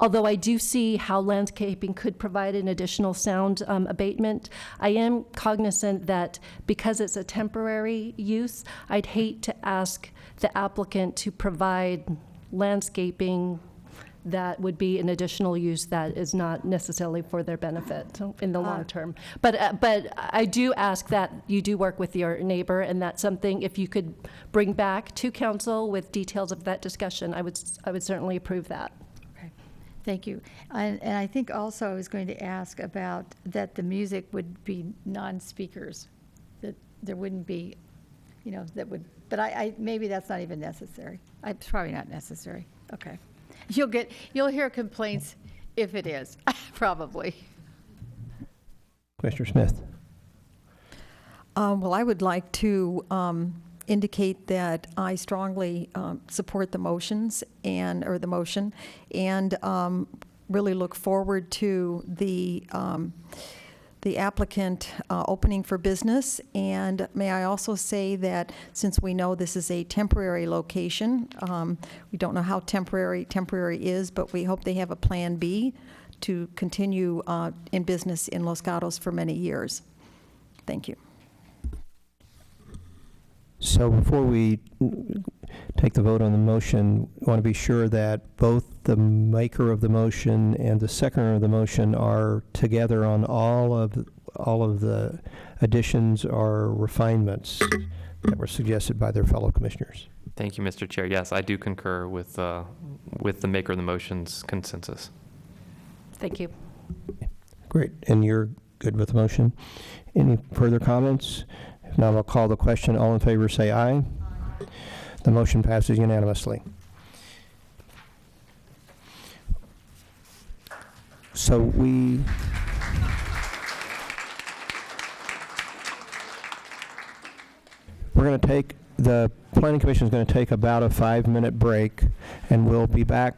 although I do see how landscaping could provide an additional sound abatement, I am cognizant that because it's a temporary use, I'd hate to ask the applicant to provide landscaping that would be an additional use that is not necessarily for their benefit in the long term. But I do ask that you do work with your neighbor, and that's something, if you could bring back to council with details of that discussion, I would certainly approve that. Okay, thank you. And I think also I was going to ask about that the music would be non-speakers, that there wouldn't be, that would, but I maybe that's not even necessary. It's probably not necessary. Okay. You'll hear complaints if it is, probably. Commissioner Smith. Well, I would like to indicate that I strongly support the motions or the motion, and really look forward to the applicant opening for business. And may I also say that since we know this is a temporary location, we don't know how temporary is, but we hope they have a plan B to continue in business in Los Gatos for many years. Thank you. So before we take the vote on the motion, I want to be sure that both the maker of the motion and the seconder of the motion are together on all of the additions or refinements that were suggested by their fellow commissioners. Thank you, Mr. Chair. Yes, I do concur with the maker of the motion's consensus. Thank you. Great. And you're good with the motion? Any further comments? If not, I'll call the question. All in favor say aye. The motion passes unanimously. So we're going to take, the Planning Commission is going to take about a 5-minute break, and we'll be back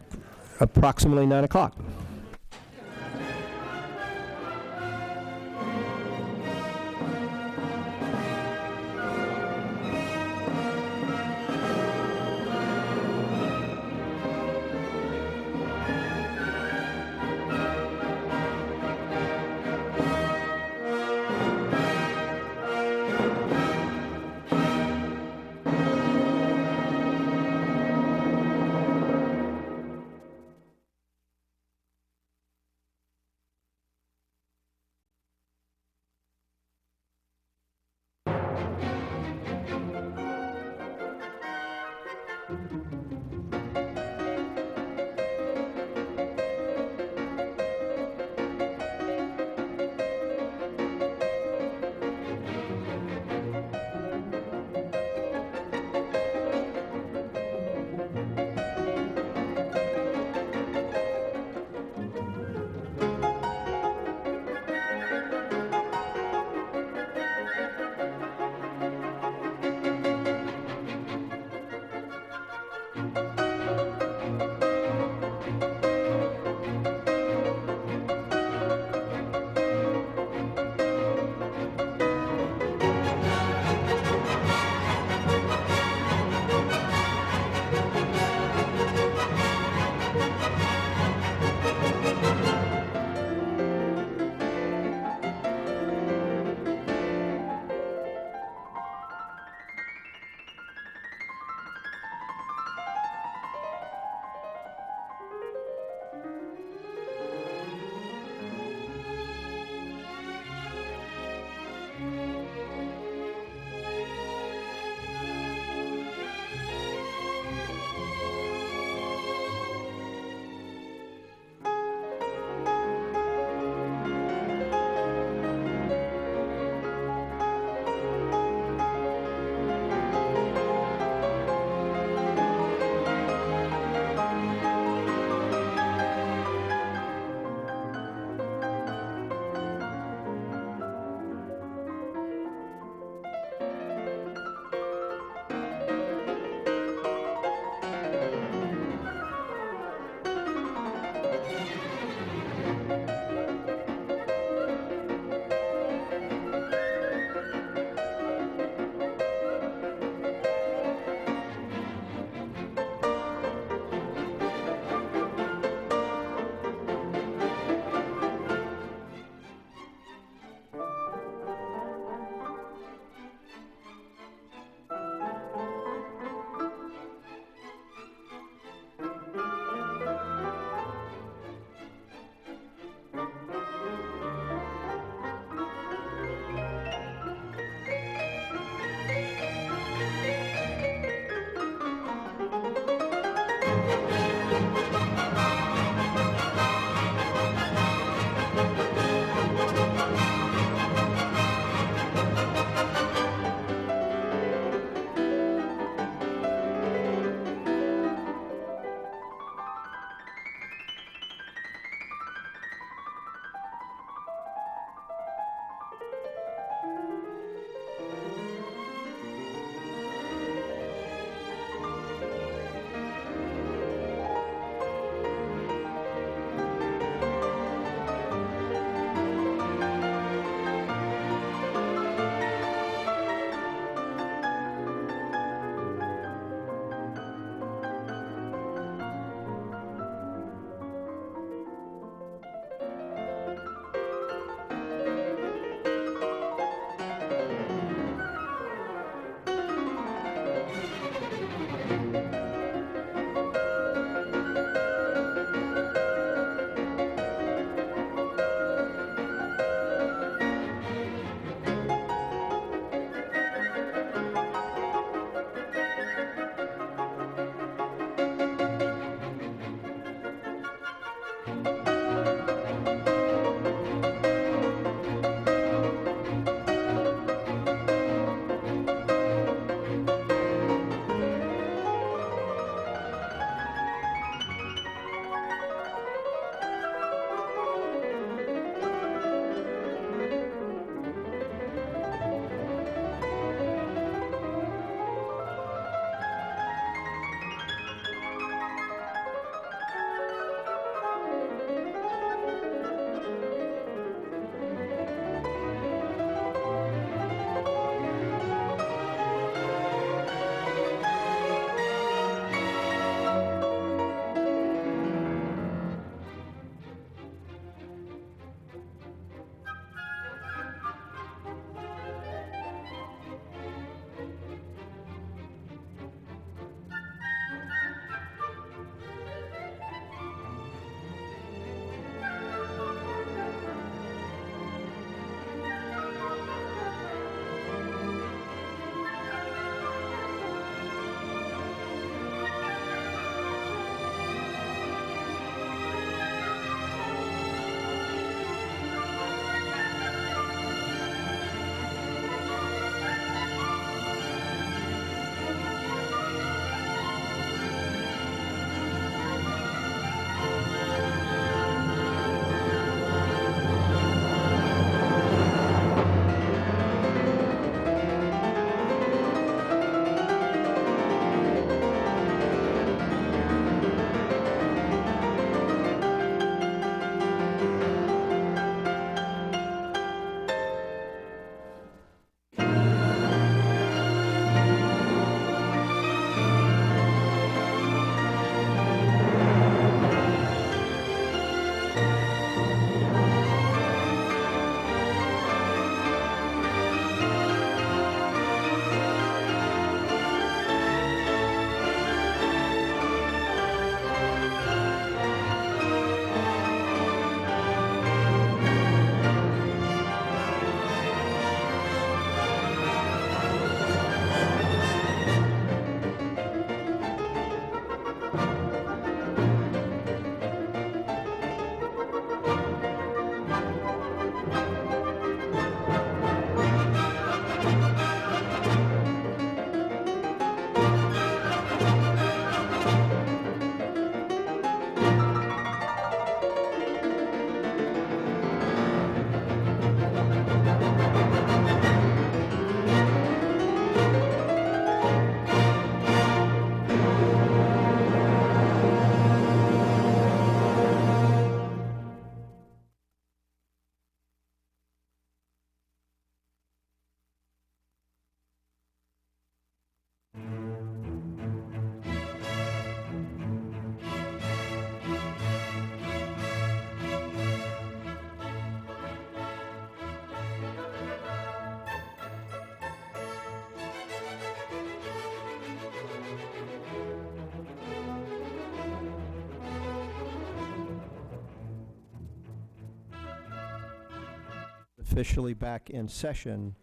approximately 9 o'clock. officially back in session.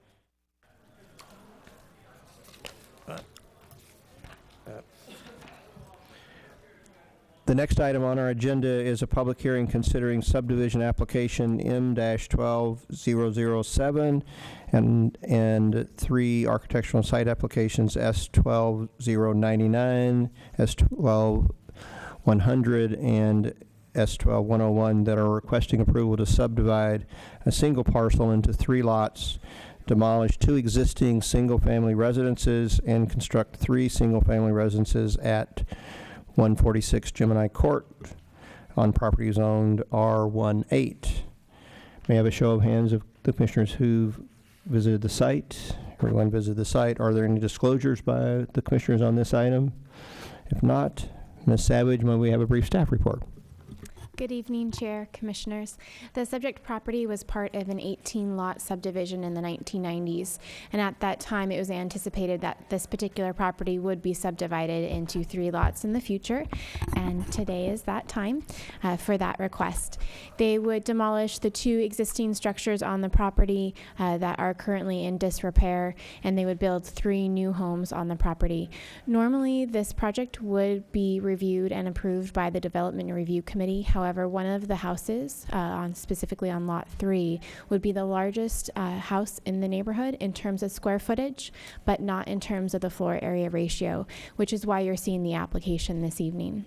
The next item on our agenda is a public hearing considering subdivision application M-12007 and 3 architectural site applications S-12099, S-12100, and S-12101 that are requesting approval to subdivide a single parcel into 3 lots, demolish 2 existing single-family residences, and construct 3 single-family residences at 146 Gemini Court on property zoned R18. May I have a show of hands of the commissioners who've visited the site? Everyone visited the site. Are there any disclosures by the commissioners on this item? If not, Ms. Savage, may we have a brief staff report? Good evening, Chair, Commissioners. The subject property was part of an 18-lot subdivision in the 1990s, and at that time it was anticipated that this particular property would be subdivided into 3 lots in the future, and today is that time for that request. They would demolish the 2 existing structures on the property that are currently in disrepair, and they would build 3 new homes on the property. Normally, this project would be reviewed and approved by the Development Review Committee. However, one of the houses, specifically on Lot 3, would be the largest house in the neighborhood in terms of square footage, but not in terms of the floor area ratio, which is why you're seeing the application this evening.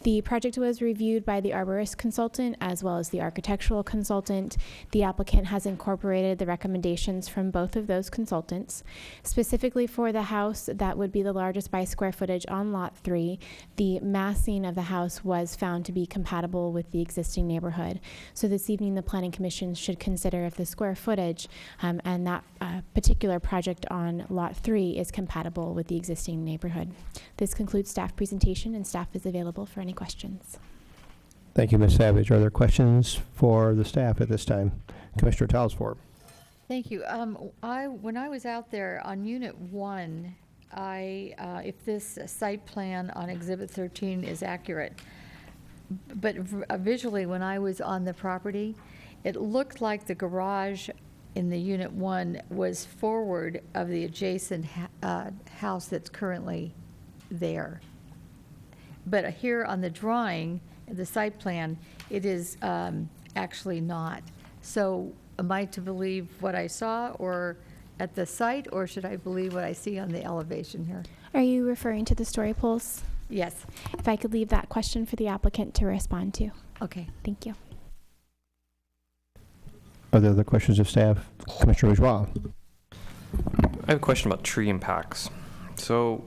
The project was reviewed by the arborist consultant as well as the architectural consultant. The applicant has incorporated the recommendations from both of those consultants. Specifically for the house that would be the largest by square footage on Lot 3, the massing of the house was found to be compatible with the existing neighborhood. So this evening the Planning Commission should consider if the square footage and that particular project on Lot 3 is compatible with the existing neighborhood. This concludes staff presentation, and staff is available for any questions. Thank you, Ms. Savage. Are there questions for the staff at this time? Commissioner Talsford. Thank you. When I was out there on Unit 1, if this site plan on Exhibit 13 is accurate, but visually when I was on the property, it looked like the garage in the Unit 1 was forward of the adjacent house that's currently there. But here on the drawing, the site plan, it is actually not. So am I to believe what I saw or at the site, or should I believe what I see on the elevation here? Are you referring to the story poles? Yes. If I could leave that question for the applicant to respond to. Okay. Thank you. Are there other questions of staff? Commissioner Bourgeois. I have a question about tree impacts. So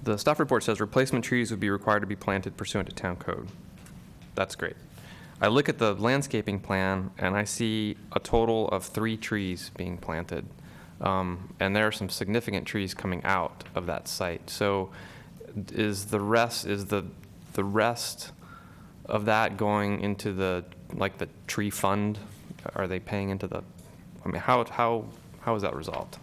the staff report says replacement trees would be required to be planted pursuant to town code. That's great. I look at the landscaping plan and I see a total of 3 trees being planted. And there are some significant trees coming out of that site. So is the rest of that going into the tree fund? Are they paying into the, I mean, how is that resolved?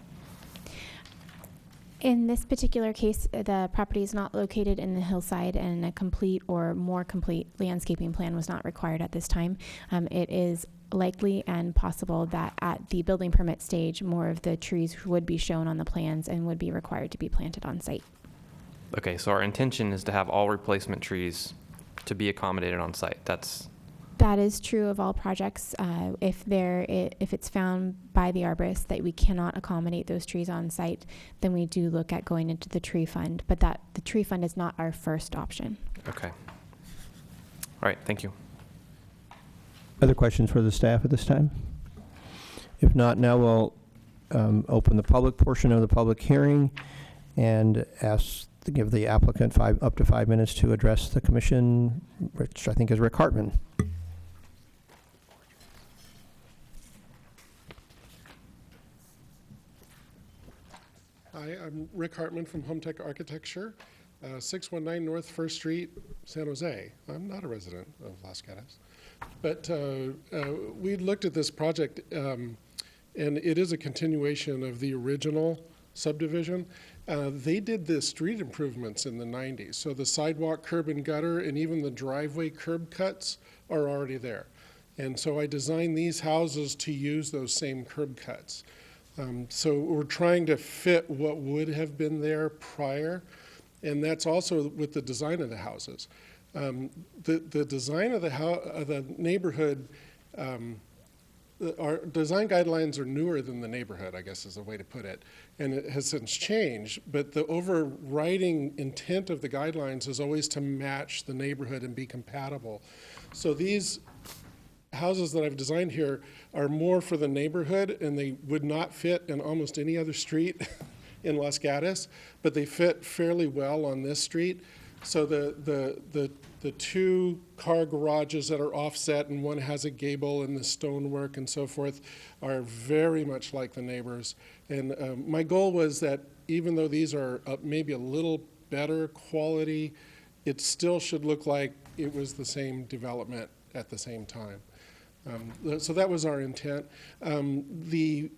In this particular case, the property is not located in the hillside, and a complete or more complete landscaping plan was not required at this time. It is likely and possible that at the building permit stage, more of the trees would be shown on the plans and would be required to be planted on site. Okay, so our intention is to have all replacement trees to be accommodated on site. That is true of all projects. If it's found by the arborist that we cannot accommodate those trees on site, then we do look at going into the tree fund. But the tree fund is not our first option. Okay. All right, thank you. Other questions for the staff at this time? If not, now we'll open the public portion of the public hearing and ask to give the applicant up to 5 minutes to address the commission, which I think is Rick Hartman. Hi, I'm Rick Hartman from Hometech Architecture, 619 North 1st Street, San Jose. I'm not a resident of Los Gatos. But we looked at this project, and it is a continuation of the original subdivision. They did the street improvements in the 90s, so the sidewalk, curb and gutter, and even the driveway curb cuts are already there. And so I designed these houses to use those same curb cuts. So we're trying to fit what would have been there prior, and that's also with the design of the houses. The design of the neighborhood, our design guidelines are newer than the neighborhood, I guess is a way to put it, and it has since changed, but the overriding intent of the guidelines is always to match the neighborhood and be compatible. So these houses that I've designed here are more for the neighborhood, and they would not fit in almost any other street in Los Gatos, but they fit fairly well on this street. So the two car garages that are offset, and one has a gable and the stonework and so forth, are very much like the neighbors. And my goal was that even though these are maybe a little better quality, it still should look like it was the same development at the same time. So that was our intent. The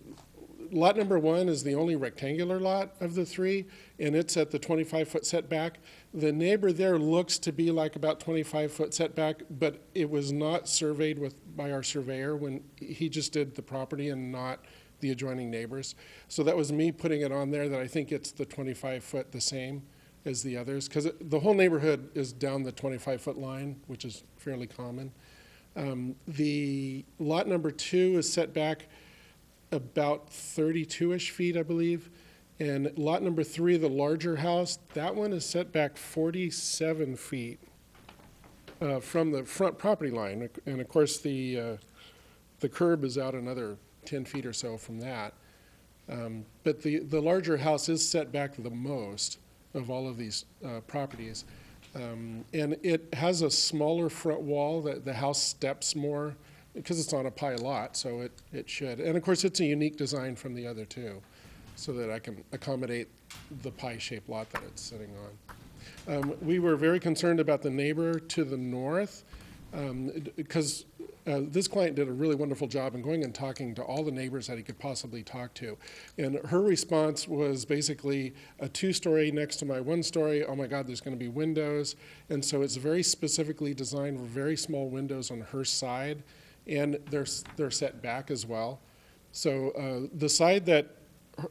lot number 1 is the only rectangular lot of the 3, and it's at the 25-foot setback. The neighbor there looks to be like about 25-foot setback, but it was not surveyed by our surveyor when he just did the property and not the adjoining neighbors. So that was me putting it on there that I think it's the 25-foot the same as the others, because the whole neighborhood is down the 25-foot line, which is fairly common. The lot number 2 is set back about 32-ish feet, I believe. And lot number 3, the larger house, that one is set back 47 feet from the front property line. And of course, the curb is out another 10 feet or so from that. But the larger house is set back the most of all of these properties. And it has a smaller front wall that the house steps more because it's on a pie lot, so it should. And of course, it's a unique design from the other two, so that I can accommodate the pie-shaped lot that it's sitting on. We were very concerned about the neighbor to the north, because this client did a really wonderful job in going and talking to all the neighbors that he could possibly talk to. And her response was basically a 2-story next to my 1-story. Oh my God, there's going to be windows. And so it's very specifically designed for very small windows on her side, and they're set back as well. So the side that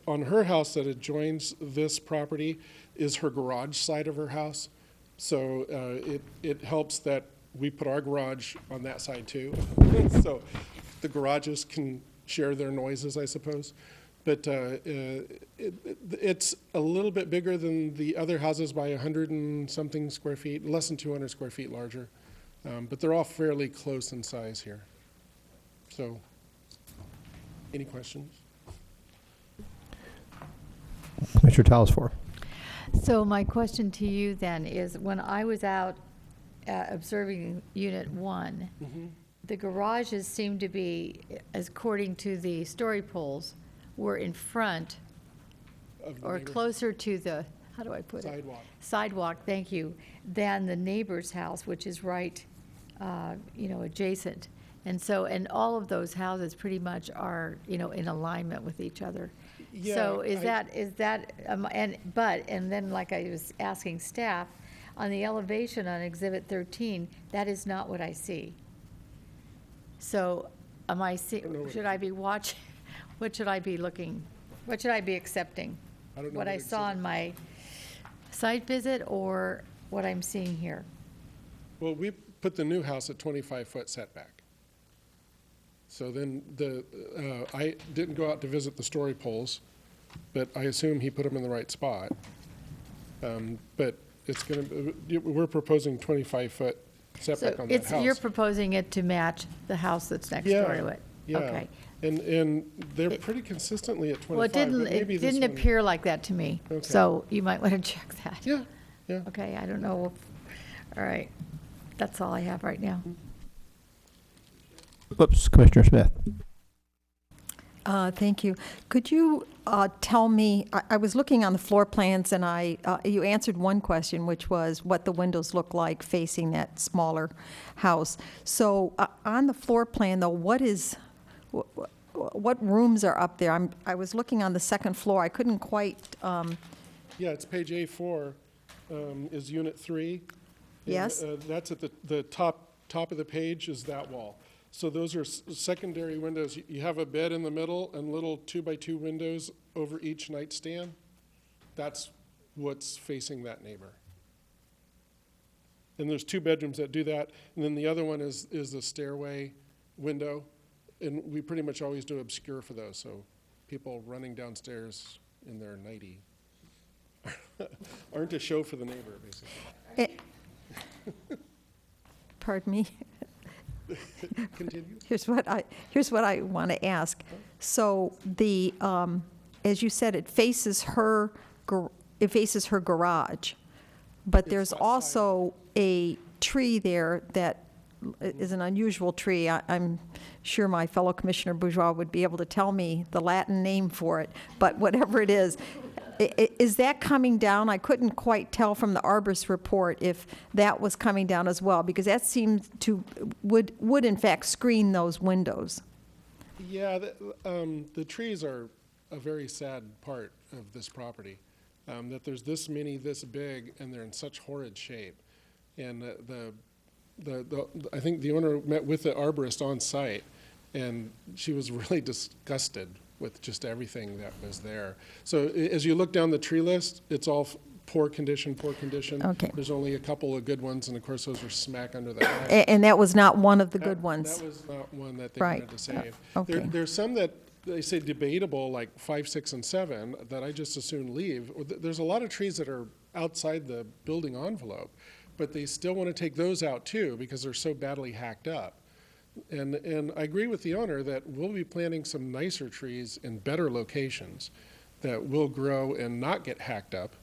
on her house that adjoins this property is her garage side of her house. So it helps that we put our garage on that side too. So the garages can share their noises, I suppose. But it's a little bit bigger than the other houses by 100 and something square feet, less than 200 square feet larger. But they're all fairly close in size here. So, any questions? Mr. Talasfor. So my question to you then is, when I was out observing Unit 1, the garages seem to be, according to the story poles, were in front or closer to the, how do I put it? Sidewalk. Sidewalk, thank you, than the neighbor's house, which is right, adjacent. And so, and all of those houses pretty much are, in alignment with each other. Yeah, So is that, and then like I was asking staff, on the elevation on Exhibit 13, that is not what I see. So should I be watching, what should I be looking, what should I be accepting? I don't know What I saw on my site visit or what I'm seeing here? Well, we put the new house at 25-foot setback. So then I didn't go out to visit the story poles, but I assume he put them in the right spot. But it's going to, we're proposing 25-foot setback on that house. You're proposing it to match the house that's next door to it? Yeah. Okay. And they're pretty consistently at 25. Well, but maybe it this didn't one- appear like that to me. Okay. So you might want to check that. Yeah, yeah. Okay, I don't know. All right. That's all I have right now. Whoops, Commissioner Smith. Thank you. Could you tell me, I was looking on the floor plans and you answered one question, which was what the windows look like facing that smaller house. So on the floor plan though, what rooms are up there? I was looking on the second floor. I couldn't quite. Yeah, it's page A4 is Unit 3. And, Yes. that's at the top of the page is that wall. So those are secondary windows. You have a bed in the middle and little 2x2 windows over each nightstand. That's what's facing that neighbor. And there's 2 bedrooms that do that. And then the other one is the stairway window. And we pretty much always do obscure for those. So people running downstairs in their nightie aren't a show for the neighbor, basically. Pardon me? Continue. Here's what I want to ask. So the, as you said, it faces her garage, but there's also a tree there that is an unusual tree. I'm sure my fellow Commissioner Bourgeois would be able to tell me the Latin name for it, but whatever it is that coming down? I couldn't quite tell from the arborist report if that was coming down as well, because that seems to, would in fact screen those windows. Yeah, the trees are a very sad part of this property, that there's this many, this big, and they're in such horrid shape. And I think the owner met with the arborist on site, and she was really disgusted with just everything that was there. So as you look down the tree list, it's all poor condition, poor condition. Okay. There's only a couple of good ones, and of course those are smack under the house. And that was not one of the good ones. That was not one that they Right. wanted to save. Okay. There's some that they say debatable, like 5, 6, and 7, that I just as soon leave. There's a lot of trees that are outside the building envelope, but they still want to take those out too because they're so badly hacked up. And I agree with the owner that we'll be planting some nicer trees in better locations that will grow and not get hacked up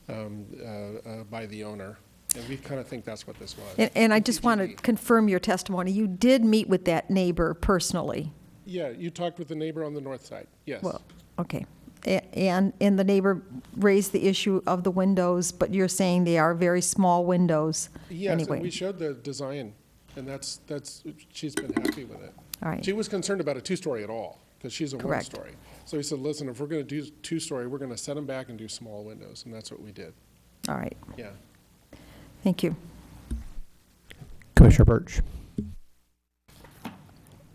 by the owner. And we kind of think that's what this was. And I just want to confirm your testimony. You did meet with that neighbor personally? Yeah, you talked with the neighbor on the north side, yes. Well, okay. And the neighbor raised the issue of the windows, but you're saying they are very small windows Yes, anyway? and we showed the design, and that's she's been happy with it. All right. She was concerned about a 2-story at all, because she's a Correct. 1-story. So he said, listen, if we're going to do 2-story, we're going to set them back and do small windows, and that's what we did. All right. Yeah. Thank you. Commissioner Birch.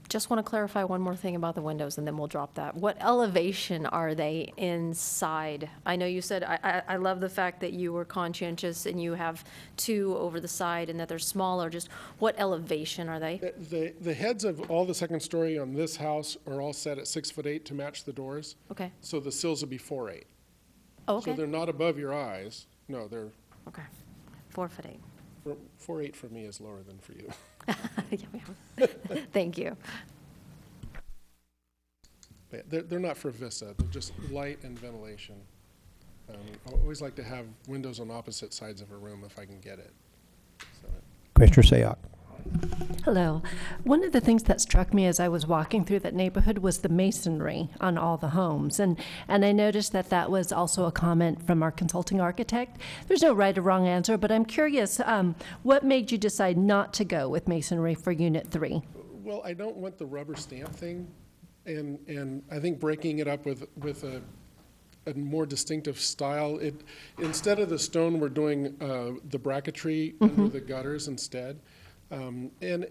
Just want to clarify one more thing about the windows, and then we'll drop that. What elevation are they inside? I know you said, I love the fact that you were conscientious and you have 2 over the side and that they're smaller. Just what elevation are they? The heads of all the 2nd story on this house are all set at 6'8" to match the doors. Okay. So the sills will be 4'8". Oh, okay. So they're not above your eyes. No, they're Okay. 4'8". 4'8" for me is lower than for you. Thank you. They're not for vista. They're just light and ventilation. I always like to have windows on opposite sides of a room if I can get it. So, Commissioner Sayoc. Hello. One of the things that struck me as I was walking through that neighborhood was the masonry on all the homes. And I noticed that that was also a comment from our consulting architect. There's no right or wrong answer, but I'm curious, what made you decide not to go with masonry for Unit 3? well, I don't want the rubber stamp thing, and I think breaking it up with a more distinctive style. Instead of the stone, we're doing the bracketry under the gutters instead. And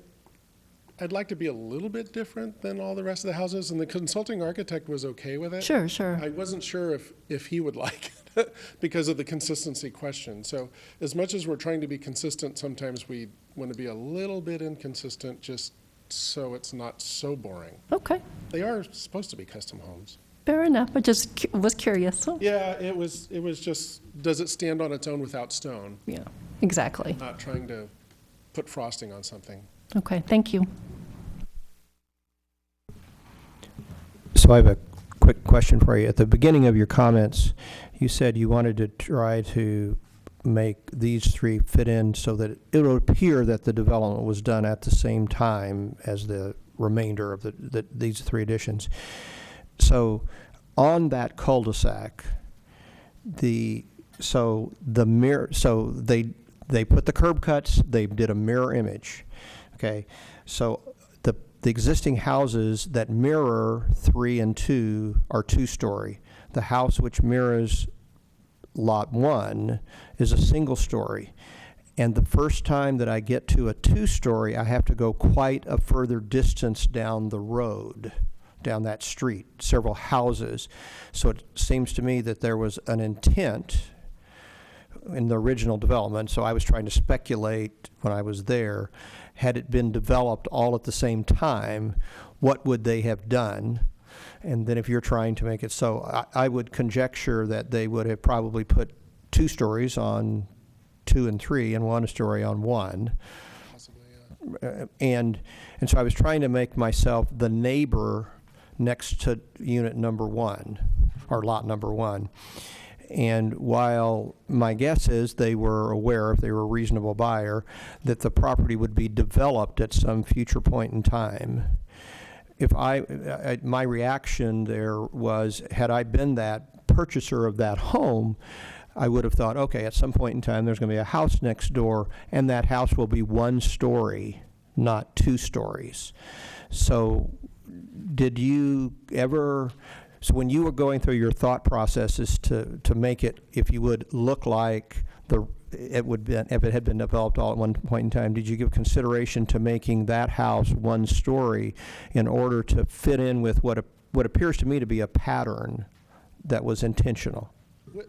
I'd like to be a little bit different than all the rest of the houses, and the consulting architect was okay with it. Sure, sure. I wasn't sure if he would like it because of the consistency question. So as much as we're trying to be consistent, sometimes we want to be a little bit inconsistent just so it's not so boring. Okay. They are supposed to be custom homes. Fair enough. I just was curious. Yeah, it was just, does it stand on its own without stone? Yeah, exactly. Not trying to put frosting on something. Okay, thank you. So I have a quick question for you. At the beginning of your comments, you said you wanted to try to make these three fit in so that it would appear that the development was done at the same time as the remainder of these three additions. So on that cul-de-sac, they put the curb cuts, they did a mirror image. Okay, so the existing houses that mirror 3 and 2 are 2-story. The house which mirrors lot 1 is a single story. And the first time that I get to a two-story, I have to go quite a further distance down the road, down that street, several houses. So it seems to me that there was an intent in the original development, so I was trying to speculate when I was there, had it been developed all at the same time, what would they have done? And then if you're trying to make it so, I would conjecture that they would have probably put 2 stories on 2 and 3 and 1 story on 1. Possibly, yeah. And so I was trying to make myself the neighbor next to unit number 1, or lot number 1. And while my guess is they were aware, if they were a reasonable buyer, that the property would be developed at some future point in time, if my reaction there was, had I been that purchaser of that home, I would have thought, okay, at some point in time, there's going to be a house next door, and that house will be 1 story, not 2 stories. So did you ever, so when you were going through your thought processes to make it, if you would, look like it would be, if it had been developed all at one point in time, did you give consideration to making that house 1 story in order to fit in with what appears to me to be a pattern that was intentional?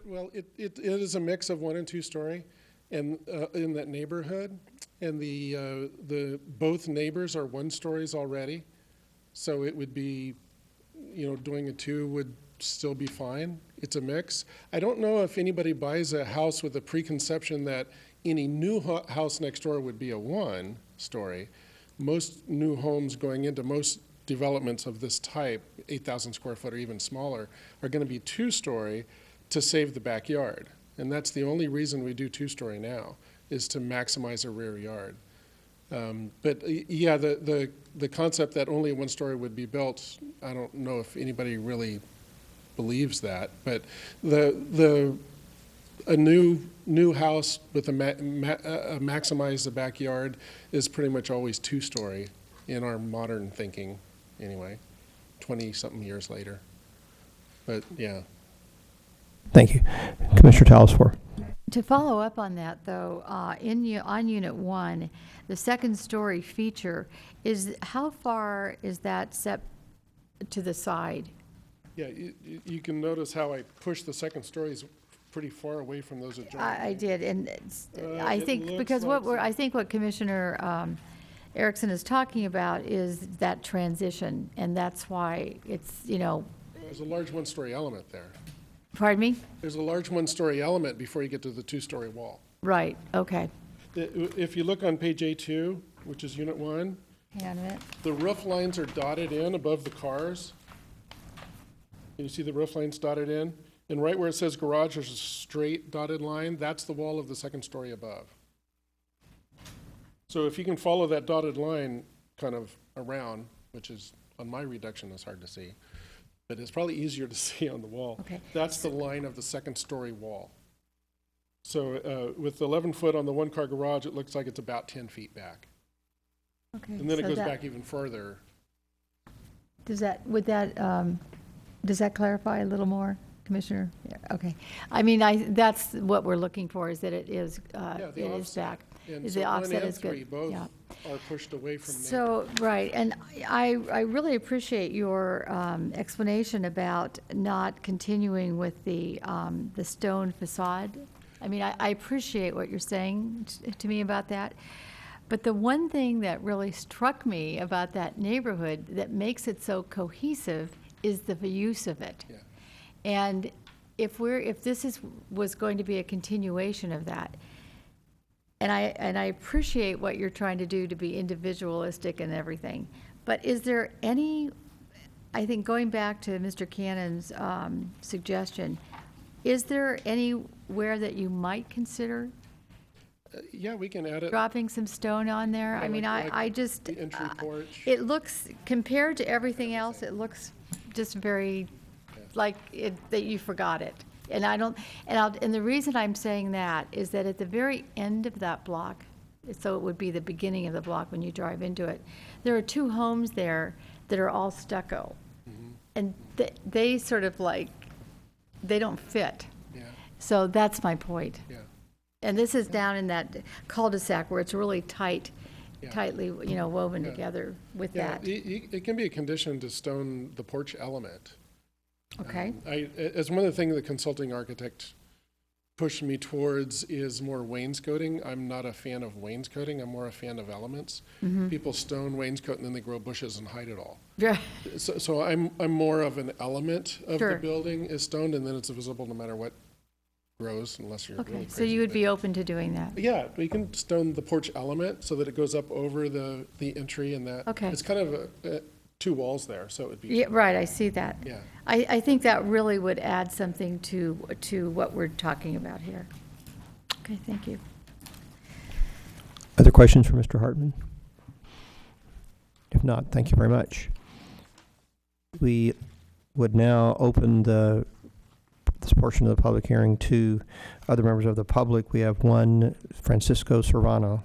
Well, it is a mix of 1 and 2 story, and in that neighborhood, and the both neighbors are 1 stories already, so it would be, doing a 2 would still be fine. It's a mix. I don't know if anybody buys a house with a preconception that any new house next door would be a 1 story. Most new homes going into most developments of this type, 8,000 square foot or even smaller, are going to be 2 story. To save the backyard. And that's the only reason we do 2 story now, is to maximize a rear yard. But yeah, the concept that only 1 story would be built, I don't know if anybody really believes that. But a new house with maximize the backyard is pretty much always 2 story in our modern thinking anyway, 20-something years later. But yeah. Thank you. Commissioner Talasfor. To follow up on that, though, on Unit 1, the 2nd story feature, how far is that set to the side? Yeah, you can notice how I pushed the 2nd stories pretty far away from those adjoining. I did, and I think, because I think what Commissioner Erickson is talking about is that transition, and that's why it's, There's a large 1 story element there. Pardon me? There's a large 1 story element before you get to the 2 story wall. Right, okay. If you look on page A2, which is Unit 1, Hang on a minute. the roof lines are dotted in above the cars. Can you see the roof lines dotted in? And right where it says garage, there's a straight dotted line. That's the wall of the 2nd story above. So if you can follow that dotted line kind of around, which is, on my reduction, is hard to see, but it's probably easier to see on the wall. Okay. That's the line of the 2nd story wall. So with 11 foot on the 1-car garage, it looks like it's about 10 feet back. Okay. And then it so goes that- back even further. Does that clarify a little more, Commissioner? Yeah, okay. I mean, that's what we're looking for, is that it is back. And Is so the 1 offset and is good? 3 both Yeah. are pushed away from neighbor. So, right, and I really appreciate your explanation about not continuing with the stone facade. I mean, I appreciate what you're saying to me about that. But the one thing that really struck me about that neighborhood that makes it so cohesive is the use of it. Yeah. And if this was going to be a continuation of that, and I appreciate what you're trying to do to be individualistic and everything, but is there any, I think going back to Mr. Cannon's suggestion, is there anywhere that you might consider Yeah, we can add it. dropping some stone on there? Yeah, I mean, like I just, the entry porch. it looks, compared to everything else, it looks just very, like that you forgot it. And and the reason I'm saying that is that at the very end of that block, so it would be the beginning of the block when you drive into it, there are 2 homes there that are all stucco. And they sort of like, they don't fit. Yeah. So that's my point. Yeah. And this is down in that cul-de-sac where it's really tightly, woven together with that. It can be a condition to stone the porch element. Okay. As one of the things the consulting architect pushed me towards is more wainscoting. I'm not a fan of wainscoting. I'm more a fan of elements. Mhm. People stone wainscot and then they grow bushes and hide it all. Yeah. So I'm more of an element of Sure. the building is stoned, and then it's visible no matter what grows, unless you're Okay, really so crazy. you would be open to doing that? Yeah, we can stone the porch element so that it goes up over the entry and that. Okay. It's kind of two walls there, so it would be. Yeah, right, I see that. Yeah. I think that really would add something to what we're talking about here. Okay, thank you. Other questions for Mr. Hartman? If not, thank you very much. We would now open this portion of the public hearing to other members of the public. We have one, Francisco Serrano.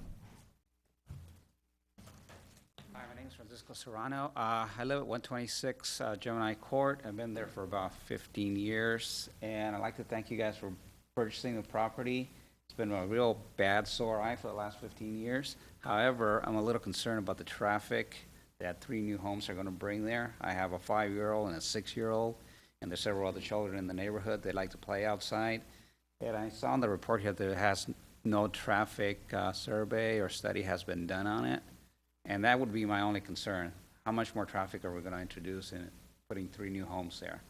Hi, my name is Francisco Serrano. I live at 126 Gemini Court. I've been there for about 15 years, and I'd like to thank you guys for purchasing the property. It's been a real bad sore eye for the last 15 years. However, I'm a little concerned about the traffic that 3 new homes are going to bring there. I have a 5-year-old and a 6-year-old, and there's several other children in the neighborhood. They like to play outside. And I saw in the report here that there has no traffic survey or study has been done on it. And that would be my only concern. How much more traffic are we going to introduce in putting 3 new homes there?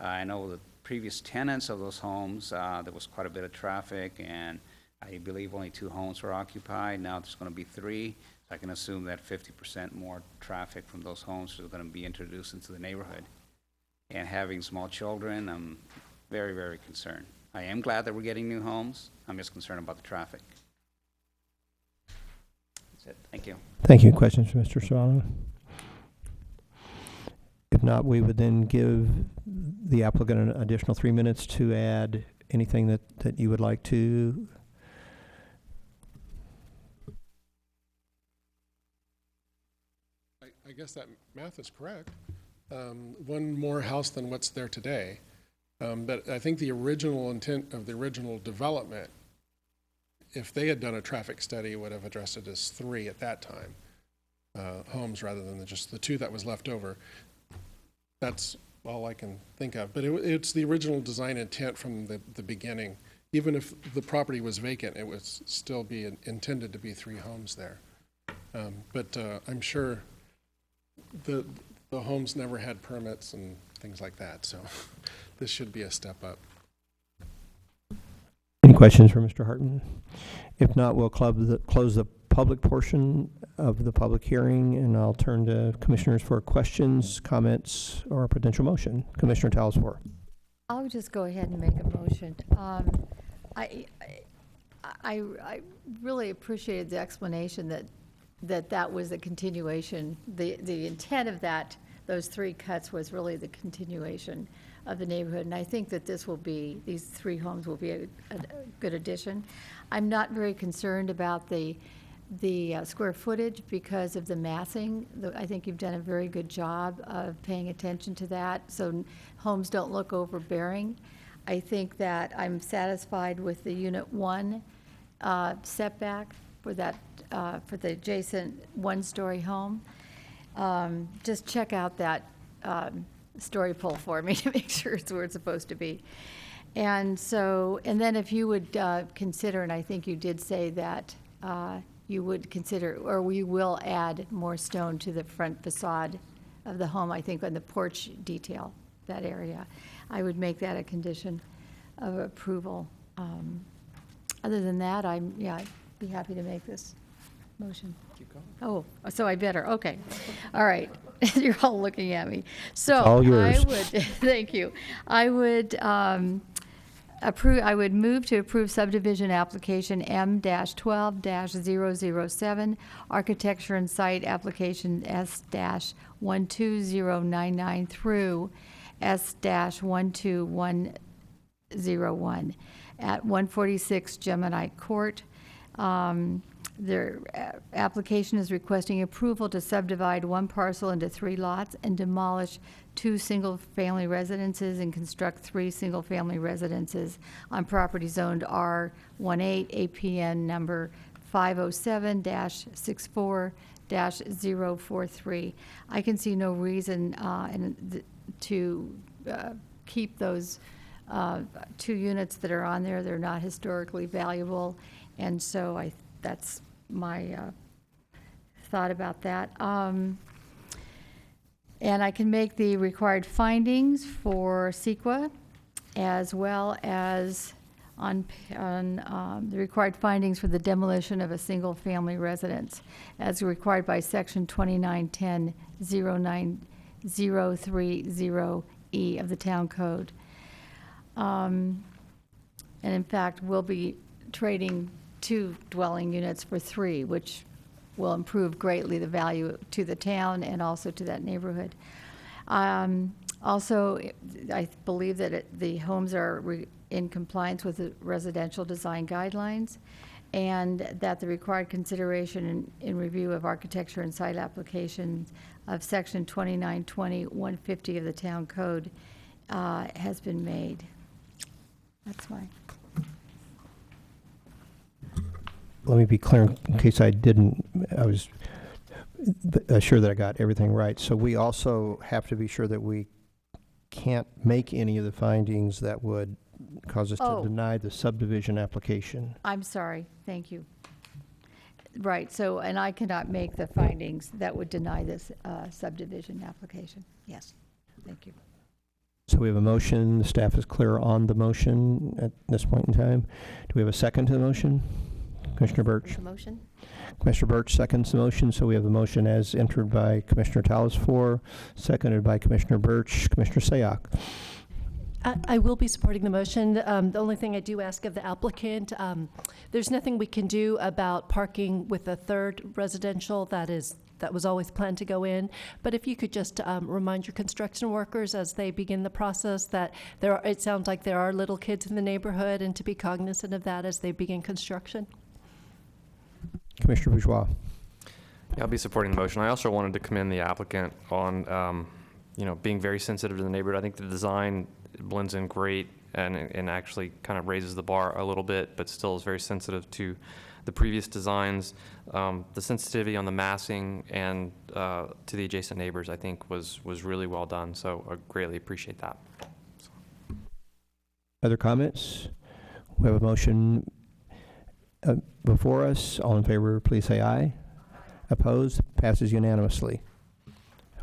I know the previous tenants of those homes, there was quite a bit of traffic, and I believe only 2 homes were occupied. Now there's going to be 3. So I can assume that 50% more traffic from those homes is going to be introduced into the neighborhood. And having small children, I'm very, very concerned. I am glad that we're getting new homes. I'm just concerned about the traffic. That's it. Thank you. Thank you. Questions for Mr. Serrano? If not, we would then give the applicant an additional 3 minutes to add anything that you would like to. I guess that math is correct. One more house than what's there today. But I think the original intent of the original development, if they had done a traffic study, would have addressed it as 3 at that time, homes rather than just the 2 that was left over. That's all I can think of. But it's the original design intent from the beginning. Even if the property was vacant, it would still be intended to be 3 homes there. But I'm sure the homes never had permits and things like that, so this should be a step up. Any questions for Mr. Hartman? If not, we'll close the public portion of the public hearing, and I'll turn to commissioners for questions, comments, or a potential motion. Commissioner Talsfor. I'll just go ahead and make a motion. I really appreciated the explanation that was a continuation. The intent of those 3 cuts was really the continuation of the neighborhood, and I think that these 3 homes will be a good addition. I'm not very concerned about the square footage because of the massing. I think you've done a very good job of paying attention to that, so homes don't look overbearing. I think that I'm satisfied with the Unit 1 setback for the adjacent 1-story home. Just check out that story pole for me to make sure it's where it's supposed to be. And then if you would consider, and I think you did say that you would consider, or we will add more stone to the front facade of the home, I think on the porch detail, that area. I would make that a condition of approval. Other than that, I'd be happy to make this motion. Keep going. Oh, so I better, okay. All right, you're all looking at me. So It's all yours. I would, thank you. I would move to approve subdivision application M-12-007, architecture and site application S-12099 through S-12101 at 146 Gemini Court. Their application is requesting approval to subdivide 1 parcel into 3 lots and demolish 2 single-family residences and construct 3 single-family residences on property zoned R18, APN number 507-64-043. I can see no reason to keep those 2 units that are on there. They're not historically valuable, and so that's my thought about that. And I can make the required findings for CEQA, as well as on the required findings for the demolition of a single-family residence, as required by Section 2910-09030E of the Town Code. And in fact, we'll be trading 2 dwelling units for 3, which will improve greatly the value to the town and also to that neighborhood. Also, I believe that the homes are in compliance with the residential design guidelines, and that the required consideration in review of architecture and site applications of Section 2920-150 of the Town Code has been made. That's why. Let me be clear in case I didn't. I was sure that I got everything right. So we also have to be sure that we can't make any of the findings that would cause us to deny the subdivision application. I'm sorry. Thank you. Right. So, and I cannot make the findings that would deny this subdivision application. Yes. Thank you. So we have a motion. The staff is clear on the motion at this point in time. Do we have a second to the motion? Commissioner Birch. The motion? Commissioner Birch seconds the motion, so we have the motion as entered by Commissioner Talasfor, seconded by Commissioner Birch. Commissioner Sayak. I will be supporting the motion. The only thing I do ask of the applicant, there's nothing we can do about parking with a third residential that was always planned to go in. But if you could just remind your construction workers as they begin the process that it sounds like there are little kids in the neighborhood, and to be cognizant of that as they begin construction. Commissioner Bourgeois. Yeah, I'll be supporting the motion. I also wanted to commend the applicant on, being very sensitive to the neighborhood. I think the design blends in great and actually kind of raises the bar a little bit, but still is very sensitive to the previous designs. The sensitivity on the massing and to the adjacent neighbors, I think, was really well done. So I greatly appreciate that. Other comments? We have a motion before us. All in favor, please say aye. Opposed? Passes unanimously.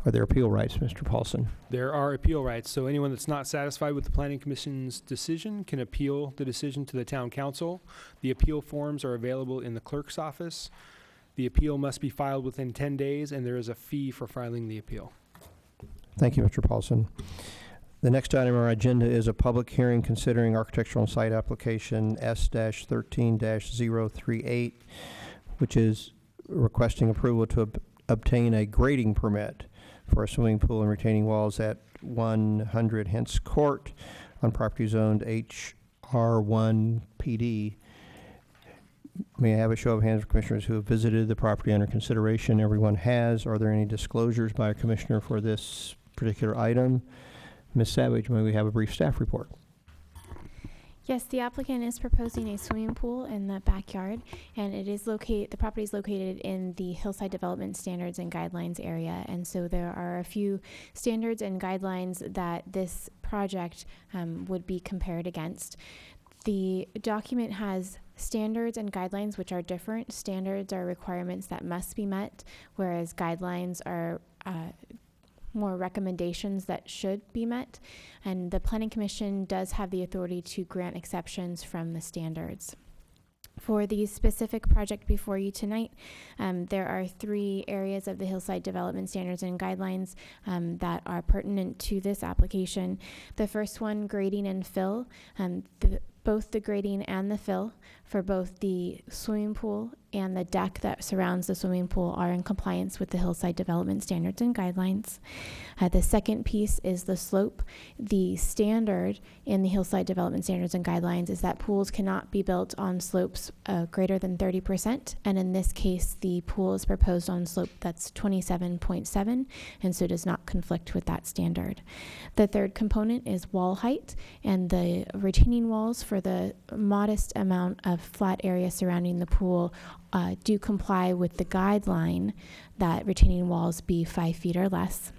Are there appeal rights, Mr. Paulson? There are appeal rights. So anyone that's not satisfied with the Planning Commission's decision can appeal the decision to the Town Council. The appeal forms are available in the clerk's office. The appeal must be filed within 10 days, and there is a fee for filing the appeal. Thank you, Mr. Paulson. The next item on our agenda is a public hearing considering architectural site application S-13-038, which is requesting approval to obtain a grading permit for a swimming pool and retaining walls at 100 Hence Court on property zoned HR1 PD. May I have a show of hands for commissioners who have visited the property under consideration? Everyone has. Are there any disclosures by a commissioner for this particular item? Ms. Savage, may we have a brief staff report? Yes, the applicant is proposing a swimming pool in the backyard, and the property is located in the Hillside Development Standards and Guidelines area, and so there are a few standards and guidelines that this project would be compared against. The document has standards and guidelines which are different. Standards are requirements that must be met, whereas guidelines are more recommendations that should be met, and the Planning Commission does have the authority to grant exceptions from the standards. For the specific project before you tonight, there are 3 areas of the Hillside Development Standards and Guidelines that are pertinent to this application. The first one, grading and fill. The both the grading and the fill for both the swimming pool and the deck that surrounds the swimming pool are in compliance with the hillside development standards and guidelines. The second piece is the slope. The standard in the hillside development standards and guidelines is that pools cannot be built on slopes greater than 30%, and in this case the pool is proposed on slope that's 27.7, and so does not conflict with that standard. The third component is wall height, and the retaining walls for the modest amount of flat area surrounding the pool do comply with the guideline that retaining walls be 5 feet or less.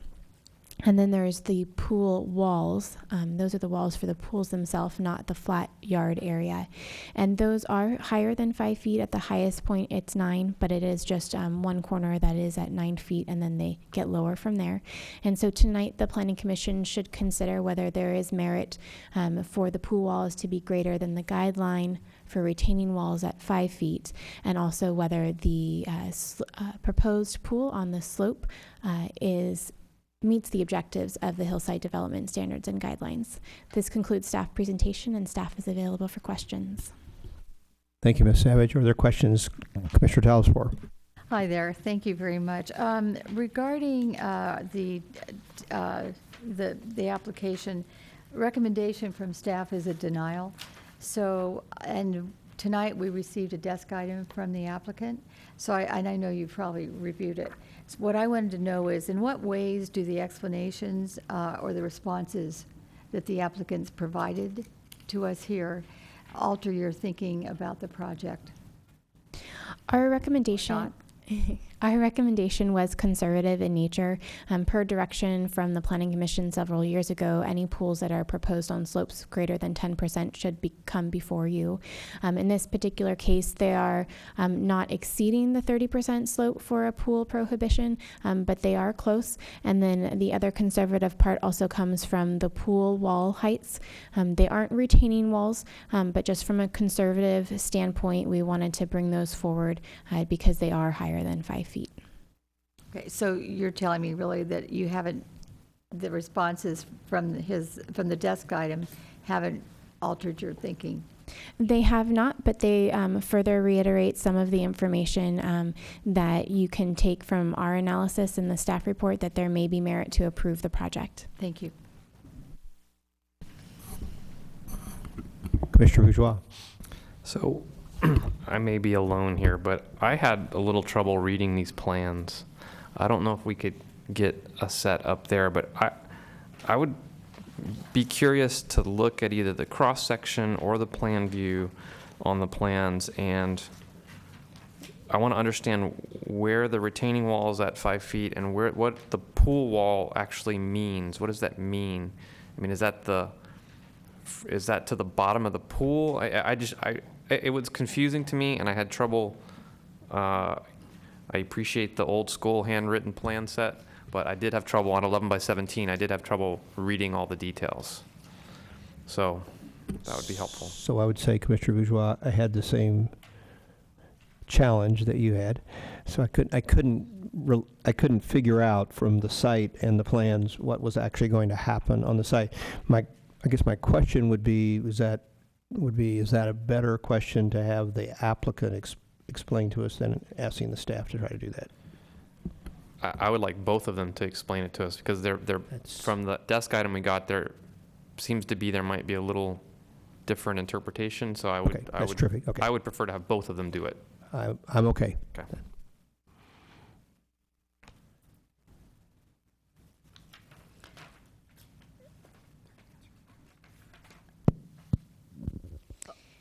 And then there's the pool walls. Those are the walls for the pools themselves, not the flat yard area. And those are higher than 5 feet. At the highest point, it's 9, but it is just one corner that is at 9 feet, and then they get lower from there. And so tonight, the Planning Commission should consider whether there is merit for the pool walls to be greater than the guideline for retaining walls at 5 feet, and also whether the proposed pool on the slope meets the objectives of the hillside development standards and guidelines. This concludes staff presentation, and staff is available for questions. Thank you, Ms. Savage. Are there questions, Commissioner Talaspour? Hi there. Thank you very much. Regarding the application, recommendation from staff is a denial. So, and tonight we received a desk item from the applicant. So and I know you've probably reviewed it. So what I wanted to know is, in what ways do the explanations or the responses that the applicants provided to us here alter your thinking about the project? Our recommendation was conservative in nature. Per direction from the Planning Commission several years ago, any pools that are proposed on slopes greater than 10% should come before you. In this particular case, they are not exceeding the 30% slope for a pool prohibition, but they are close. And then the other conservative part also comes from the pool wall heights. They aren't retaining walls, but just from a conservative standpoint, we wanted to bring those forward because they are higher than 5 feet. Okay, so you're telling me really that you haven't, the responses from the desk item haven't altered your thinking? They have not, but they further reiterate some of the information that you can take from our analysis in the staff report, that there may be merit to approve the project. Thank you. Commissioner Bourgeois. So I may be alone here, but I had a little trouble reading these plans. I don't know if we could get a set up there, but I would be curious to look at either the cross-section or the plan view on the plans, and I want to understand where the retaining wall is at 5 feet and what the pool wall actually means. What does that mean? I mean, is that to the bottom of the pool? It was confusing to me, and I had trouble. I appreciate the old school handwritten plan set, but I did have trouble on 11 by 17. I did have trouble reading all the details. So that would be helpful. So I would say, Commissioner Bourgeois, I had the same challenge that you had. So I couldn't figure out from the site and the plans what was actually going to happen on the site. I guess my question would be, is that a better question to have the applicant explain to us than asking the staff to try to do that? I would like both of them to explain it to us, because they're from the desk item we got, there might be a little different interpretation. So I would terrific. Okay. I would prefer to have both of them do it. I'm okay. Okay.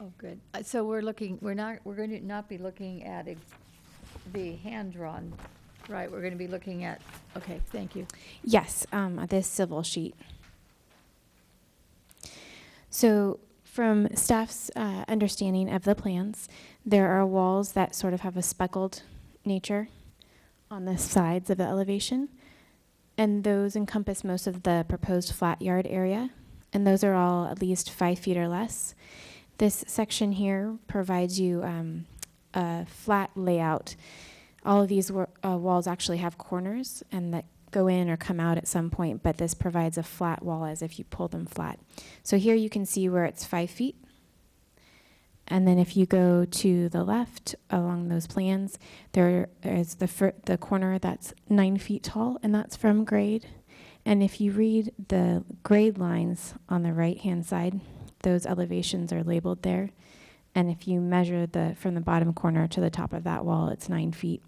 Oh, good. So we're going to not be looking at the hand-drawn, right? We're going to be looking at, okay, thank you. Yes, this civil sheet. So from staff's understanding of the plans, there are walls that sort of have a speckled nature on the sides of the elevation, and those encompass most of the proposed flat yard area, and those are all at least 5 feet or less. This section here provides you a flat layout. All of these walls actually have corners and that go in or come out at some point, but this provides a flat wall as if you pull them flat. So here you can see where it's 5 feet, And then if you go to the left along those plans, there is the corner that's 9 feet tall, and that's from grade. And if you read the grade lines on the right-hand side, those elevations are labeled there. And if you measure from the bottom corner to the top of that wall, it's 9 feet.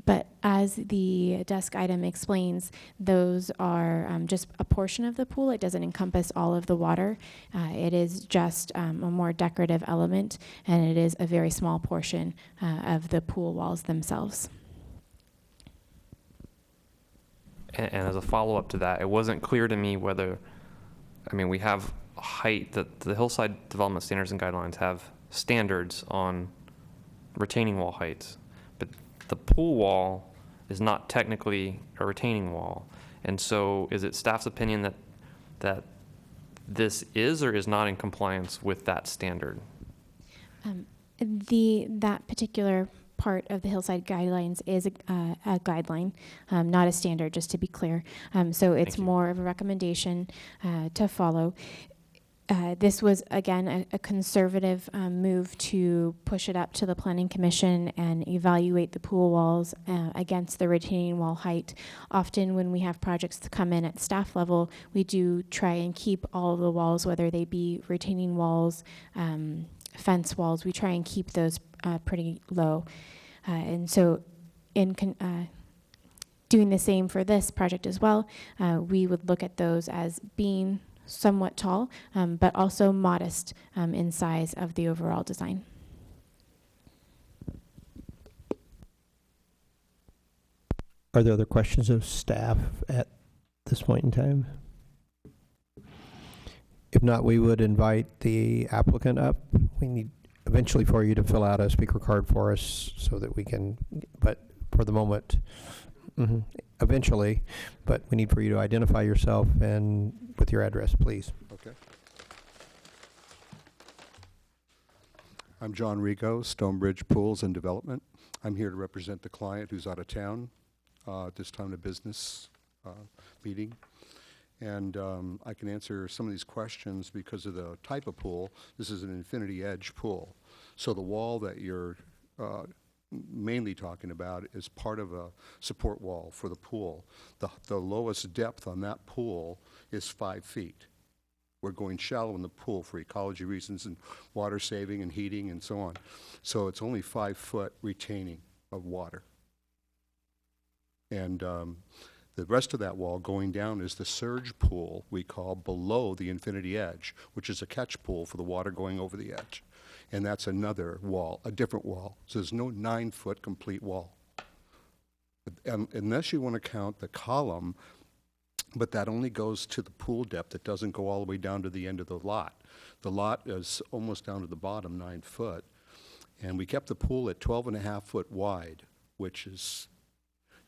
But as the desk item explains, those are just a portion of the pool. It doesn't encompass all of the water. It is just a more decorative element, and it is a very small portion of the pool walls themselves. And as a follow-up to that, it wasn't clear to me whether, I mean, we have height, that the Hillside Development Standards and Guidelines have standards on retaining wall heights, but the pool wall is not technically a retaining wall. And so is it staff's opinion that this is or is not in compliance with that standard? That particular part of the Hillside Guidelines is a guideline, not a standard, just to be clear. So it's more of a recommendation to follow. This was, again, a conservative move to push it up to the Planning Commission and evaluate the pool walls against the retaining wall height. Often when we have projects to come in at staff level, we do try and keep all of the walls, whether they be retaining walls, fence walls, we try and keep those pretty low. And so in doing the same for this project as well, we would look at those as being somewhat tall, but also modest in size of the overall design. Are there other questions of staff at this point in time? If not, we would invite the applicant up. We need eventually for you to fill out a speaker card for us so that we can, but for the moment, eventually, but we need for you to identify yourself and with your address, please. Okay. I'm John Rico, Stonebridge Pools and Development. I'm here to represent the client who's out of town at this time of business meeting. And I can answer some of these questions because of the type of pool. This is an infinity edge pool. So the wall that you're mainly talking about is part of a support wall for the pool. The lowest depth on that pool is 5 feet. We're going shallow in the pool for ecology reasons and water saving and heating and so on. So it's only 5 foot retaining of water. And the rest of that wall going down is the surge pool we call below the infinity edge, which is a catch pool for the water going over the edge. And that's another wall, a different wall. So there's no 9 foot complete wall. Unless you want to count the column, but that only goes to the pool depth. It doesn't go all the way down to the end of the lot. The lot is almost down to the bottom, 9 foot. And we kept the pool at 12.5 foot wide, which is,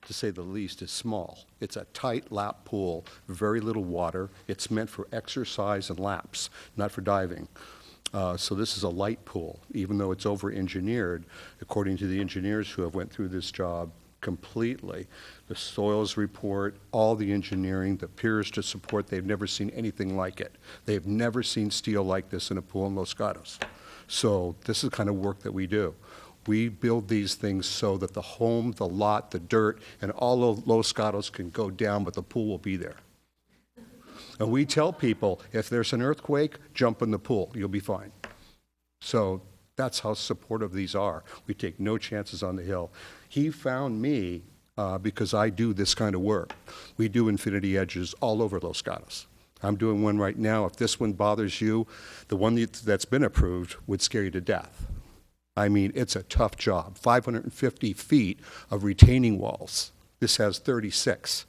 to say the least, is small. It's a tight lap pool, very little water. It's meant for exercise and laps, not for diving. So this is a light pool, even though it's over-engineered, according to the engineers who have went through this job completely. The soils report, all the engineering, the piers to support, they've never seen anything like it. They've never seen steel like this in a pool in Los Gatos. So this is the kind of work that we do. We build these things so that the home, the lot, the dirt, and all of Los Gatos can go down, but the pool will be there. And we tell people, if there's an earthquake, jump in the pool, you'll be fine. So that's how supportive these are. We take no chances on the hill. He found me because I do this kind of work. We do infinity edges all over Los Gatos. I'm doing one right now. If this one bothers you, the one that's been approved would scare you to death. I mean, it's a tough job. 550 feet of retaining walls. This has 36.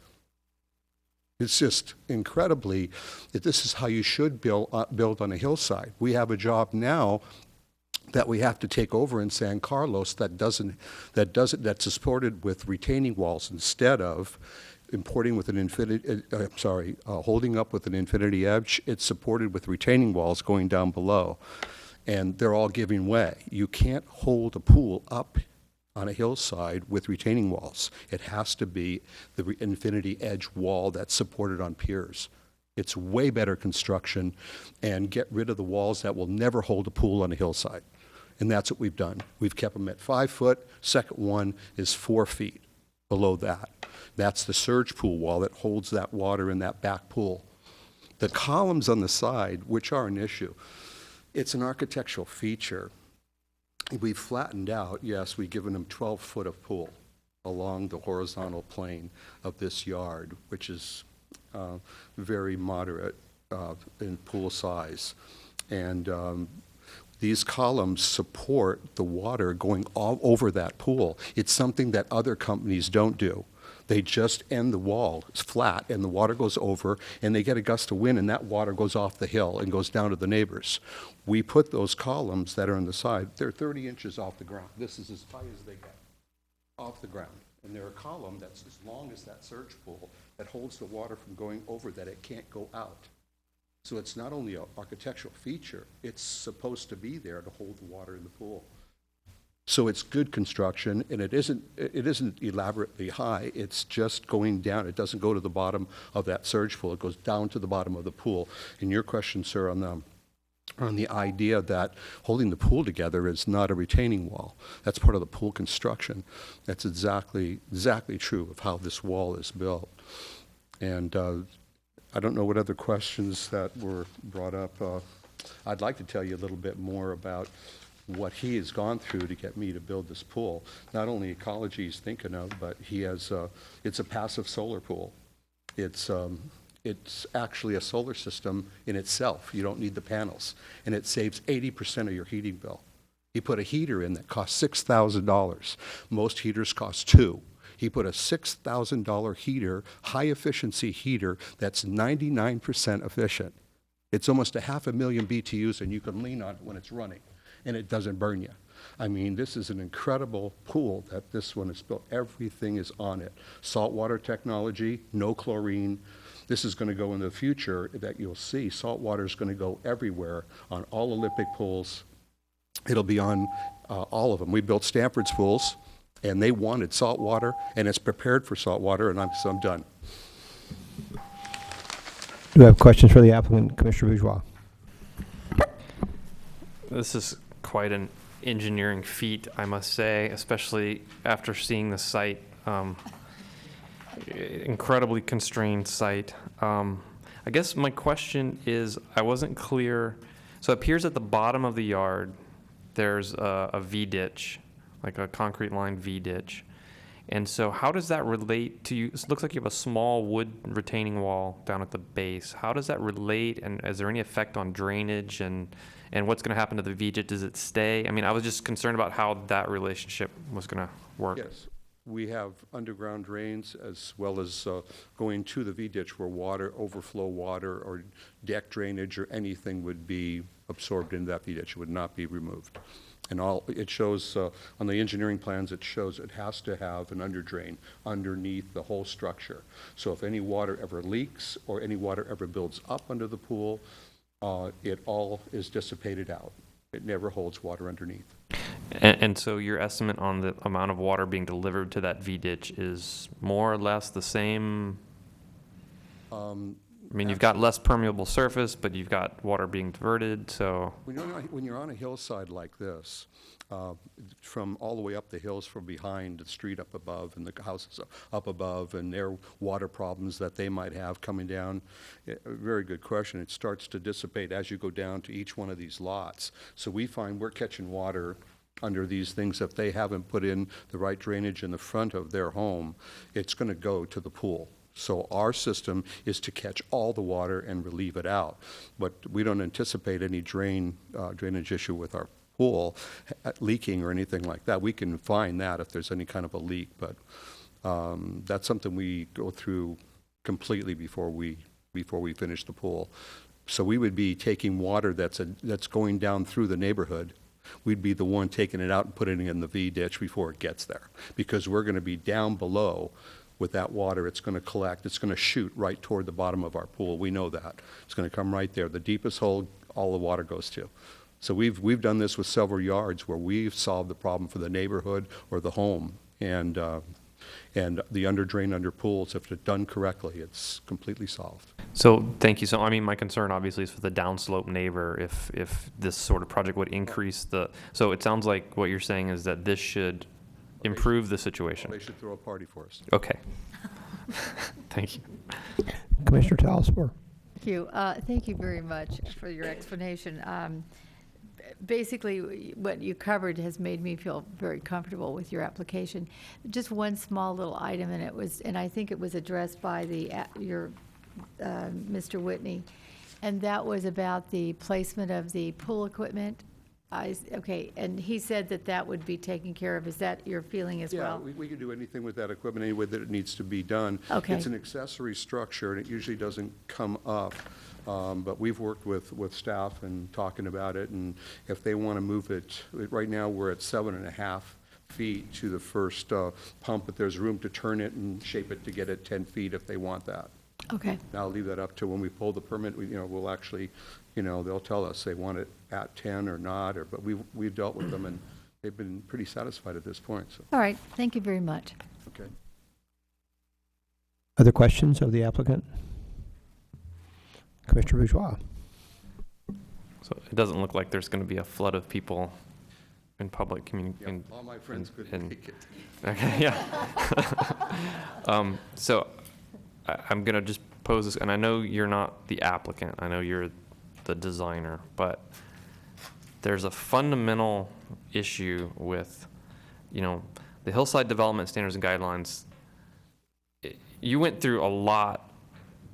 It's just incredibly, this is how you should build on a hillside. We have a job now that we have to take over in San Carlos that's supported with retaining walls instead of importing with an holding up with an infinity edge. It's supported with retaining walls going down below, and they're all giving way. You can't hold a pool up on a hillside with retaining walls. It has to be the infinity edge wall that's supported on piers. It's way better construction, and get rid of the walls that will never hold a pool on a hillside. And that's what we've done. We've kept them at 5 foot. Second one is 4 feet below that. That's the surge pool wall that holds that water in that back pool. The columns on the side, which are an issue, it's an architectural feature. We've flattened out, yes, we've given them 12 foot of pool along the horizontal plane of this yard, which is very moderate in pool size. And these columns support the water going all over that pool. It's something that other companies don't do. They just end the wall, it's flat, and the water goes over, and they get a gust of wind, and that water goes off the hill and goes down to the neighbors. We put those columns that are on the side, they're 30 inches off the ground. This is as high as they get, off the ground. And they're a column that's as long as that surge pool that holds the water from going over that it can't go out. So it's not only an architectural feature, it's supposed to be there to hold the water in the pool. So it's good construction, and it isn't elaborately high. It's just going down. It doesn't go to the bottom of that surge pool. It goes down to the bottom of the pool. And your question, sir, on the idea that holding the pool together is not a retaining wall. That's part of the pool construction. That's exactly true of how this wall is built. And I don't know what other questions that were brought up. I'd like to tell you a little bit more about what he has gone through to get me to build this pool. Not only ecology he's thinking of, but he has, it's a passive solar pool. It's actually a solar system in itself. You don't need the panels. And it saves 80% of your heating bill. He put a heater in that cost $6,000. Most heaters cost $2,000. He put a $6,000 heater, high-efficiency heater, that's 99% efficient. It's almost 500,000 BTUs, and you can lean on it when it's running, and it doesn't burn you. I mean, this is an incredible pool that this one is built. Everything is on it. Saltwater technology, no chlorine. This is going to go in the future that you'll see. Saltwater is going to go everywhere on all Olympic pools. It'll be on all of them. We built Stanford's pools, and they wanted salt water, and it's prepared for salt water, and I'm done. Do we have questions for the applicant, Commissioner Bourgeois? This is quite an engineering feat, I must say, especially after seeing the site. Incredibly constrained site. I guess my question is, I wasn't clear. So it appears at the bottom of the yard, there's a V-ditch, like a concrete lined V-ditch. And so how does that relate to you? It looks like you have a small wood retaining wall down at the base. How does that relate, and is there any effect on drainage, and what's going to happen to the V-ditch? Does it stay? I mean, I was just concerned about how that relationship was going to work. Yes. We have underground drains as well as going to the V-ditch where water, overflow water or deck drainage or anything would be absorbed into that V-ditch. It would not be removed. And it shows, on the engineering plans, it shows it has to have an underdrain underneath the whole structure. So if any water ever leaks or any water ever builds up under the pool, it all is dissipated out. It never holds water underneath. And so your estimate on the amount of water being delivered to that V-ditch is more or less the same? I mean, you've got less permeable surface, but you've got water being diverted, so. When you're on a hillside like this, from all the way up the hills from behind, the street up above and the houses up above and their water problems that they might have coming down, very good question. It starts to dissipate as you go down to each one of these lots. So we find we're catching water under these things. If they haven't put in the right drainage in the front of their home, it's going to go to the pool. So our system is to catch all the water and relieve it out. But we don't anticipate any drainage issue with our pool leaking or anything like that. We can find that if there's any kind of a leak, but that's something we go through completely before we finish the pool. So we would be taking water that's going down through the neighborhood. We'd be the one taking it out and putting it in the V-ditch before it gets there, because we're going to be down below with that water. It's going to collect. It's going to shoot right toward the bottom of our pool. We know that. It's going to come right there. The deepest hole, all the water goes to. So we've done this with several yards where we've solved the problem for the neighborhood or the home. And And the under drain, under pools, if it's done correctly, it's completely solved. So, thank you. So, I mean, my concern obviously is for the downslope neighbor, if this sort of project would increase so it sounds like what you're saying is that this should improve the situation. They should throw a party for us. Okay. Thank you. Commissioner Talaspour. Thank you very much for your explanation. Basically, what you covered has made me feel very comfortable with your application. Just one small little item, and I think it was addressed by Mr. Whitney, and that was about the placement of the pool equipment. Okay, and he said that would be taken care of. Is that your feeling as well? Yeah, we can do anything with that equipment any way that it needs to be done. Okay. It's an accessory structure, and it usually doesn't come up. But we've worked with staff and talking about it, and if they want to move it, right now we're at 7.5 feet to the first pump, but there's room to turn it and shape it to get it 10 feet if they want that. Okay. Now I'll leave that up to when we pull the permit. We'll actually, they'll tell us they want it at 10 or not, but we've dealt with them, and they've been pretty satisfied at this point. So. All right. Thank you very much. Okay. Other questions of the applicant? Commissioner Bourgeois. So it doesn't look like there's going to be a flood of people in public communication. Yeah, all my friends couldn't make it. Okay, yeah. So I'm going to just pose this, and I know you're not the applicant. I know you're the designer, but there's a fundamental issue with, the Hillside Development Standards and Guidelines. You went through a lot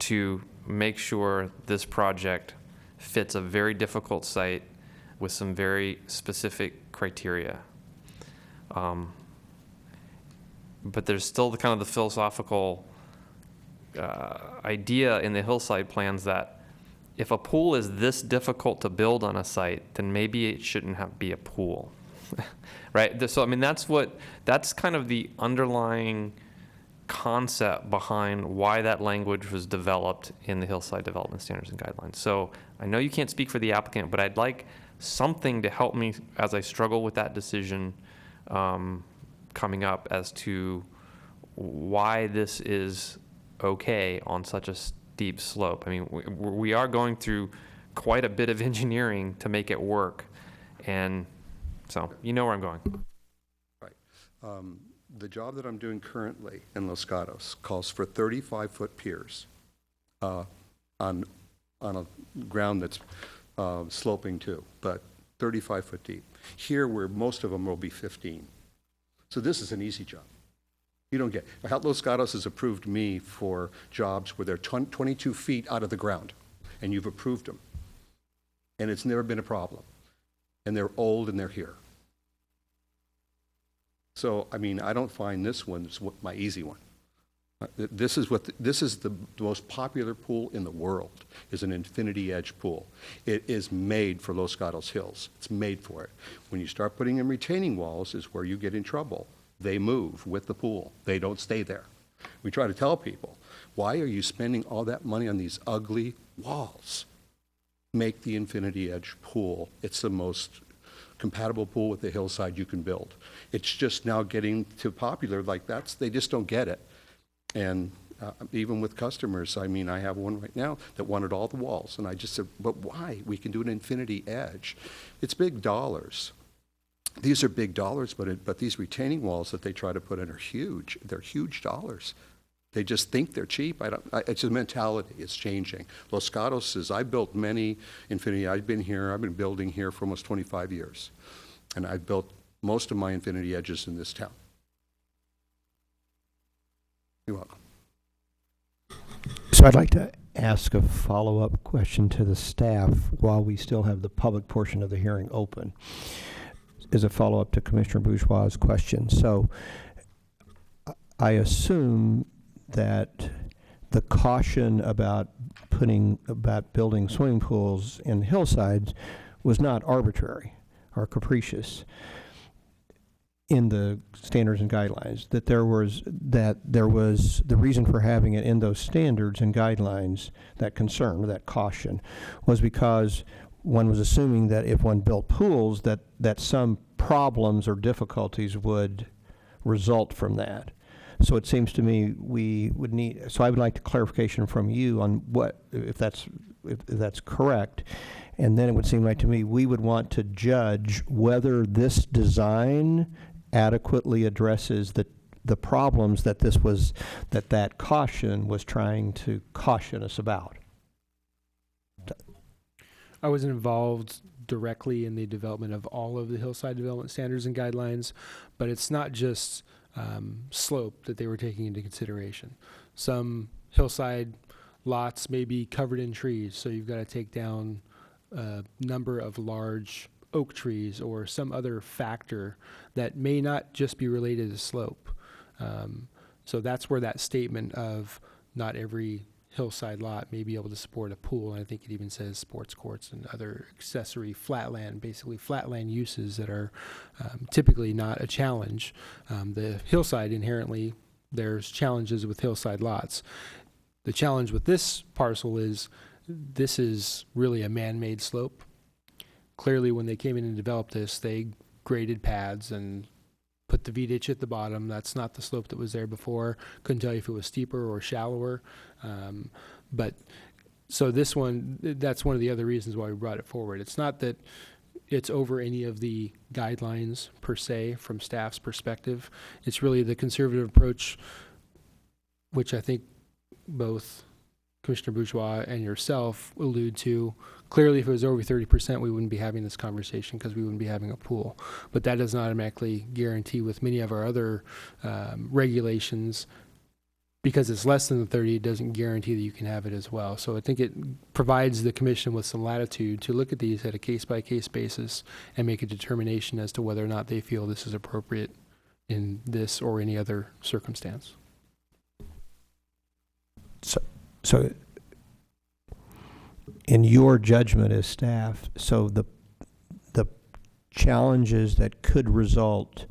to make sure this project fits a very difficult site with some very specific criteria. But there's still the kind of the philosophical idea in the Hillside plans that if a pool is this difficult to build on a site, then maybe it shouldn't be a pool, right? So, I mean, that's kind of the underlying concept behind why that language was developed in the Hillside Development Standards and Guidelines. So I know you can't speak for the applicant, but I'd like something to help me as I struggle with that decision coming up as to why this is okay on such a steep slope. I mean, we are going through quite a bit of engineering to make it work, and so you know where I'm going. Right. The job that I'm doing currently in Los Gatos calls for 35-foot piers on a ground that's sloping too, but 35 foot deep. Here, where most of them will be 15. So this is an easy job. You don't get. Los Gatos has approved me for jobs where they're 22 feet out of the ground, and you've approved them. And it's never been a problem. And they're old and they're here. So, I mean, I don't find this one's my easy one. This is the most popular pool in the world, is an infinity edge pool. It is made for Los Gatos Hills. It's made for it. When you start putting in retaining walls is where you get in trouble. They move with the pool. They don't stay there. We try to tell people, why are you spending all that money on these ugly walls? Make the infinity edge pool. It's the most compatible pool with the hillside you can build. It's just now getting to popular like they just don't get it. And even with customers, I mean, I have one right now that wanted all the walls. And I just said, but why? We can do an infinity edge. It's big dollars. These are big dollars, but these retaining walls that they try to put in are huge. They're huge dollars. They just think they're cheap. It's a mentality. It's changing. Los Gatos is, I built many infinity. I've been building here for almost 25 years. And I've built most of my infinity edges in this town. You're welcome. So I'd like to ask a follow-up question to the staff while we still have the public portion of the hearing open, as a follow-up to Commissioner Bourgeois' question. So I assume that the caution about building swimming pools in hillsides was not arbitrary or capricious in the standards and guidelines, that there was the reason for having it in those standards and guidelines, that concern, that caution, was because one was assuming that if one built pools that some problems or difficulties would result from that. So it seems to me we would need, so I would like clarification from you on what, if that's correct. And then it would seem like to me we would want to judge whether this design adequately addresses the problems that that caution was trying to caution us about. I wasn't involved directly in the development of all of the hillside development standards and guidelines, but it's not just slope that they were taking into consideration. Some hillside lots may be covered in trees, so you've got to take down a number of large oak trees or some other factor that may not just be related to slope. So that's where that statement of not every hillside lot may be able to support a pool, and I think it even says sports courts and other accessory flatland, basically flatland uses that are typically not a challenge. The hillside inherently, there's challenges with hillside lots. The challenge with this parcel is this is really a man-made slope. Clearly, when they came in and developed this, they graded pads and put the V-ditch at the bottom. That's not the slope that was there before. Couldn't tell you if it was steeper or shallower. But so this one, that's one of the other reasons why we brought it forward. It's not that it's over any of the guidelines per se from staff's perspective. It's really the conservative approach, which I think both Commissioner Bourgeois and yourself allude to. Clearly, if it was over 30%, we wouldn't be having this conversation because we wouldn't be having a pool. But that does not automatically guarantee with many of our other regulations, because it's less than the 30, it doesn't guarantee that you can have it as well. So I think it provides the commission with some latitude to look at these at a case-by-case basis and make a determination as to whether or not they feel this is appropriate in this or any other circumstance. So in your judgment as staff, so the challenges that could result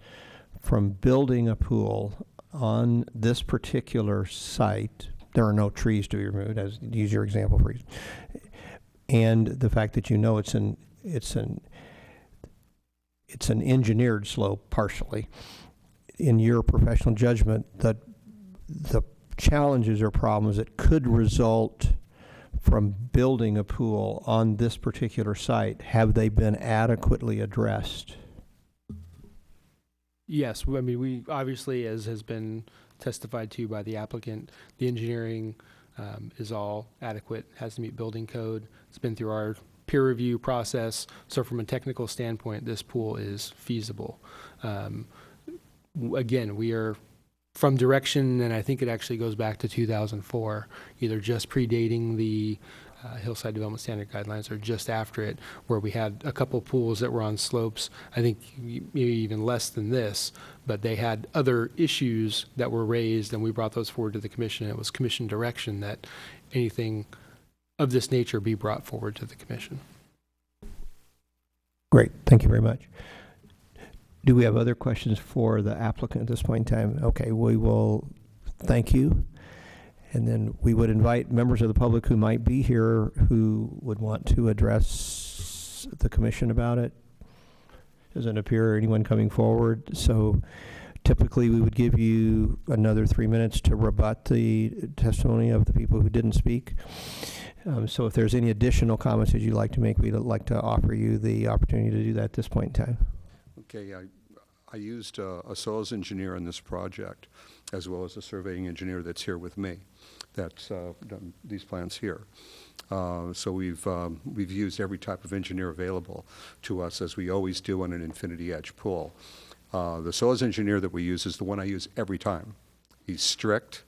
from building a pool on this particular site, there are no trees to be removed, as use your example for, and the fact that it's an engineered slope partially. In your professional judgment, that the challenges or problems that could result from building a pool on this particular site, have they been adequately addressed? Yes, I mean, we obviously, as has been testified to by the applicant, the engineering is all adequate, has to meet building code. It's been through our peer review process. So from a technical standpoint, this pool is feasible. Again, we are from direction, and I think it actually goes back to 2004, either just predating the Hillside Development Standard Guidelines or just after it, where we had a couple pools that were on slopes, I think maybe even less than this, but they had other issues that were raised, and we brought those forward to the commission. It was commission direction that anything of this nature be brought forward to the commission. Great, thank you very much. Do we have other questions for the applicant at this point in time? Okay, we will thank you. And then we would invite members of the public who might be here who would want to address the commission about it. Doesn't appear anyone coming forward. So typically we would give you another 3 minutes to rebut the testimony of the people who didn't speak. So if there's any additional comments that you'd like to make, we'd like to offer you the opportunity to do that at this point in time. Okay, I used a soils engineer in this project, as well as a surveying engineer that's here with me, that's done these plans here. So we've used every type of engineer available to us, as we always do on an infinity edge pool. The soils engineer that we use is the one I use every time. He's strict.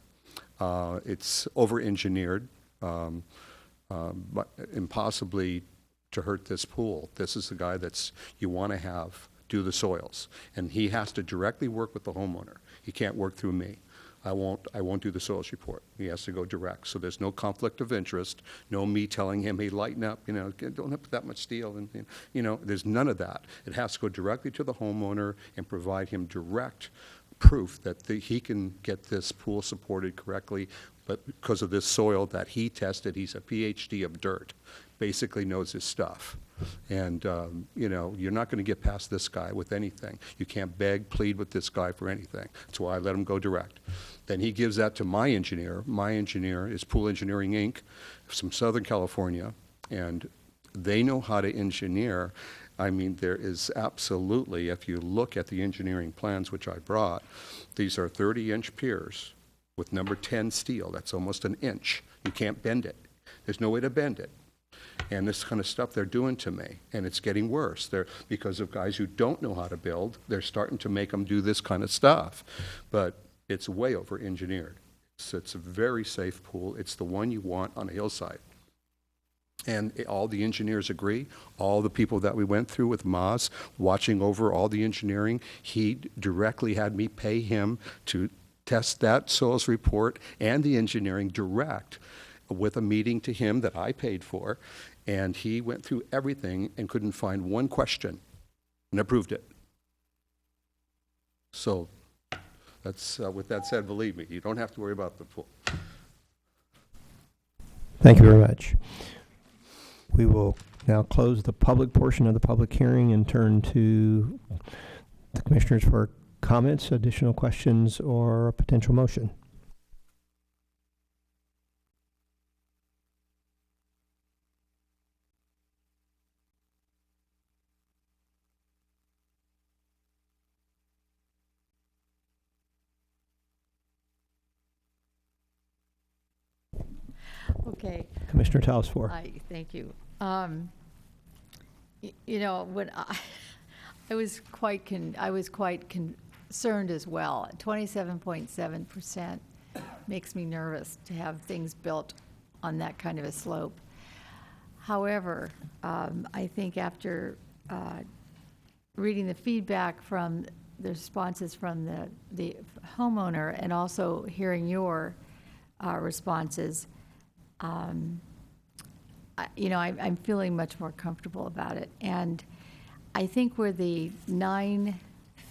It's over-engineered, but impossibly to hurt this pool. This is the guy that's you want to have do the soils, and he has to directly work with the homeowner. He can't work through me. I won't do the soils report. He has to go direct. So there's no conflict of interest, no me telling him, hey, lighten up, don't have that much steel, and there's none of that. It has to go directly to the homeowner and provide him direct proof that he can get this pool supported correctly, but because of this soil that he tested, he's a PhD of dirt, basically knows his stuff. And, you know, you're not going to get past this guy with anything. You can't beg, plead with this guy for anything. That's why I let him go direct. Then he gives that to my engineer. My engineer is Pool Engineering, Inc., from Southern California, and they know how to engineer. I mean, there is absolutely, if you look at the engineering plans which I brought, these are 30-inch piers with number 10 steel. That's almost an inch. You can't bend it. There's no way to bend it. And this kind of stuff they're doing to me, and it's getting worse. They're, because of guys who don't know how to build, they're starting to make them do this kind of stuff. But it's way over-engineered. So it's a very safe pool. It's the one you want on a hillside. And all the engineers agree. All the people that we went through with Maz, watching over all the engineering, he directly had me pay him to test that soils report and the engineering direct with a meeting to him that I paid for. And he went through everything and couldn't find one question and approved it. So that's, with that said, believe me, you don't have to worry about the pool. Thank you very much. We will now close the public portion of the public hearing and turn to the commissioners for comments, additional questions, or a potential motion. Okay. Commissioner Talsfor. Thank you. You know, when I was quite concerned as well. 27.7% makes me nervous to have things built on that kind of a slope. However, I think after reading the feedback from the responses from the homeowner and also hearing your responses, you know, I'm feeling much more comfortable about it. And I think where the 9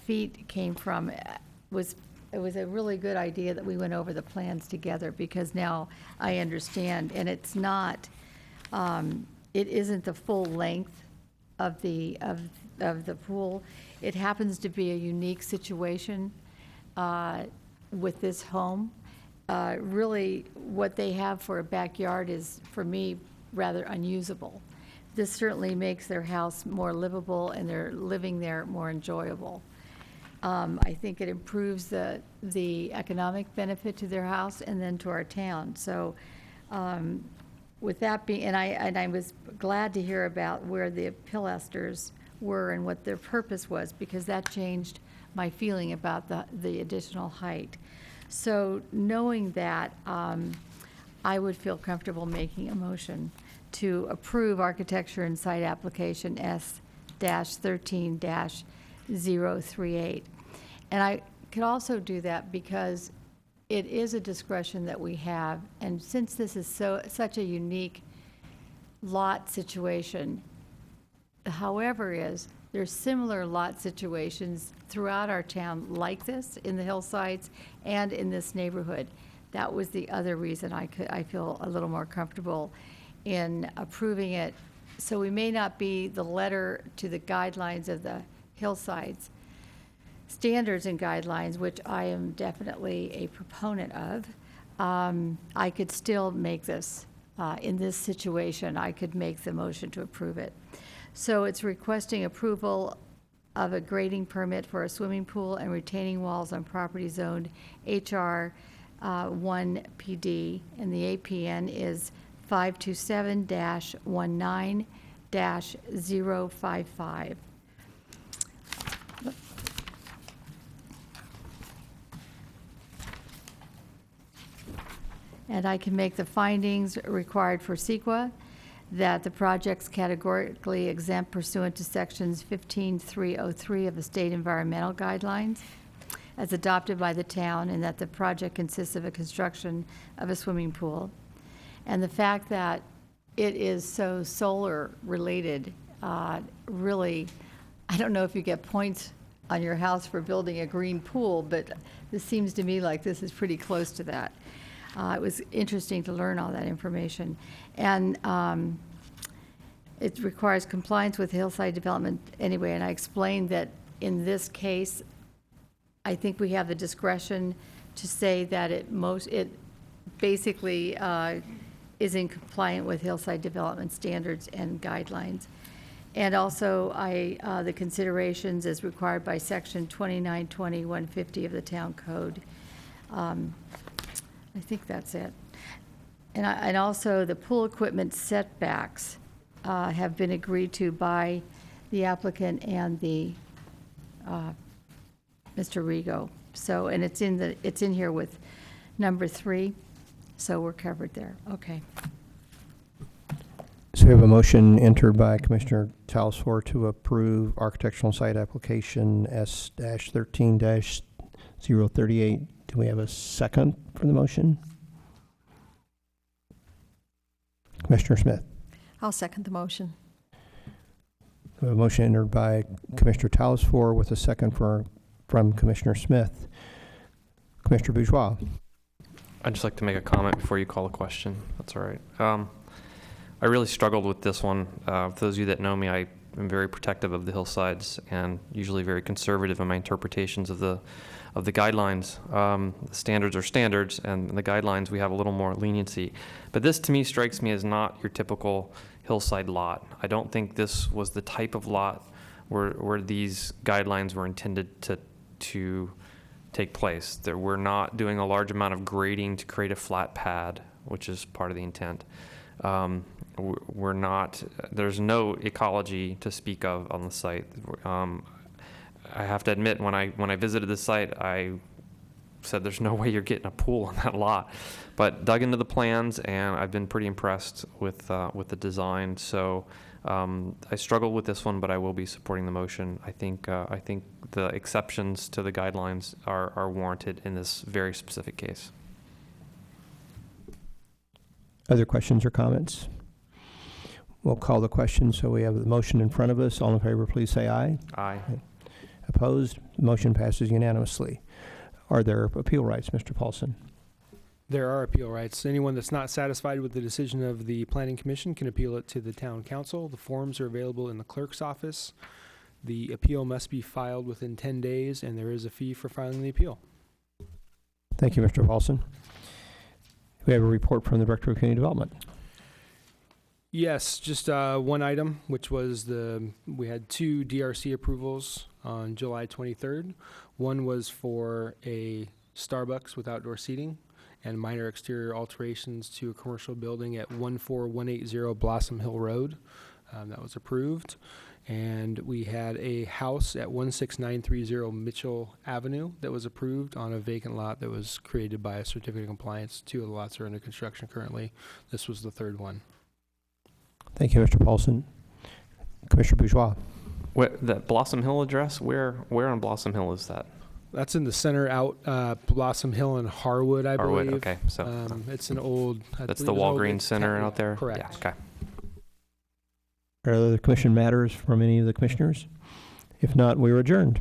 feet came from it was a really good idea that we went over the plans together, because now I understand, and it's not, it isn't the full length of the pool. It happens to be a unique situation with this home. Really, what they have for a backyard is, for me, rather unusable. This certainly makes their house more livable and their living there more enjoyable. I think it improves the economic benefit to their house and then to our town. So with that being, and I was glad to hear about where the pilasters were and what their purpose was, because that changed my feeling about the additional height. So knowing that, I would feel comfortable making a motion to approve architecture and site application S-13-038. And I could also do that because it is a discretion that we have, and since this is such a unique lot situation, however, there's similar lot situations throughout our town like this in the hillsides and in this neighborhood. That was the other reason I feel a little more comfortable in approving it. So we may not be the letter to the guidelines of the hillsides standards and guidelines, which I am definitely a proponent of. I could still make this, in this situation, I could make the motion to approve it. So it's requesting approval of a grading permit for a swimming pool and retaining walls on property zoned HR 1PD, and the APN is 527-19-055. And I can make the findings required for CEQA, that the project's categorically exempt pursuant to sections 15.303 of the state environmental guidelines as adopted by the town, and that the project consists of a construction of a swimming pool. And the fact that it is so solar related, really, I don't know if you get points on your house for building a green pool, but this seems to me like this is pretty close to that. It was interesting to learn all that information. And it requires compliance with hillside development anyway, and I explained that in this case, I think we have the discretion to say that it basically is in compliant with hillside development standards and guidelines. And also, the considerations as required by section 2920-150 of the town code. I think that's it. And also, the pool equipment setbacks have been agreed to by the applicant and the Mr. Rigo. So, and it's in here with number 3, so we're covered there. Okay. So we have a motion entered by Commissioner Talsfor to approve architectural site application S-13-038. Do we have a second for the motion? Commissioner Smith. I'll second the motion. We have a motion entered by Commissioner Talsfor with a second from Commissioner Smith. Commissioner Bourgeois. I'd just like to make a comment before you call a question. That's all right. I really struggled with this one. For those of you that know me, I am very protective of the hillsides and usually very conservative in my interpretations of the guidelines. The standards are standards, and the guidelines we have a little more leniency. But this, to me, strikes me as not your typical hillside lot. I don't think this was the type of lot where these guidelines were intended to take place. That we're not doing a large amount of grading to create a flat pad, which is part of the intent. We're not, there's no ecology to speak of on the site. I have to admit, when I visited the site, I said there's no way you're getting a pool on that lot, but dug into the plans, and I've been pretty impressed with the design. So I struggle with this one, but I will be supporting the motion. I think the exceptions to the guidelines are warranted in this very specific case. Other questions or comments? We'll call the question. So we have the motion in front of us. All in favor, please say aye. Aye. Opposed? Motion passes unanimously. Are there appeal rights, Mr. Paulson? There are appeal rights. Anyone that's not satisfied with the decision of the Planning Commission can appeal it to the Town Council. The forms are available in the clerk's office. The appeal must be filed within 10 days, and there is a fee for filing the appeal. Thank you, Mr. Paulson. We have a report from the Director of Community Development. Yes, just one item, which was we had 2 DRC approvals on July 23rd. One was for a Starbucks with outdoor seating and minor exterior alterations to a commercial building at 14180 Blossom Hill Road. That was approved. And we had a house at 16930 Mitchell Avenue that was approved on a vacant lot that was created by a certificate of compliance. 2 of the lots are under construction currently. This was the 3rd one. Thank you, Mr. Paulson. Commissioner Bourgeois. That Blossom Hill address, where on Blossom Hill is that? That's in the center out, Blossom Hill and Harwood, I believe. Harwood, okay. So it's an old... That's the Walgreens Center out there? Correct. Yeah, okay. Are there other commission matters from any of the commissioners? If not, we are adjourned.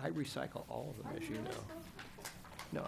I recycle all of them, as you know. No,